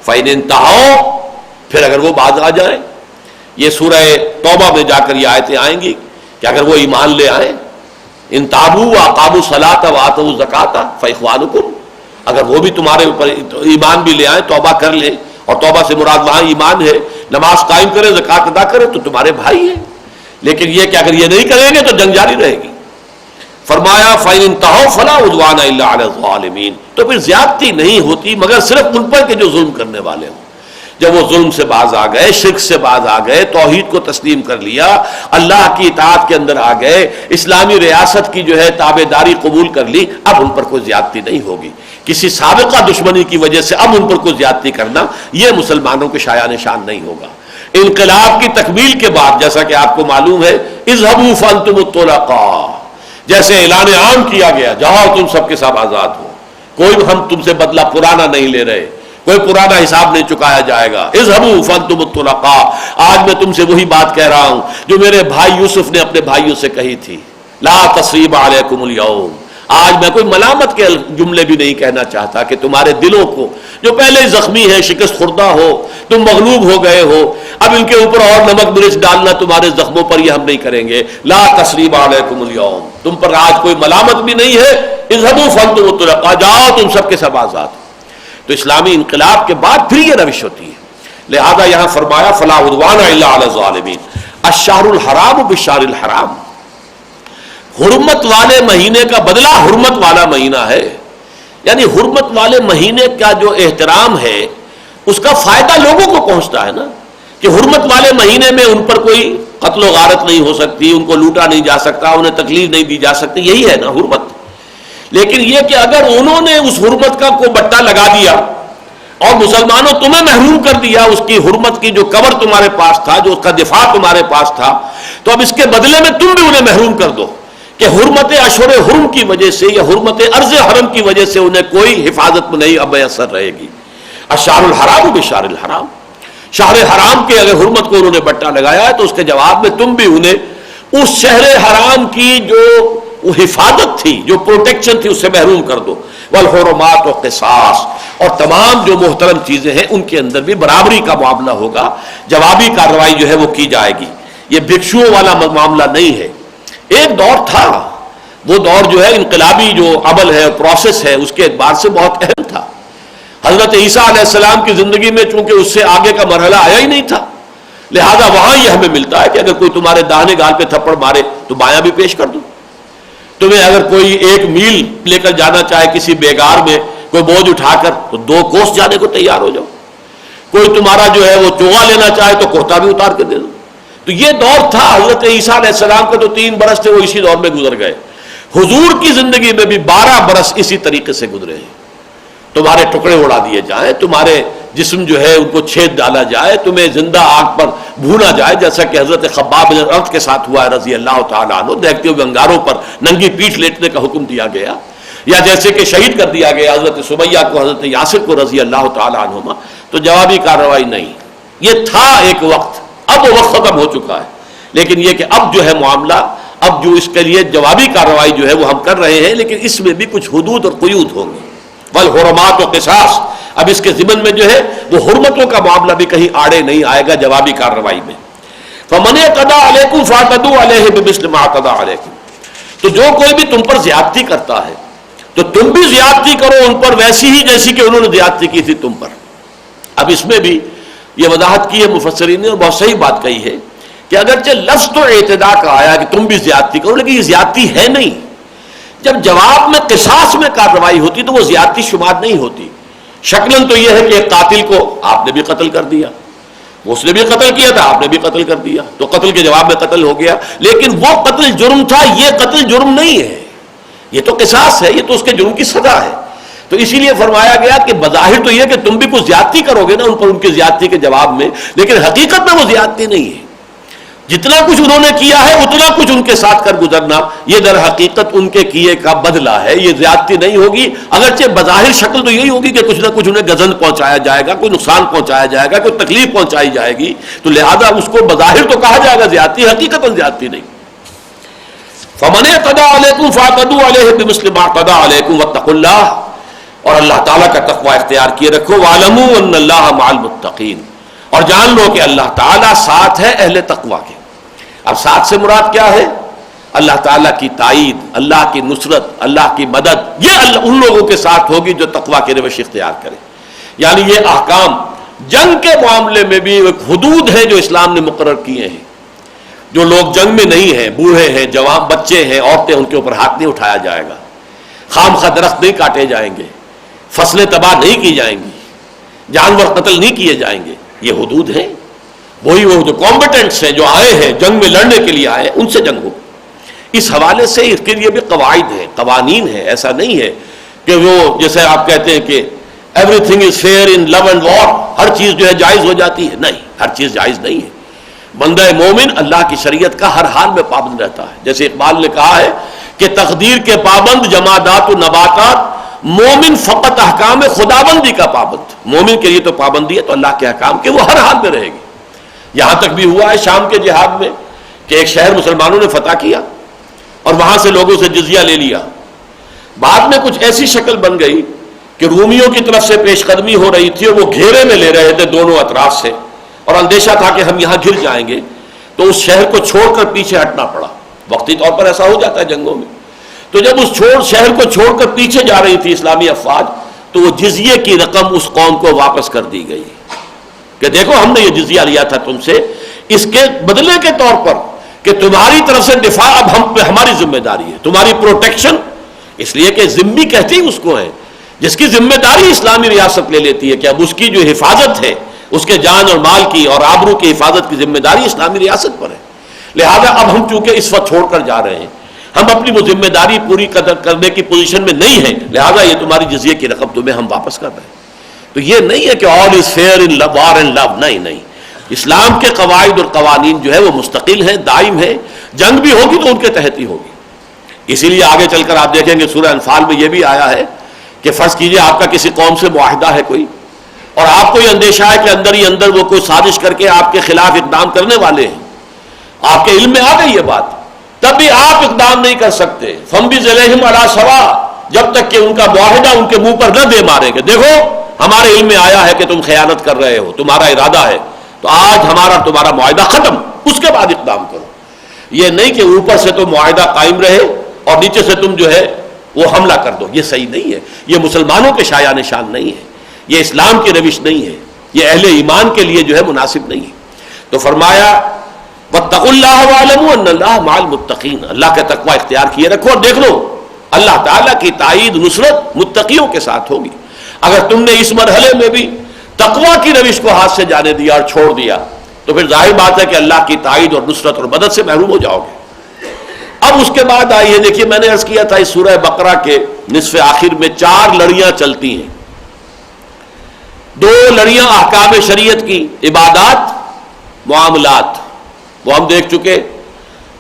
فإن انتہوا، پھر اگر وہ باز آ جائیں، یہ سورہ توبہ میں جا کر یہ آیتیں آئیں گی کہ اگر وہ ایمان لے آئیں، ان تابوا واقاموا الصلاۃ وآتوا الزکاۃ فاخوانکم، اگر وہ بھی تمہارے اوپر ایمان بھی لے آئیں، توبہ کر لیں، اور توبہ سے مراد وہاں ایمان ہے، نماز قائم کرے، زکوٰۃ ادا کرے، تو تمہارے بھائی ہیں۔ لیکن یہ کہ اگر یہ نہیں کریں گے تو جنگ جاری رہے گی۔ فرمایا فَإِنِ انتَهَوْا فَلَا عُدْوَانَ إِلَّا عَلَى الظَّالِمِينَ، تو پھر زیادتی نہیں ہوتی مگر صرف ان پر کہ جو ظلم کرنے والے ہوں۔ جب وہ ظلم سے باز آ گئے، شرک سے باز آ گئے، توحید کو تسلیم کر لیا، اللہ کی اطاعت کے اندر آ گئے، اسلامی ریاست کی جو ہے تابع داری قبول کر لی، اب ان پر کوئی زیادتی نہیں ہوگی۔ کسی سابقہ دشمنی کی وجہ سے اب ان پر کوئی زیادتی کرنا یہ مسلمانوں کے شایان نشان نہیں ہوگا۔ انقلاب کی تکمیل کے بعد، جیسا کہ آپ کو معلوم ہے، اذهبوا فانتم الطلقاء، جیسے اعلان عام کیا گیا، جاؤ تم سب کے سب آزاد ہو، کوئی ہم تم سے بدلہ پرانا نہیں لے رہے، کوئی پرانا حساب نہیں چکایا جائے گا۔ اذهبوا فانتم الطلقاء، آج میں تم سے وہی بات کہہ رہا ہوں جو میرے بھائی یوسف نے اپنے بھائیوں سے کہی تھی، لا تثریب علیکم اليوم۔ آج میں کوئی ملامت کے جملے بھی نہیں کہنا چاہتا کہ تمہارے دلوں کو جو پہلے ہی زخمی ہے، شکست خوردہ ہو، تم مغلوب ہو گئے ہو، اب ان کے اوپر اور نمک مرچ ڈالنا تمہارے زخموں پر یہ ہم نہیں کریں گے۔ لا تثریب علیکم اليوم، تم پر آج کوئی ملامت بھی نہیں ہے۔ اذهبوا فانتم الطلقاء، جاؤ تم سب کے سب آزاد۔ تو اسلامی انقلاب کے بعد پھر یہ روش ہوتی ہے، لہذا یہاں فرمایا فلا عدوان الا علی الظالمین۔ الشہر الحرام بالشہر الحرام، حرمت والے مہینے کا بدلہ حرمت والا مہینہ ہے، یعنی حرمت والے مہینے کا جو احترام ہے اس کا فائدہ لوگوں کو پہنچتا ہے نا، کہ حرمت والے مہینے میں ان پر کوئی قتل و غارت نہیں ہو سکتی، ان کو لوٹا نہیں جا سکتا، انہیں تکلیف نہیں دی جا سکتی، یہی ہے نا حرمت۔ لیکن یہ کہ اگر انہوں نے اس حرمت کا کوئی بٹا لگا دیا اور مسلمانوں تمہیں محروم کر دیا اس کی حرمت کی، جو کور تمہارے پاس تھا، جو اس کا دفاع تمہارے پاس تھا، تو اب اس کے بدلے میں تم بھی انہیں محروم کر دو کہ حرمت اشہر حرم کی وجہ سے یا حرمت ارض حرم کی وجہ سے انہیں کوئی حفاظت میں نہیں اب میسر رہے گی۔ الشہر الحرام بالشہر الحرام، شہر حرام کے اگر حرمت کو انہوں نے بٹا لگایا ہے تو اس کے جواب میں تم بھی انہیں اس شہر حرام کی جو حفاظت تھی، جو پروٹیکشن تھی، اس سے محروم کر دو۔ والحرمات قصاص، اور تمام جو محترم چیزیں ہیں ان کے اندر بھی برابری کا معاملہ ہوگا، جوابی کارروائی جو ہے وہ کی جائے گی۔ یہ بھکشوؤں والا معاملہ نہیں ہے۔ ایک دور تھا، وہ دور جو ہے انقلابی جو عمل ہے، پروسیس ہے، اس کے اعتبار سے بہت اہم تھا۔ حضرت عیسیٰ علیہ السلام کی زندگی میں چونکہ اس سے آگے کا مرحلہ آیا ہی نہیں تھا، لہذا وہاں یہ ہمیں ملتا ہے کہ اگر کوئی تمہارے داہنے گال پہ تھپڑ مارے تو بایاں بھی پیش کر دو۔ تمہیں اگر کوئی 1 میل لے کر جانا چاہے کسی بیگار میں کوئی بوجھ اٹھا کر تو 2 کوس جانے کو تیار ہو جاؤ۔ کوئی تمہارا جو ہے وہ چوغا لینا چاہے تو کرتا بھی اتار کے دے دو۔ تو یہ دور تھا حضرت عیسیٰ علیہ السلام کے جو 3 برس تھے وہ اسی دور میں گزر گئے۔ حضور کی زندگی میں بھی 12 برس اسی طریقے سے گزرے ہیں۔ تمہارے ٹکڑے اڑا دیے جائیں، تمہارے جسم جو ہے ان کو چھید ڈالا جائے، تمہیں زندہ آگ پر بھونا جائے، جیسا کہ حضرت خباب بن الارت کے ساتھ ہوا ہے رضی اللہ تعالیٰ عنہ، دیکھتے ہوئے انگاروں پر ننگی پیٹھ لیٹنے کا حکم دیا گیا۔ یا جیسے کہ شہید کر دیا گیا حضرت سمیہ کو، حضرت یاسر کو رضی اللہ تعالی عنہما، تو جوابی کارروائی نہیں. یہ تھا ایک وقت، اب وہ وقت ختم ہو چکا ہے. لیکن یہ کہ اب جو ہے معاملہ، اب جو اس کے لیے جوابی کارروائی جو ہے وہ ہم کر رہے ہیں، لیکن اس میں بھی کچھ حدود اور قیود ہوں گے. والحرمات و قصاص، اب اس کے ضمن میں جو ہے وہ حرمتوں کا معاملہ بھی کہیں آڑے نہیں آئے گا جوابی کارروائی میں. فمن اعتدى علیکم فاعتدوا علیہ بمثل ما اعتدى علیکم، تو جو کوئی بھی تم پر زیادتی کرتا ہے تو تم بھی زیادتی کرو ان پر ویسی ہی جیسی کہ انہوں نے زیادتی کی تھی تم پر. اب اس میں بھی یہ وضاحت کی ہے مفسرین نے، اور بہت صحیح بات کہی ہے کہ اگرچہ لفظ تو اعتداء کا آیا کہ تم بھی زیادتی کرو، لیکن یہ زیادتی ہے نہیں. جب جواب میں قصاص میں کارروائی ہوتی تو وہ زیادتی شمار نہیں ہوتی. شکلاً تو یہ ہے کہ ایک قاتل کو آپ نے بھی قتل کر دیا، اس نے بھی قتل کیا تھا، آپ نے بھی قتل کر دیا، تو قتل کے جواب میں قتل ہو گیا. لیکن وہ قتل جرم تھا، یہ قتل جرم نہیں ہے، یہ تو قصاص ہے، یہ تو اس کے جرم کی سزا ہے. تو اسی لیے فرمایا گیا کہ بظاہر تو یہ کہ تم بھی کچھ زیادتی کرو گے نا ان پر ان کی زیادتی کے جواب میں، لیکن حقیقت میں وہ زیادتی نہیں ہے. جتنا کچھ انہوں نے کیا ہے اتنا کچھ ان کے ساتھ کر گزرنا، یہ در حقیقت ان کے کیے کا بدلہ ہے، یہ زیادتی نہیں ہوگی. اگرچہ بظاہر شکل تو یہی ہوگی کہ کچھ نہ کچھ انہیں گزند پہنچایا جائے گا، کوئی نقصان پہنچایا جائے گا، کوئی تکلیف پہنچائی جائے گی، تو لہذا اس کو بظاہر تو کہا جائے گا زیادتی، حقیقت زیادتی نہیں. فمن اعتدى علیکم فاعتدوا علیہ بمثل ما اعتدى علیکم واتقوا اللہ، اور اللہ تعالیٰ کا تقوی اختیار کیے رکھو. واعلموا ان اللہ مع المتقین، اور جان لو کہ اللہ تعالیٰ ساتھ ہے اہل تقوی کے. اب ساتھ سے مراد کیا ہے؟ اللہ تعالیٰ کی تائید، اللہ کی نصرت، اللہ کی مدد، یہ ان لوگوں کے ساتھ ہوگی جو تقوی کی روش اختیار کرے. یعنی یہ احکام جنگ کے معاملے میں بھی ایک حدود ہے جو اسلام نے مقرر کیے ہیں. جو لوگ جنگ میں نہیں ہیں، بوڑھے ہیں، جوان بچے ہیں، عورتیں، ان کے اوپر ہاتھ نہیں اٹھایا جائے گا، خام خواہ درخت نہیں کاٹے جائیں گے، فصلیں تباہ نہیں کی جائیں گی، جانور قتل نہیں کیے جائیں گے. یہ حدود ہیں. وہی وہ جو کمبیٹنٹس ہیں، جو آئے ہیں جنگ میں لڑنے کے لیے آئے، ان سے جنگ ہو. اس حوالے سے اس کے لیے بھی قواعد ہیں، قوانین ہیں. ایسا نہیں ہے کہ وہ جیسے آپ کہتے ہیں کہ everything is fair in love and war, ہر چیز جو ہے جائز ہو جاتی ہے. نہیں، ہر چیز جائز نہیں ہے. بندہ مومن اللہ کی شریعت کا ہر حال میں پابند رہتا ہے. جیسے اقبال نے کہا ہے کہ تقدیر کے پابند جمادات و نباتات، مومن فقط احکام خدابندی کا پابند. مومن کے لیے تو پابندی ہے تو اللہ کے احکام کے، وہ ہر حال میں رہے گی. یہاں تک بھی ہوا ہے شام کے جہاد میں کہ ایک شہر مسلمانوں نے فتح کیا اور وہاں سے لوگوں سے جزیہ لے لیا. بعد میں کچھ ایسی شکل بن گئی کہ رومیوں کی طرف سے پیش قدمی ہو رہی تھی اور وہ گھیرے میں لے رہے تھے دونوں اطراف سے، اور اندیشہ تھا کہ ہم یہاں گر جائیں گے، تو اس شہر کو چھوڑ کر پیچھے ہٹنا پڑا. وقتی طور پر ایسا ہو جاتا ہے جنگوں میں. تو جب اس شہر کو چھوڑ کر پیچھے جا رہی تھی اسلامی افواج، تو وہ جزیے کی رقم اس قوم کو واپس کر دی گئی کہ دیکھو ہم نے یہ جزیہ لیا تھا تم سے، اس کے بدلے کے طور پر کہ تمہاری طرف سے دفاع اب ہم پہ ہماری ذمہ داری ہے، تمہاری پروٹیکشن. اس لیے کہ ذمہ کہتی اس کو ہے جس کی ذمہ داری اسلامی ریاست لے لیتی ہے کہ اب اس کی جو حفاظت ہے، اس کے جان اور مال کی اور آبرو کی حفاظت کی ذمہ داری اسلامی ریاست پر ہے. لہذا اب ہم چونکہ اس وقت چھوڑ کر جا رہے ہیں، ہم اپنی وہ ذمہ داری پوری کرنے کی پوزیشن میں نہیں ہیں، لہذا یہ تمہاری جزیے کی رقم تمہیں ہم واپس کر رہے ہیں. تو یہ نہیں ہے کہ آل از فیئر ان وار اینڈ لو، نہیں. اسلام کے قواعد اور قوانین جو ہے وہ مستقل ہیں، دائم ہیں. جنگ بھی ہوگی تو ان کے تحت ہی ہوگی. اسی لیے آگے چل کر آپ دیکھیں گے سورہ انفال میں یہ بھی آیا ہے کہ فرض کیجئے آپ کا کسی قوم سے معاہدہ ہے کوئی، اور آپ کو یہ اندیشہ ہے کہ اندر ہی اندر وہ کوئی سازش کر کے آپ کے خلاف اقدام کرنے والے ہیں، آپ کے علم میں آ گئی یہ بات، تب بھی آپ اقدام نہیں کر سکتے. فَمْبِذْ عَلَيْهِمْ عَلَىٰ سَوَاءٍ، جب تک کہ ان کا معاہدہ ان کے منہ پر نہ دے مارے گا. دیکھو ہمارے علم میں آیا ہے کہ تم خیانت کر رہے ہو، تمہارا ارادہ ہے، تو آج ہمارا تمہارا معاہدہ ختم، اس کے بعد اقدام کرو. یہ نہیں کہ اوپر سے تو معاہدہ قائم رہے اور نیچے سے تم جو ہے وہ حملہ کر دو. یہ صحیح نہیں ہے، یہ مسلمانوں کے شایع نشان نہیں ہے، یہ اسلام کی روش نہیں ہے، یہ اہل ایمان کے لیے جو ہے مناسب نہیں ہے. تو فرمایا واتقوا اللہ واعلموا ان اللہ مع المتقین، اللہ کا تقوی اختیار کیے رکھو اور دیکھ لو اللہ تعالیٰ کی تائید نصرت متقیوں کے ساتھ ہوگی. اگر تم نے اس مرحلے میں بھی تقوی کی روش کو ہاتھ سے جانے دیا اور چھوڑ دیا تو پھر ظاہر بات ہے کہ اللہ کی تائید اور نصرت اور مدد سے محروم ہو جاؤ گے. اب اس کے بعد آئی ہے، دیکھیے میں نے عرض کیا تھا اس سورہ بقرہ کے نصف آخر میں 4 لڑیاں چلتی ہیں. 2 لڑیاں احکام شریعت کی، عبادات، معاملات، وہ ہم دیکھ چکے.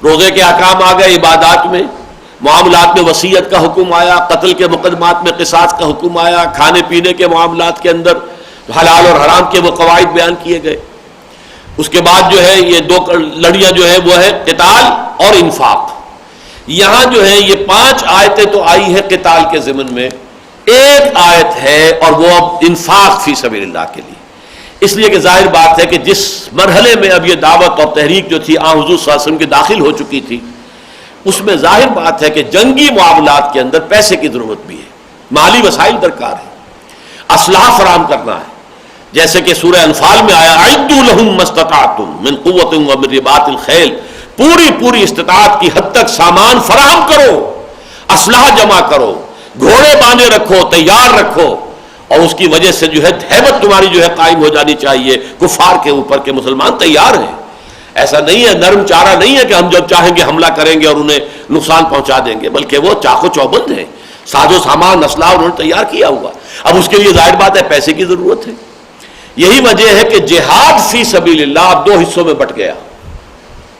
روزے کے احکام آ گئے عبادات میں، معاملات میں وصیت کا حکم آیا، قتل کے مقدمات میں قصاص کا حکم آیا، کھانے پینے کے معاملات کے اندر حلال اور حرام کے وہ قواعد بیان کیے گئے۔ اس کے بعد جو ہے یہ دو لڑیاں جو ہے وہ ہے قتال اور انفاق۔ یہاں جو ہے یہ 5 آیتیں تو آئی ہیں قتال کے ضمن میں، ایک آیت ہے اور وہ اب انفاق فی سبیل اللہ کے لیے، اس لیے کہ ظاہر بات ہے کہ جس مرحلے میں اب یہ دعوت اور تحریک جو تھی حضور صلی اللہ علیہ وسلم کی داخل ہو چکی تھی، اس میں ظاہر بات ہے کہ جنگی معاملات کے اندر پیسے کی ضرورت بھی ہے، مالی وسائل درکار ہے، اسلحہ فراہم کرنا ہے، جیسے کہ سورہ انفال میں آیا اعدوا لهم ما استطعتم من قوة ومن رباط الخیل، پوری استطاعت کی حد تک سامان فراہم کرو، اسلحہ جمع کرو، گھوڑے باندھے رکھو، تیار رکھو، اور اس کی وجہ سے جو ہے ہیبت تمہاری جو ہے قائم ہو جانی چاہیے کفار کے اوپر کہ مسلمان تیار ہیں۔ ایسا نہیں ہے، نرم چارہ نہیں ہے کہ ہم جب چاہیں گے حملہ کریں گے اور انہیں نقصان پہنچا دیں گے، بلکہ وہ چاق و چوبند ہیں، ساز و سامان اسلحہ انہوں نے تیار کیا ہوا۔ اب اس کے لیے ظاہر بات ہے پیسے کی ضرورت ہے۔ یہی وجہ ہے کہ جہاد فی سبیل اللہ اب 2 حصوں میں بٹ گیا،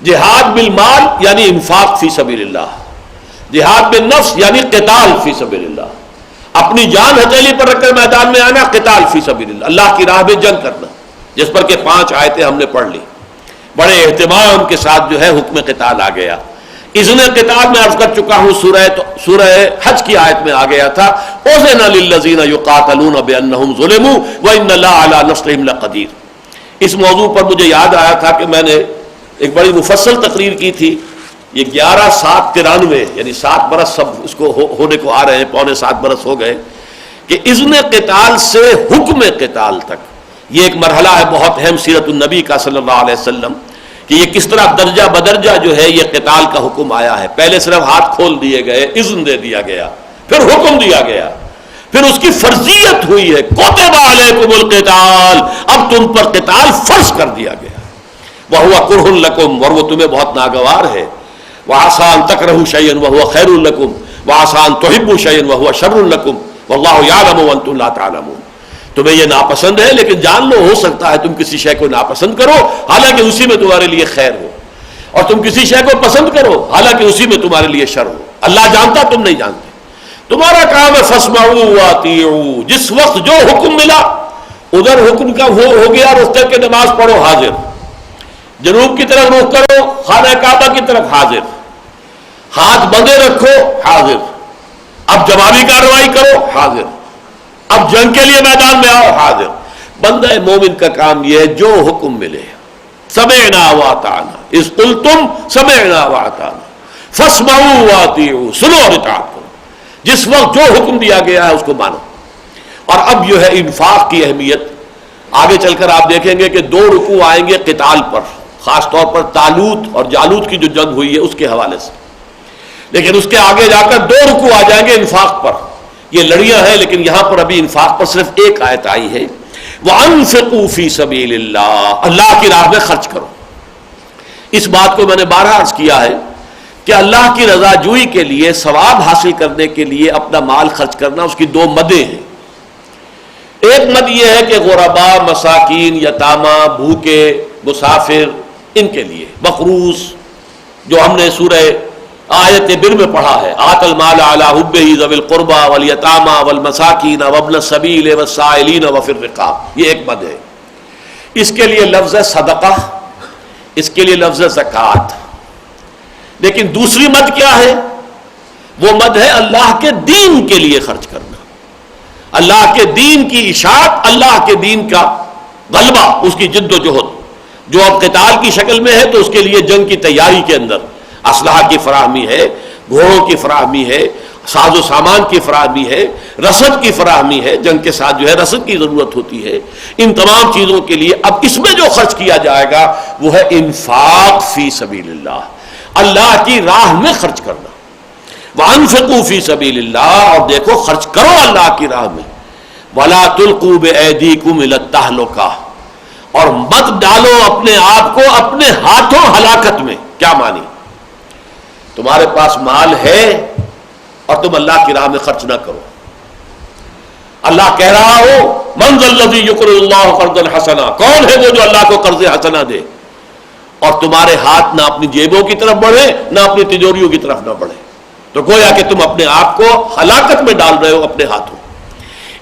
جہاد بالمال یعنی انفاق فی سبیل اللہ، جہاد بالنفس یعنی قتال فی سبیل اللہ، اپنی جان ہتھیلی پر رکھ کر میدان میں آنا، قتال فی سبیل اللہ، اللہ کی راہ میں جنگ کرنا، جس پر کہ 5 آیتیں ہم نے پڑھ لی، بڑے اہتمام کے ساتھ جو ہے حکم قتال آ گیا۔ اذن قتال میں عرض کر چکا ہوں، سورہ حج کی آیت میں آ گیا تھا اذن للذین یقاتلون بانہم ظلموا وان اللہ علی نصرہم لقدیر۔ اس موضوع پر مجھے یاد آیا تھا کہ میں نے ایک بڑی مفصل تقریر کی تھی، یہ 11/7/93 یعنی 7 برس سب اس کو ہونے کو آ رہے ہیں، 6.25 برس ہو گئے کہ اذن قتال سے حکم قتال تک، یہ ایک مرحلہ ہے بہت اہم سیرت النبی کا صلی اللہ علیہ وسلم، کہ یہ کس طرح درجہ بدرجہ جو ہے یہ قتال کا حکم آیا ہے۔ پہلے صرف ہاتھ کھول دیے گئے، اذن دے دیا گیا، پھر حکم دیا گیا، پھر اس کی فرضیت ہوئی ہے کتب علیکم القتال، اب تم پر قتال فرض کر دیا گیا۔ وَهُوَ كُرْهٌ لَكُمْ، اور وہ تمہیں بہت ناگوار ہے۔ وَعَسَىٰ أَن تَكْرَهُوا شَيْئًا وَهُوَ خَيْرٌ لَكُمْ وَعَسَىٰ أَن تُحِبُّوا شَيْئًا وَهُوَ شَرٌّ لَكُمْ وَاللَّهُ يَعْلَمُ وَأَنتُمْ لَا تَعْلَمُونَ۔ تمہیں یہ ناپسند ہے لیکن جان لو ہو سکتا ہے تم کسی شے کو ناپسند کرو حالانکہ اسی میں تمہارے لیے خیر ہو، اور تم کسی شے کو پسند کرو حالانکہ اسی میں تمہارے لیے شر ہو۔ اللہ جانتا، تم نہیں جانتے۔ تمہارا کام ہے فاسمعوا واطیعوا، جس وقت جو حکم ملا ادھر حکم کا ہو گیا، رخ کے نماز پڑھو حاضر، جنوب کی طرف رخ کرو خانہ کعبہ کی طرف حاضر، ہاتھ بندے رکھو حاضر، اب جوابی کارروائی کرو حاضر، اب جنگ کے لیے میدان میں آؤ حاضر۔ بندہ مومن کا کام یہ ہے جو حکم ملے سمعنا واطعنا، اذ قلتم سمعنا واطعنا فاسمعوا واطیعوا، سنو اور اطاعت کرو، جس وقت جو حکم دیا گیا ہے اس کو مانو۔ اور اب جو ہے انفاق کی اہمیت آگے چل کر آپ دیکھیں گے کہ 2 رکوع آئیں گے قتال پر، خاص طور پر طالوت اور جالوت کی جو جنگ ہوئی ہے اس کے حوالے سے، لیکن اس کے آگے جا کر 2 رکوع آ جائیں گے انفاق پر۔ یہ لڑیاں ہیں لیکن یہاں پر ابھی انفاق پر صرف ایک آیت آئی ہے، وَأَنفِقُوا فِي سَبِيلِ اللَّهِ، اللہ کی راہ میں خرچ کرو۔ اس بات کو میں نے بارہا عرض کیا ہے کہ اللہ کی رضا جوئی کے لیے، ثواب حاصل کرنے کے لیے اپنا مال خرچ کرنا، اس کی 2 مدیں ہیں۔ ایک مد یہ ہے کہ غربا، مساکین، یتامہ، بھوکے، مسافر، ان کے لیے مخروص، جو ہم نے سورہ آیت بر میں پڑھا ہے، آت المال علی حبہ ذوی القربى والیتامى والمساکین وابن السبیل والسائلین وفی الرقاب، یہ ایک مد ہے۔ اس کے لیے لفظ ہے صدقہ، اس کے لیے لفظ ہے زکوٰۃ۔ لیکن دوسری مد کیا ہے؟ وہ مد ہے اللہ کے دین کے لیے خرچ کرنا، اللہ کے دین کی اشاعت، اللہ کے دین کا غلبہ، اس کی جد و جہد، جو اب قتال کی شکل میں ہے تو اس کے لیے جنگ کی تیاری کے اندر اسلحہ کی فراہمی ہے، گھوڑوں کی فراہمی ہے، ساز و سامان کی فراہمی ہے، رسد کی فراہمی ہے، جنگ کے ساتھ جو ہے رسد کی ضرورت ہوتی ہے۔ ان تمام چیزوں کے لیے اب اس میں جو خرچ کیا جائے گا وہ ہے انفاق فی سبیل اللہ، اللہ کی راہ میں خرچ کرنا۔ وَأَنفِقُوا فِي سَبِيلِ اللَّهِ، اور دیکھو خرچ کرو اللہ کی راہ میں۔ وَلَا تُلْقُوا بِأَيْدِيكُمْ إِلَى التَّهْلُكَةِ، اور مت ڈالو اپنے آپ کو اپنے ہاتھوں ہلاکت میں۔ کیا مانی؟ تمہارے پاس مال ہے اور تم اللہ کی راہ میں خرچ نہ کرو۔ اللہ کہہ رہا ہو مَنْ ذَا الَّذِي يُقْرِضُ اللَّهَ قَرْضًا حَسَنًا، کون ہے وہ جو اللہ کو قرض حسنہ دے، اور تمہارے ہاتھ نہ اپنی جیبوں کی طرف بڑھے نہ اپنی تجوریوں کی طرف نہ بڑھے۔ تو گویا کہ تم اپنے آپ کو ہلاکت میں ڈال رہے ہو اپنے ہاتھوں.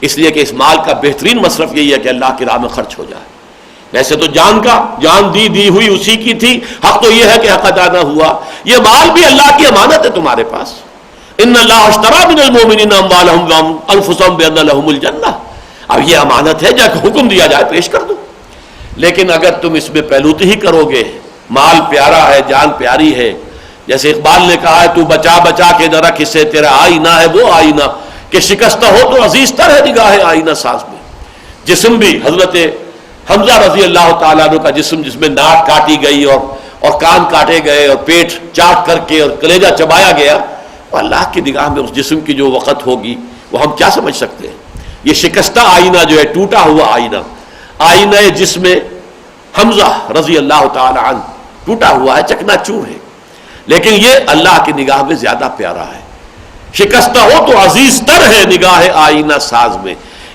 اس لیے کہ اس مال کا بہترین مصرف یہی ہے کہ اللہ کی راہ میں خرچ ہو جائے. ویسے تو جان دی ہوئی اسی کی تھی، حق تو یہ ہے کہ حق ادا نہ ہوا. یہ مال بھی اللہ کی امانت ہے تمہارے پاس. ان اللہ اشتری من المؤمنین اموالهم وانفسهم بان لهم الجنہ. اب یہ امانت ہے، جب حکم دیا جائے پیش کر دو. لیکن اگر تم اس میں پہلوتی ہی کرو گے، مال پیارا ہے، جان پیاری ہے، جیسے اقبال نے کہا ہے تو بچا کے نہ رکھ اسے تیرا آئینہ ہے وہ آئینہ کہ شکستہ ہو تو عزیز تر ہے نگاہ آئینہ ساز میں. جسم بھی حضرت حمزہ رضی اللہ تعالیٰ عنہ کا جسم، جس میں ناک کاٹی گئی اور کان کاٹے گئے اور پیٹ چاٹ کر کے اور کلیجہ چبایا گیا، اور اللہ کی نگاہ میں اس جسم کی جو وقت ہوگی وہ ہم کیا سمجھ سکتے ہیں. یہ شکستہ آئینہ جو ہے، ٹوٹا ہوا آئینہ جسم حمزہ رضی اللہ تعالیٰ عنہ ٹوٹا ہوا ہے، چکنا چور ہے، لیکن یہ اللہ کی نگاہ میں زیادہ پیارا ہے. شکستہ ہو تو عزیز تر ہے نگاہ آئینہ ساز میں.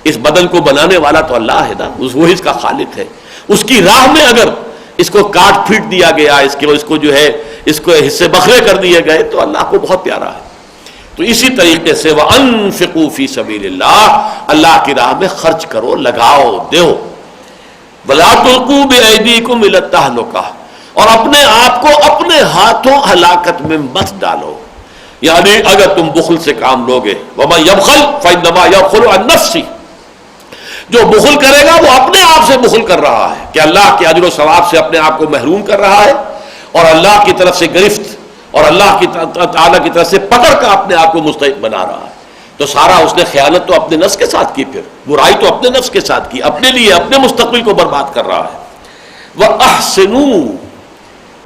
اس بدن کو بنانے والا تو اللہ ہے نا، وہی اس کا خالق ہے. اس کی راہ میں اگر اس کو کاٹ پھیٹ دیا گیا، اس کو جو ہے اس کو حصے بکھرے کر دیے گئے تو اللہ کو بہت پیارا ہے. تو اسی طریقے سے وَأَنفِقُوا فِي سَبِيلِ اللَّهِ، اللہ کی راہ میں خرچ کرو، لگاؤ، دو. وَلَا تُلْقُوا بِأَيْدِيكُمْ إِلَى التَّهْلُكَةِ، اور اپنے آپ کو اپنے ہاتھوں ہلاکت میں مت ڈالو. یعنی اگر تم بخل سے کام لوگے، وَمَن يَبْخَلْ فَإِنَّمَا يَبْخَلُ عَن نَفْسِهِ، جو بخل کرے گا وہ اپنے آپ سے بخل کر رہا ہے کہ اللہ کے اجر و ثواب سے اپنے آپ کو محروم کر رہا ہے، اور اللہ کی طرف سے گرفت اور اللہ کی تعالیٰ کی طرف سے پکڑ کا اپنے آپ کو مستحق بنا رہا ہے. تو سارا اس نے خیانت تو اپنے نفس کے ساتھ کی، پھر برائی تو اپنے نفس کے ساتھ کی، اپنے لیے اپنے مستقبل کو برباد کر رہا ہے. وَأَحْسِنُوا،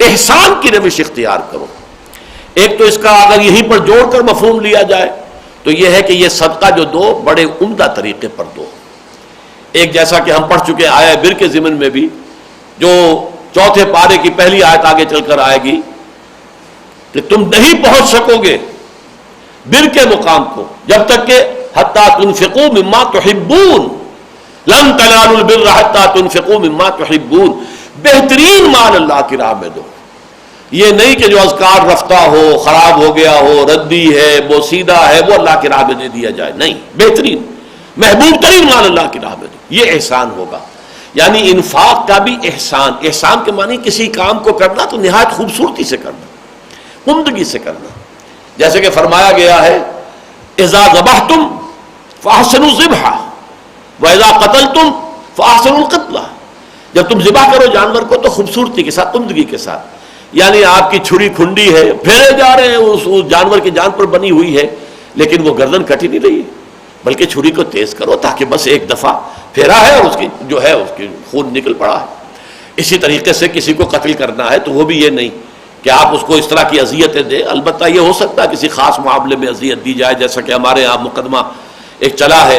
احسان کی روش اختیار کرو. ایک تو اس کا اگر یہیں پر جوڑ کر مفہوم لیا جائے تو یہ ہے کہ یہ صدقہ جو دو بڑے عمدہ طریقے پر دو. ایک جیسا کہ ہم پڑھ چکے آیا بر کے ضمن میں بھی، جو چوتھے پارے کی پہلی آیت آگے چل کر آئے گی کہ تم نہیں پہنچ سکو گے بر کے مقام کو جب تک کہ حتیٰ تنفقوا مما تحبون، لن تنالوا البر حتیٰ تنفقوا مما تحبون. بہترین مال اللہ کی راہ میں دو. یہ نہیں کہ جو اذکار رفتہ ہو، خراب ہو گیا ہو، ردی ہے، بوسیدہ ہے، وہ اللہ کی راہ میں دے دیا جائے. نہیں، بہترین محبوب ترین مال اللہ کی راہ میں دو. یہ احسان ہوگا. یعنی انفاق کا بھی احسان. احسان کے معنی کسی کام کو کرنا تو نہایت خوبصورتی سے کرنا، عمدگی سے کرنا. جیسے کہ فرمایا گیا ہے اذا ذبحتم فاحسنوا الذبح واذا قتلتم فاحسنوا القتلہ. جب تم ذبح کرو جانور کو تو خوبصورتی کے ساتھ، عمدگی کے ساتھ. یعنی آپ کی چھری کھنڈی ہے، پھیرے جا رہے ہیں، اس جانور کی جان پر بنی ہوئی ہے، لیکن وہ گردن کٹی نہیں رہی ہے، بلکہ چھری کو تیز کرو تاکہ بس ایک دفعہ پھیرا ہے اور اس کی جو ہے اس کی خون نکل پڑا ہے. اسی طریقے سے کسی کو قتل کرنا ہے تو وہ بھی یہ نہیں کہ آپ اس کو اس طرح کی اذیتیں دیں. البتہ یہ ہو سکتا ہے کسی خاص معاملے میں اذیت دی جائے، جیسا کہ ہمارے یہاں مقدمہ ایک چلا ہے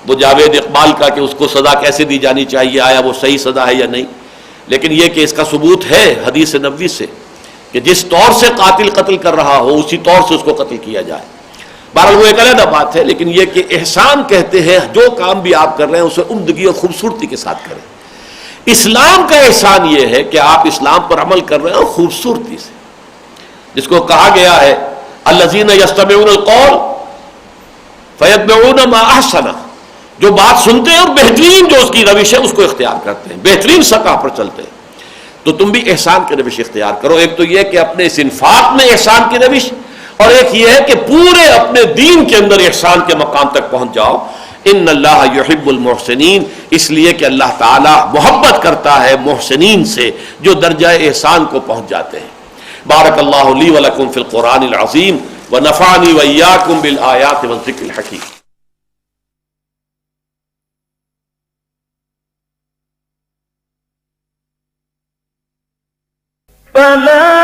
وہ جاوید اقبال کا کہ اس کو سزا کیسے دی جانی چاہیے، آیا وہ صحیح سزا ہے یا نہیں. لیکن یہ کہ اس کا ثبوت ہے حدیث نبوی سے کہ جس طور سے قاتل قتل کر رہا ہو اسی طور سے اس کو قتل کیا جائے. بہرحال وہ ایک علیحدہ بات ہے، لیکن یہ کہ احسان کہتے ہیں جو کام بھی آپ کر رہے ہیں اسے عمدگی اور خوبصورتی کے ساتھ کریں. اسلام کا احسان یہ ہے کہ آپ اسلام پر عمل کر رہے ہیں خوبصورتی سے، جس کو کہا گیا ہے الذین یستمعون القول فیتبعون ما احسنہ، جو بات سنتے ہیں اور بہترین جو اس کی روش ہے اس کو اختیار کرتے ہیں، بہترین سطح پر چلتے ہیں. تو تم بھی احسان کی روش اختیار کرو. ایک تو یہ کہ اپنے اس انفاق میں احسان کی روش، اور ایک یہ ہے کہ پورے اپنے دین کے اندر احسان کے مقام تک پہنچ جاؤ. ان اللہ یحب المحسنین، اس لیے کہ اللہ تعالی محبت کرتا ہے محسنین سے جو درجہ احسان کو پہنچ جاتے ہیں. بارک اللہ لی ولکم فی القرآن العظیم ونفعنی وإیاکم بالآیات والذکر الحکیم. فلا